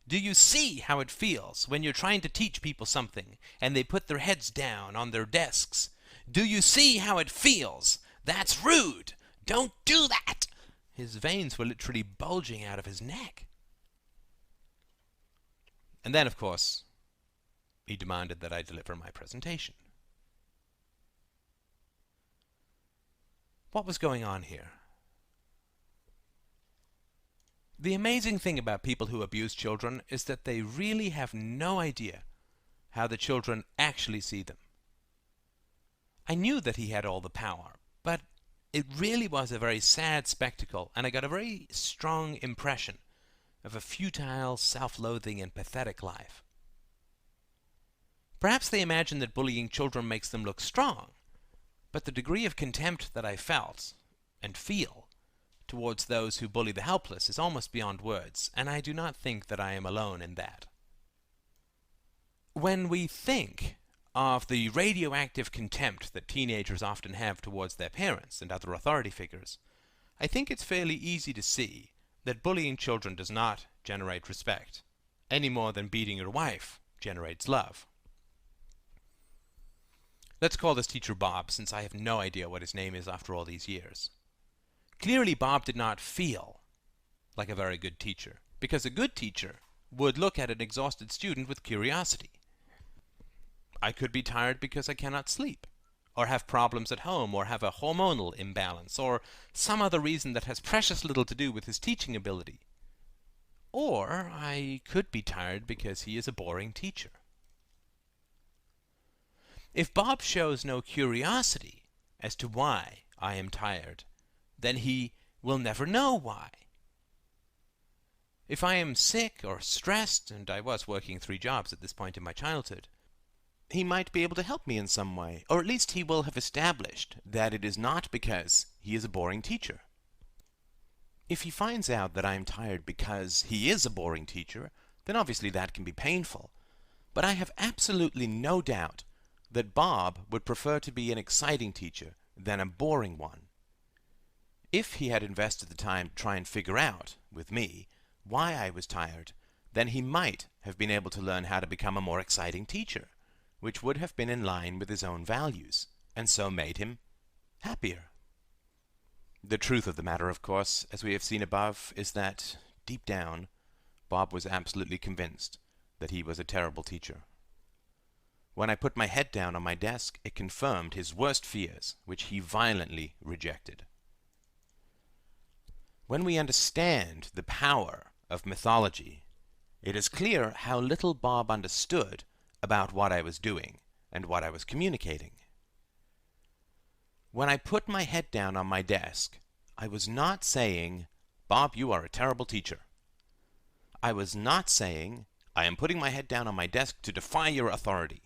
[SPEAKER 1] Do you see how it feels when you're trying to teach people something and they put their heads down on their desks? Do you see how it feels? That's rude! Don't do that!" His veins were literally bulging out of his neck. And then, of course, he demanded that I deliver my presentation. What was going on here? The amazing thing about people who abuse children is that they really have no idea how the children actually see them. I knew that he had all the power, but it really was a very sad spectacle, and I got a very strong impression of a futile, self-loathing, and pathetic life. Perhaps they imagine that bullying children makes them look strong, but the degree of contempt that I felt and feel towards those who bully the helpless is almost beyond words, and I do not think that I am alone in that. When we think of the radioactive contempt that teenagers often have towards their parents and other authority figures, I think it's fairly easy to see that bullying children does not generate respect, any more than beating your wife generates love. Let's call this teacher Bob, since I have no idea what his name is after all these years. Clearly, Bob did not feel like a very good teacher, because a good teacher would look at an exhausted student with curiosity. I could be tired because I cannot sleep, or have problems at home, or have a hormonal imbalance, or some other reason that has precious little to do with his teaching ability. Or I could be tired because he is a boring teacher. If Bob shows no curiosity as to why I am tired, then he will never know why. If I am sick or stressed, and I was working 3 jobs at this point in my childhood, he might be able to help me in some way, or at least he will have established that it is not because he is a boring teacher. If he finds out that I am tired because he is a boring teacher, then obviously that can be painful. But I have absolutely no doubt that Bob would prefer to be an exciting teacher than a boring one. If he had invested the time to try and figure out, with me, why I was tired, then he might have been able to learn how to become a more exciting teacher, which would have been in line with his own values, and so made him happier. The truth of the matter, of course, as we have seen above, is that, deep down, Bob was absolutely convinced that he was a terrible teacher. When I put my head down on my desk, it confirmed his worst fears, which he violently rejected. When we understand the power of mythology, it is clear how little Bob understood about what I was doing and what I was communicating. When I put my head down on my desk, I was not saying, "Bob, you are a terrible teacher." I was not saying, "I am putting my head down on my desk to defy your authority."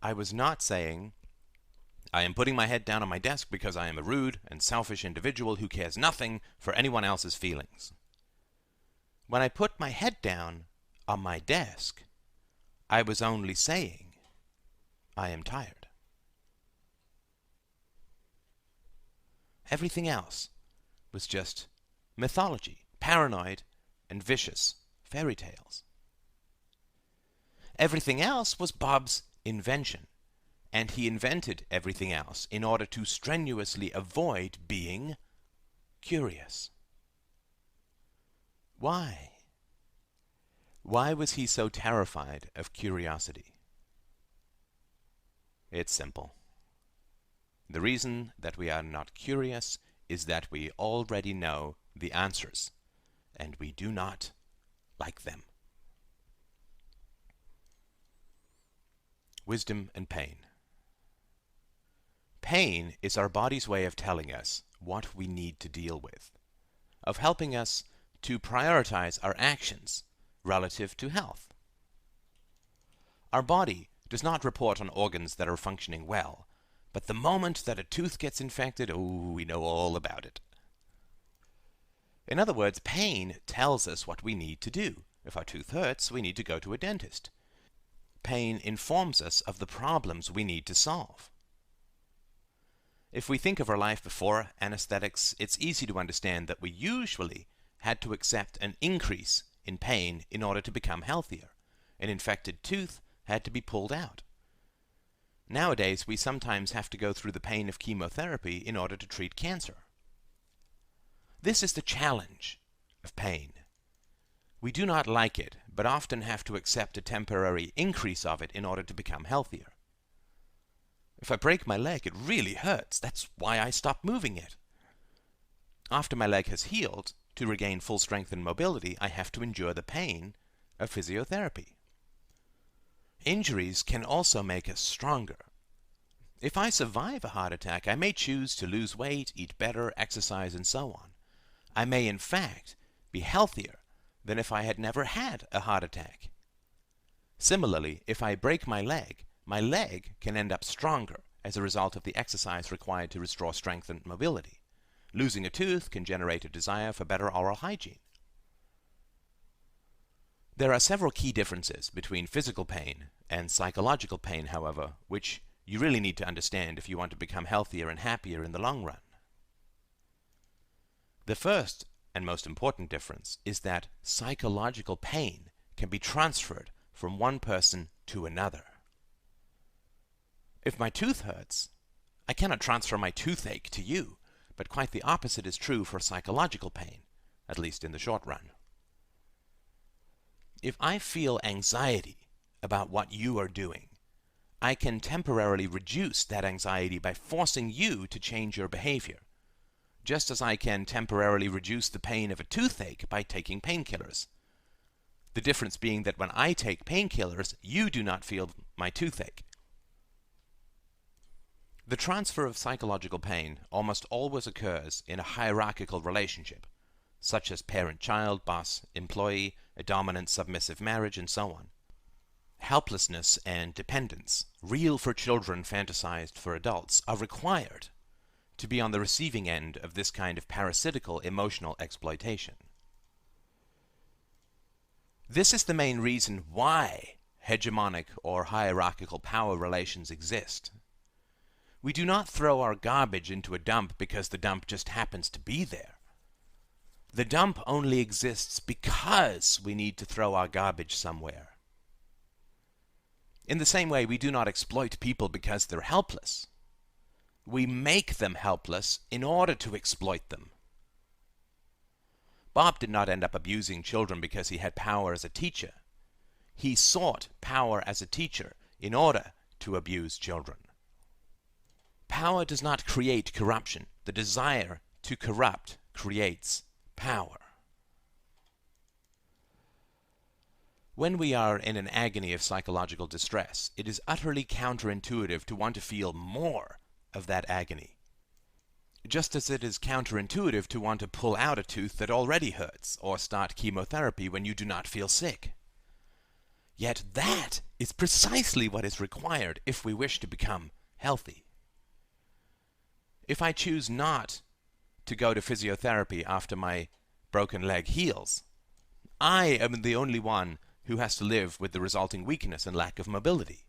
[SPEAKER 1] I was not saying, "I am putting my head down on my desk because I am a rude and selfish individual who cares nothing for anyone else's feelings." When I put my head down on my desk, I was only saying, "I am tired." Everything else was just mythology, paranoid and vicious fairy tales. Everything else was Bob's invention, and he invented everything else in order to strenuously avoid being curious. Why? Why was he so terrified of curiosity? It's simple. The reason that we are not curious is that we already know the answers, and we do not like them. Wisdom and pain. Pain is our body's way of telling us what we need to deal with, of helping us to prioritize our actions relative to health. Our body does not report on organs that are functioning well, but the moment that a tooth gets infected, oh, we know all about it. In other words, pain tells us what we need to do. If our tooth hurts, we need to go to a dentist. Pain informs us of the problems we need to solve. If we think of our life before anesthetics, it's easy to understand that we usually had to accept an increase in pain in order to become healthier. An infected tooth had to be pulled out. Nowadays, we sometimes have to go through the pain of chemotherapy in order to treat cancer. This is the challenge of pain. We do not like it, but often have to accept a temporary increase of it in order to become healthier. If I break my leg, it really hurts. That's why I stop moving it. After my leg has healed, to regain full strength and mobility, I have to endure the pain of physiotherapy. Injuries can also make us stronger. If I survive a heart attack, I may choose to lose weight, eat better, exercise, and so on. I may, in fact, be healthier than if I had never had a heart attack. Similarly, if I break my leg can end up stronger as a result of the exercise required to restore strength and mobility. Losing a tooth can generate a desire for better oral hygiene. There are several key differences between physical pain and psychological pain, however, which you really need to understand if you want to become healthier and happier in the long run. The first and most important difference is that psychological pain can be transferred from one person to another. If my tooth hurts, I cannot transfer my toothache to you, but quite the opposite is true for psychological pain, at least in the short run. If I feel anxiety about what you are doing, I can temporarily reduce that anxiety by forcing you to change your behavior, just as I can temporarily reduce the pain of a toothache by taking painkillers. The difference being that when I take painkillers, you do not feel my toothache. The transfer of psychological pain almost always occurs in a hierarchical relationship, such as parent-child, boss-employee, a dominant-submissive marriage, and so on. Helplessness and dependence, real for children, fantasized for adults, are required to be on the receiving end of this kind of parasitical emotional exploitation. This is the main reason why hegemonic or hierarchical power relations exist. We do not throw our garbage into a dump because the dump just happens to be there. The dump only exists because we need to throw our garbage somewhere. In the same way, we do not exploit people because they're helpless. We make them helpless in order to exploit them. Bob did not end up abusing children because he had power as a teacher. He sought power as a teacher in order to abuse children. Power does not create corruption. The desire to corrupt creates power. When we are in an agony of psychological distress, it is utterly counterintuitive to want to feel more of that agony, just as it is counterintuitive to want to pull out a tooth that already hurts or start chemotherapy when you do not feel sick. Yet that is precisely what is required if we wish to become healthy. If I choose not to go to physiotherapy after my broken leg heals, I am the only one who has to live with the resulting weakness and lack of mobility.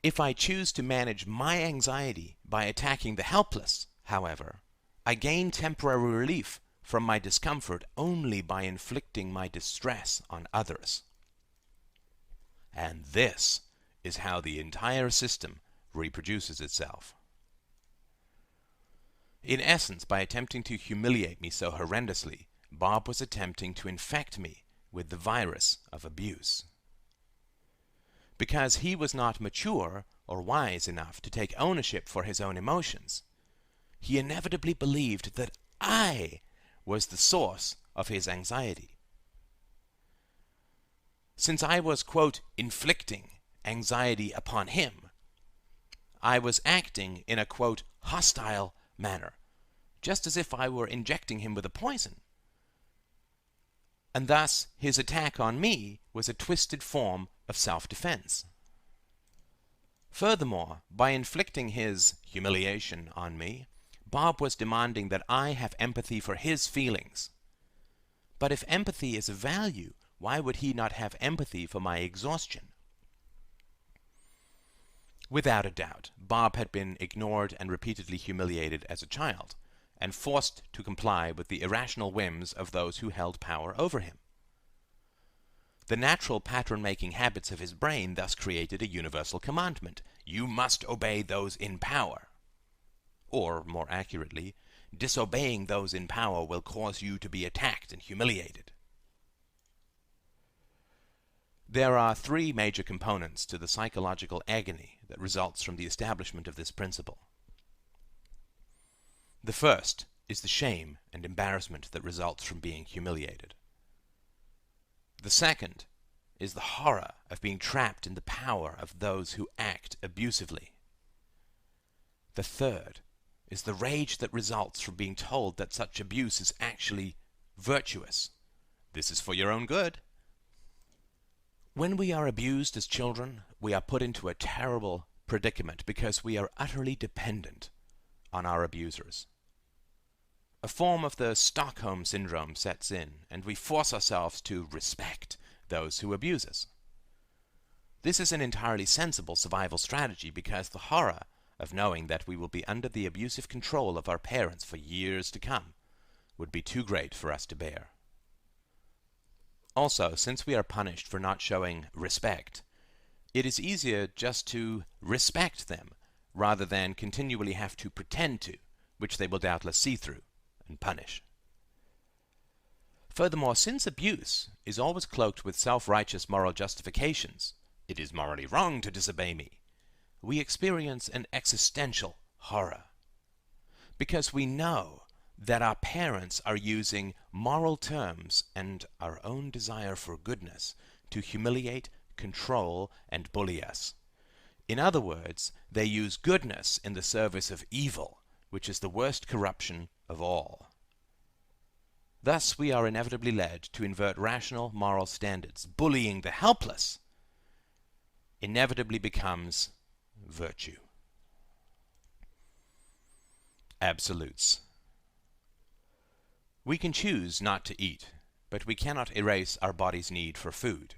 [SPEAKER 1] If I choose to manage my anxiety by attacking the helpless, however, I gain temporary relief from my discomfort only by inflicting my distress on others. And this is how the entire system reproduces itself. In essence, by attempting to humiliate me so horrendously, Bob was attempting to infect me with the virus of abuse. Because he was not mature or wise enough to take ownership for his own emotions, he inevitably believed that I was the source of his anxiety. Since I was, quote, inflicting anxiety upon him, I was acting in a, quote, hostile manner, just as if I were injecting him with a poison. And thus his attack on me was a twisted form of self-defense. Furthermore, by inflicting his humiliation on me, Bob was demanding that I have empathy for his feelings. But if empathy is a value, why would he not have empathy for my exhaustion? Without a doubt, Bob had been ignored and repeatedly humiliated as a child, and forced to comply with the irrational whims of those who held power over him. The natural pattern-making habits of his brain thus created a universal commandment: you must obey those in power. Or, more accurately, disobeying those in power will cause you to be attacked and humiliated. There are three major components to the psychological agony that results from the establishment of this principle. The first is the shame and embarrassment that results from being humiliated. The second is the horror of being trapped in the power of those who act abusively. The third is the rage that results from being told that such abuse is actually virtuous. This is for your own good. When we are abused as children, we are put into a terrible predicament because we are utterly dependent on our abusers. A form of the Stockholm syndrome sets in, and we force ourselves to respect those who abuse us. This is an entirely sensible survival strategy because the horror of knowing that we will be under the abusive control of our parents for years to come would be too great for us to bear. Also, since we are punished for not showing respect, it is easier just to respect them rather than continually have to pretend to, which they will doubtless see through and punish. Furthermore, since abuse is always cloaked with self-righteous moral justifications, it is morally wrong to disobey me, we experience an existential horror. Because we know that our parents are using moral terms and our own desire for goodness to humiliate, control, and bully us. In other words, they use goodness in the service of evil, which is the worst corruption of all. Thus, we are inevitably led to invert rational moral standards. Bullying the helpless inevitably becomes virtue. Absolutes. We can choose not to eat but we cannot erase our body's need for food.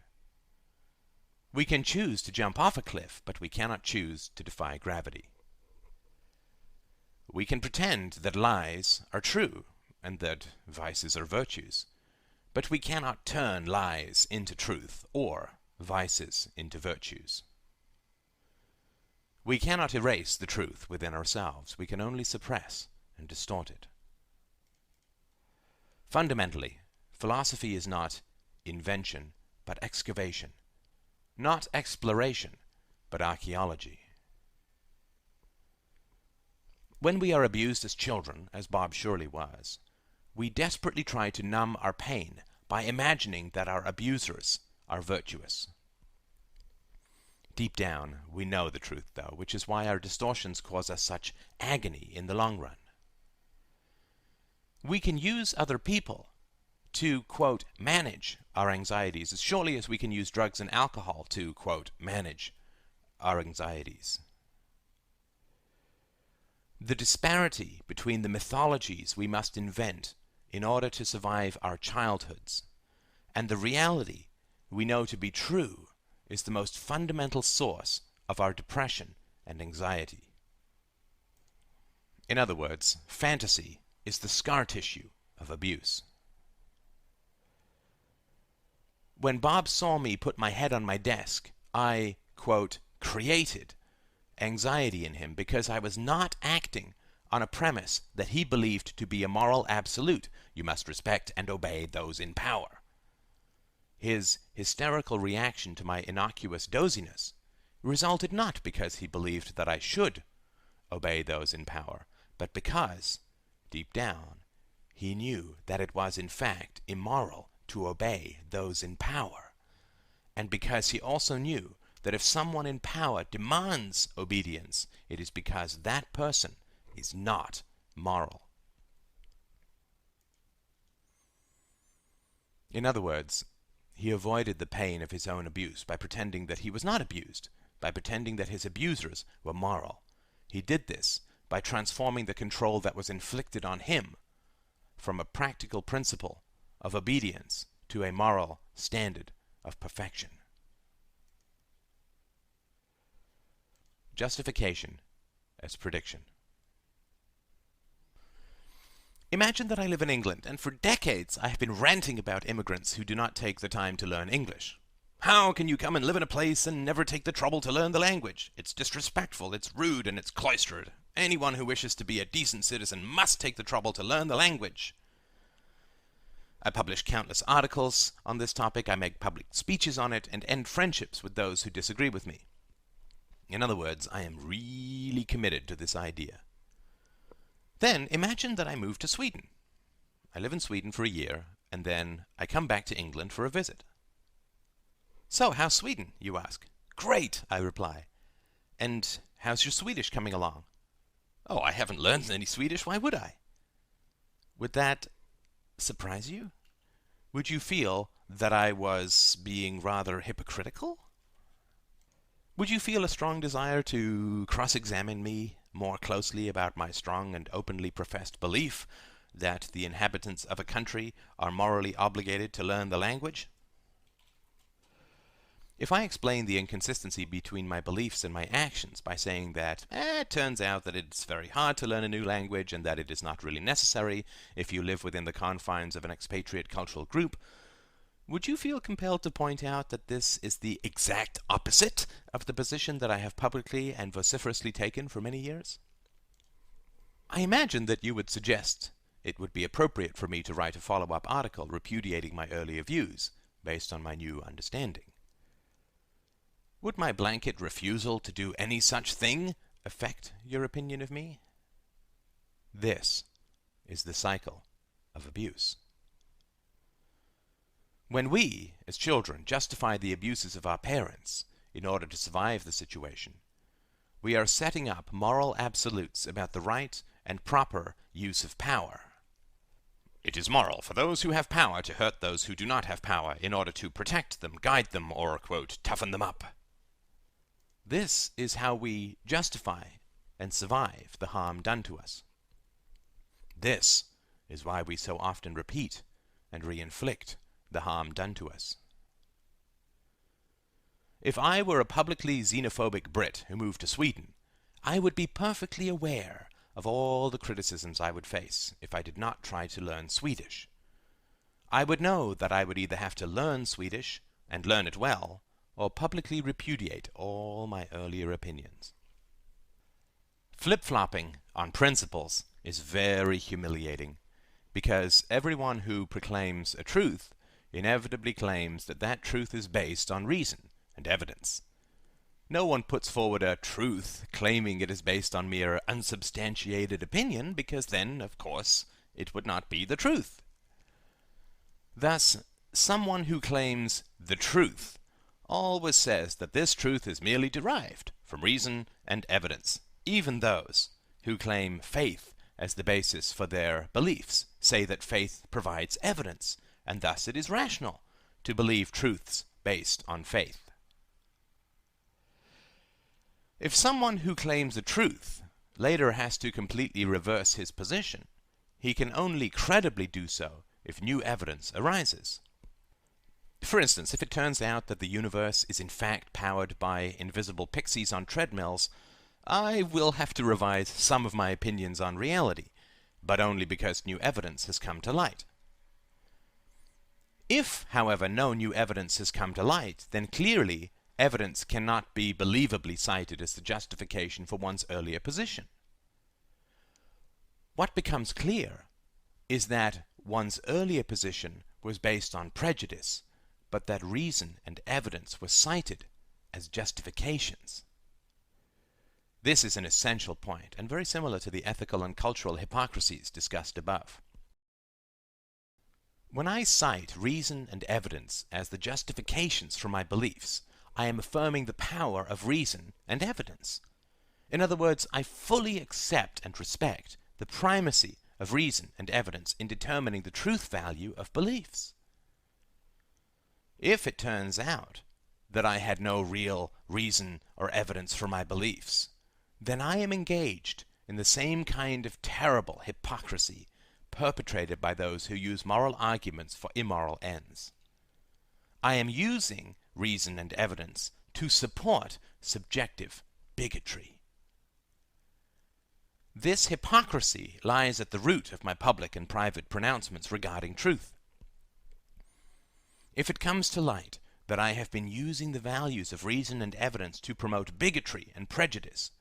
[SPEAKER 1] We can choose to jump off a cliff, but we cannot choose to defy gravity. We can pretend that lies are true and that vices are virtues, but we cannot turn lies into truth or vices into virtues. We cannot erase the truth within ourselves. We can only suppress and distort it. Fundamentally, philosophy is not invention, but excavation. Not exploration, but archaeology. When we are abused as children, as Bob surely was, we desperately try to numb our pain by imagining that our abusers are virtuous. Deep down, we know the truth, though, which is why our distortions cause us such agony in the long run. We can use other people to, quote, manage our anxieties as surely as we can use drugs and alcohol to, quote, manage our anxieties. The disparity between the mythologies we must invent in order to survive our childhoods and the reality we know to be true is the most fundamental source of our depression and anxiety. In other words, fantasy is the scar tissue of abuse. When Bob saw me put my head on my desk, I, quote, created anxiety in him because I was not acting on a premise that he believed to be a moral absolute. You must respect and obey those in power. His hysterical reaction to my innocuous doziness resulted not because he believed that I should obey those in power, but because, deep down, he knew that it was in fact immoral to obey those in power, and because he also knew that if someone in power demands obedience, it is because that person is not moral. In other words, he avoided the pain of his own abuse by pretending that he was not abused, by pretending that his abusers were moral. He did this by transforming the control that was inflicted on him from a practical principle of obedience to a moral standard of perfection. Justification as prediction. Imagine that I live in England, and for decades I have been ranting about immigrants who do not take the time to learn English. How can you come and live in a place and never take the trouble to learn the language? It's disrespectful, it's rude, and it's cloistered. Anyone who wishes to be a decent citizen must take the trouble to learn the language. I publish countless articles on this topic, I make public speeches on it, and end friendships with those who disagree with me. In other words, I am really committed to this idea. Then imagine that I move to Sweden. I live in Sweden for a year, and then I come back to England for a visit. So, how's Sweden, you ask? Great, I reply. And how's your Swedish coming along? Oh, I haven't learned any Swedish, why would I? Would that surprise you? Would you feel that I was being rather hypocritical? Would you feel a strong desire to cross-examine me more closely about my strong and openly professed belief that the inhabitants of a country are morally obligated to learn the language? If I explain the inconsistency between my beliefs and my actions by saying that it turns out that it's very hard to learn a new language and that it is not really necessary if you live within the confines of an expatriate cultural group, would you feel compelled to point out that this is the exact opposite of the position that I have publicly and vociferously taken for many years? I imagine that you would suggest it would be appropriate for me to write a follow-up article repudiating my earlier views based on my new understanding. Would my blanket refusal to do any such thing affect your opinion of me? This is the cycle of abuse. When we, as children, justify the abuses of our parents in order to survive the situation, we are setting up moral absolutes about the right and proper use of power. It is moral for those who have power to hurt those who do not have power in order to protect them, guide them, or, quote, toughen them up. This is how we justify and survive the harm done to us. This is why we so often repeat and reinflict the harm done to us. If I were a publicly xenophobic Brit who moved to Sweden, I would be perfectly aware of all the criticisms I would face if I did not try to learn Swedish. I would know that I would either have to learn Swedish, and learn it well, or publicly repudiate all my earlier opinions. Flip-flopping on principles is very humiliating, because everyone who proclaims a truth inevitably claims that that truth is based on reason and evidence. No one puts forward a truth claiming it is based on mere unsubstantiated opinion, because then, of course, it would not be the truth. Thus, someone who claims the truth always says that this truth is merely derived from reason and evidence. Even those who claim faith as the basis for their beliefs say that faith provides evidence, and thus it is rational to believe truths based on faith. If someone who claims the truth later has to completely reverse his position, he can only credibly do so if new evidence arises. For instance, if it turns out that the universe is in fact powered by invisible pixies on treadmills, I will have to revise some of my opinions on reality, but only because new evidence has come to light. If, however, no new evidence has come to light, then clearly evidence cannot be believably cited as the justification for one's earlier position. What becomes clear is that one's earlier position was based on prejudice, but that reason and evidence were cited as justifications. This is an essential point, and very similar to the ethical and cultural hypocrisies discussed above. When I cite reason and evidence as the justifications for my beliefs, I am affirming the power of reason and evidence. In other words, I fully accept and respect the primacy of reason and evidence in determining the truth value of beliefs. If it turns out that I had no real reason or evidence for my beliefs, then I am engaged in the same kind of terrible hypocrisy perpetrated by those who use moral arguments for immoral ends. I am using reason and evidence to support subjective bigotry. This hypocrisy lies at the root of my public and private pronouncements regarding truth. If it comes to light that I have been using the values of reason and evidence to promote bigotry and prejudice,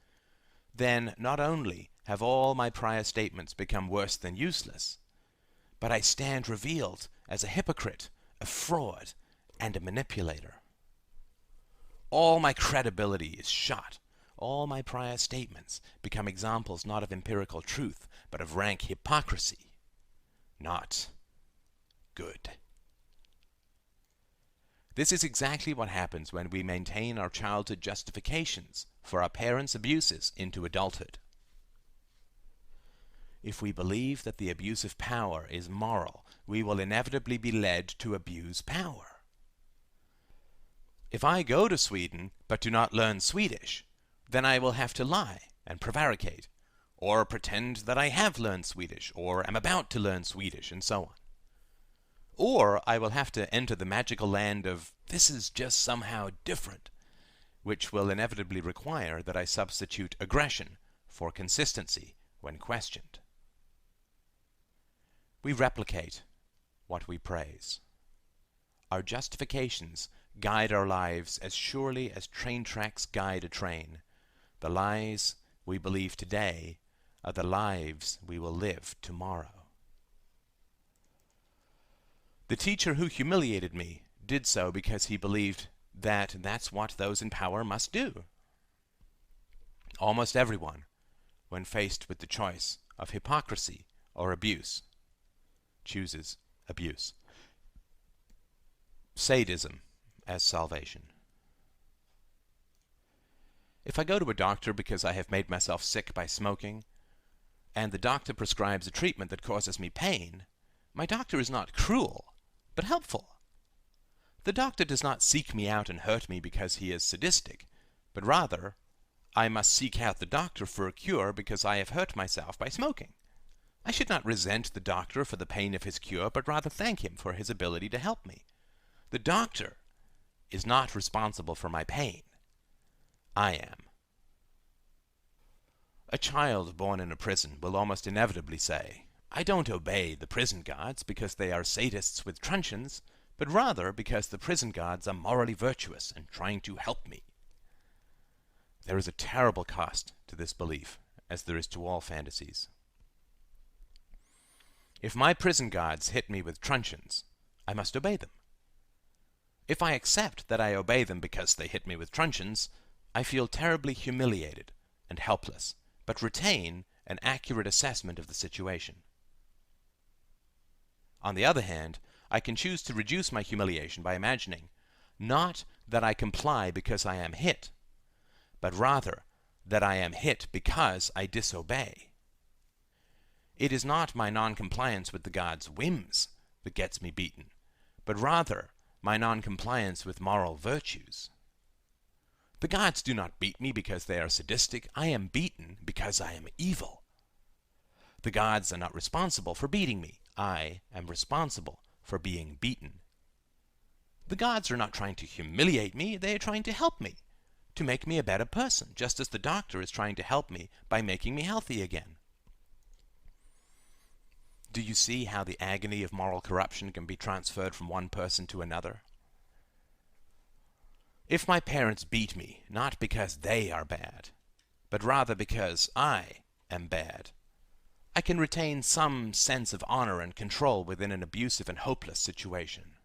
[SPEAKER 1] then not only have all my prior statements become worse than useless, but I stand revealed as a hypocrite, a fraud, and a manipulator. All my credibility is shot. All my prior statements become examples not of empirical truth, but of rank hypocrisy. Not good. This is exactly what happens when we maintain our childhood justifications for our parents' abuses into adulthood. If we believe that the abuse of power is moral, we will inevitably be led to abuse power. If I go to Sweden but do not learn Swedish, then I will have to lie and prevaricate, or pretend that I have learned Swedish, or am about to learn Swedish, and so on. Or I will have to enter the magical land of "this is just somehow different," which will inevitably require that I substitute aggression for consistency when questioned. We replicate what we praise. Our justifications guide our lives as surely as train tracks guide a train. The lies we believe today are the lives we will live tomorrow. The teacher who humiliated me did so because he believed that that's what those in power must do. Almost everyone, when faced with the choice of hypocrisy or abuse, chooses abuse. Sadism as salvation. If I go to a doctor because I have made myself sick by smoking, and the doctor prescribes a treatment that causes me pain, my doctor is not cruel, but helpful. The doctor does not seek me out and hurt me because he is sadistic, but rather, I must seek out the doctor for a cure because I have hurt myself by smoking. I should not resent the doctor for the pain of his cure, but rather thank him for his ability to help me. The doctor is not responsible for my pain. I am. A child born in a prison will almost inevitably say, I don't obey the prison guards because they are sadists with truncheons, but rather because the prison guards are morally virtuous and trying to help me. There is a terrible cost to this belief, as there is to all fantasies. If my prison guards hit me with truncheons, I must obey them. If I accept that I obey them because they hit me with truncheons, I feel terribly humiliated and helpless, but retain an accurate assessment of the situation. On the other hand, I can choose to reduce my humiliation by imagining not that I comply because I am hit, but rather that I am hit because I disobey. It is not my non-compliance with the God's whims that gets me beaten, but rather my non-compliance with moral virtues. The gods do not beat me because they are sadistic. I am beaten because I am evil. The gods are not responsible for beating me. I am responsible for being beaten. The gods are not trying to humiliate me. They are trying to help me, to make me a better person, just as the doctor is trying to help me by making me healthy again. Do you see how the agony of moral corruption can be transferred from one person to another? If my parents beat me, not because they are bad, but rather because I am bad, I can retain some sense of honor and control within an abusive and hopeless situation.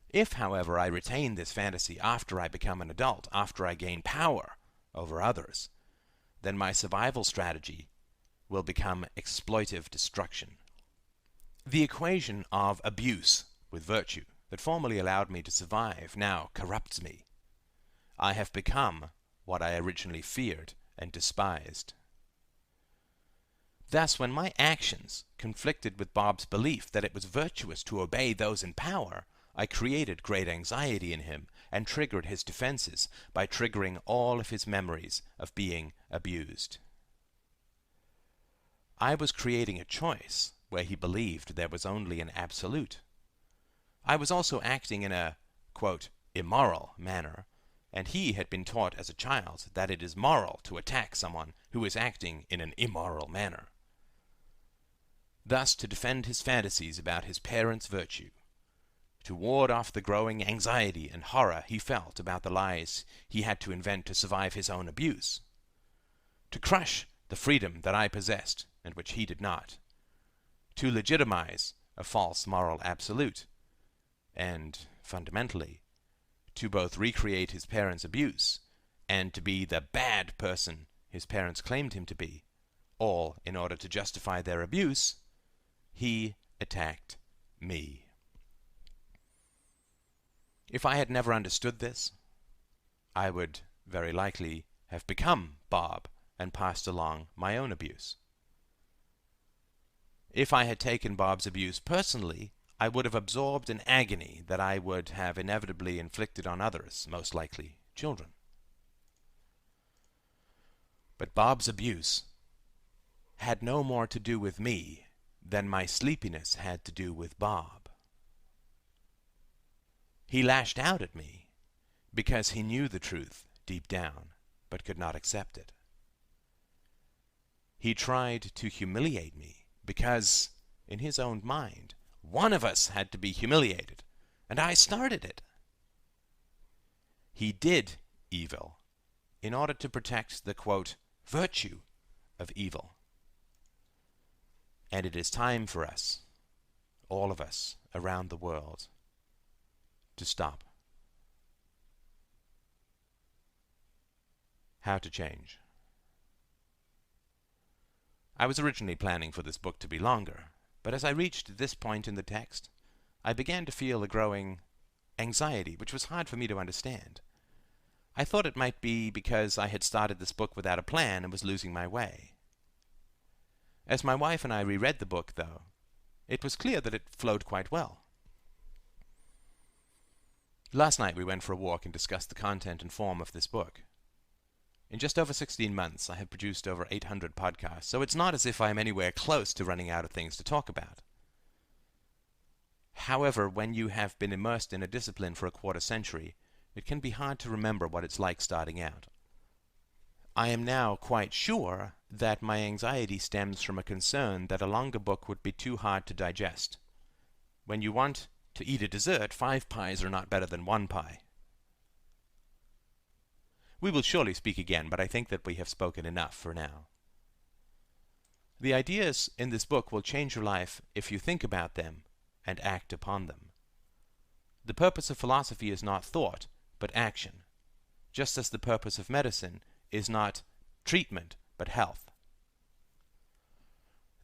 [SPEAKER 1] If, however, I retain this fantasy after I become an adult, after I gain power over others, then my survival strategy will become exploitive destruction. The equation of abuse with virtue that formerly allowed me to survive now corrupts me. I have become what I originally feared and despised. Thus, when my actions conflicted with Bob's belief that it was virtuous to obey those in power, I created great anxiety in him and triggered his defenses by triggering all of his memories of being abused. I was creating a choice where he believed there was only an absolute. I was also acting in a, quote, immoral manner, and he had been taught as a child that it is moral to attack someone who is acting in an immoral manner. Thus, to defend his fantasies about his parents' virtue, to ward off the growing anxiety and horror he felt about the lies he had to invent to survive his own abuse, to crush the freedom that I possessed and which he did not, to legitimize a false moral absolute, and, fundamentally, to both recreate his parents' abuse and to be the bad person his parents claimed him to be, all in order to justify their abuse, he attacked me. If I had never understood this, I would very likely have become Bob and passed along my own abuse. If I had taken Bob's abuse personally, I would have absorbed an agony that I would have inevitably inflicted on others, most likely children. But Bob's abuse had no more to do with me than my sleepiness had to do with Bob. He lashed out at me because he knew the truth deep down, but could not accept it. He tried to humiliate me because, in his own mind, one of us had to be humiliated, and I started it. He did evil in order to protect the, quote, virtue of evil. And it is time for us, all of us around the world, to stop. How to change. I was originally planning for this book to be longer, but as I reached this point in the text, I began to feel a growing anxiety, which was hard for me to understand. I thought it might be because I had started this book without a plan and was losing my way. As my wife and I reread the book, though, it was clear that it flowed quite well. Last night we went for a walk and discussed the content and form of this book. In just over 16 months, I have produced over 800 podcasts, so it's not as if I am anywhere close to running out of things to talk about. However, when you have been immersed in a discipline for a quarter century, it can be hard to remember what it's like starting out. I am now quite sure that my anxiety stems from a concern that a longer book would be too hard to digest. When you want to eat a dessert, 5 pies are not better than 1 pie. We will surely speak again, but I think that we have spoken enough for now. The ideas in this book will change your life if you think about them and act upon them. The purpose of philosophy is not thought, but action, just as the purpose of medicine is not treatment, but health.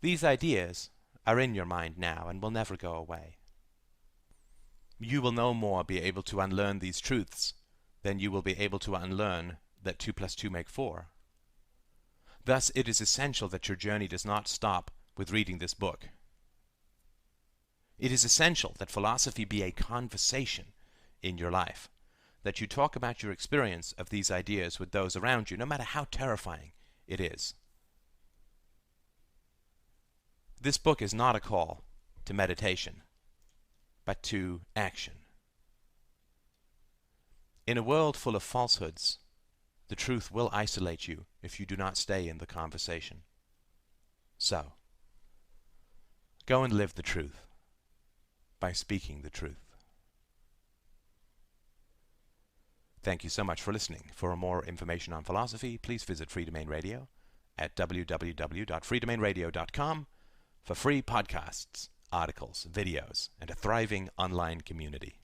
[SPEAKER 1] These ideas are in your mind now and will never go away. You will no more be able to unlearn these truths than you will be able to unlearn that 2 + 2 make 4. Thus, it is essential that your journey does not stop with reading this book. It is essential that philosophy be a conversation in your life, that you talk about your experience of these ideas with those around you, no matter how terrifying it is. This book is not a call to meditation, but to action. In a world full of falsehoods, the truth will isolate you if you do not stay in the conversation. So, go and live the truth by speaking the truth. Thank you so much for listening. For more information on philosophy, please visit Free Domain Radio at www.freedomainradio.com for free podcasts, articles, videos, and a thriving online community.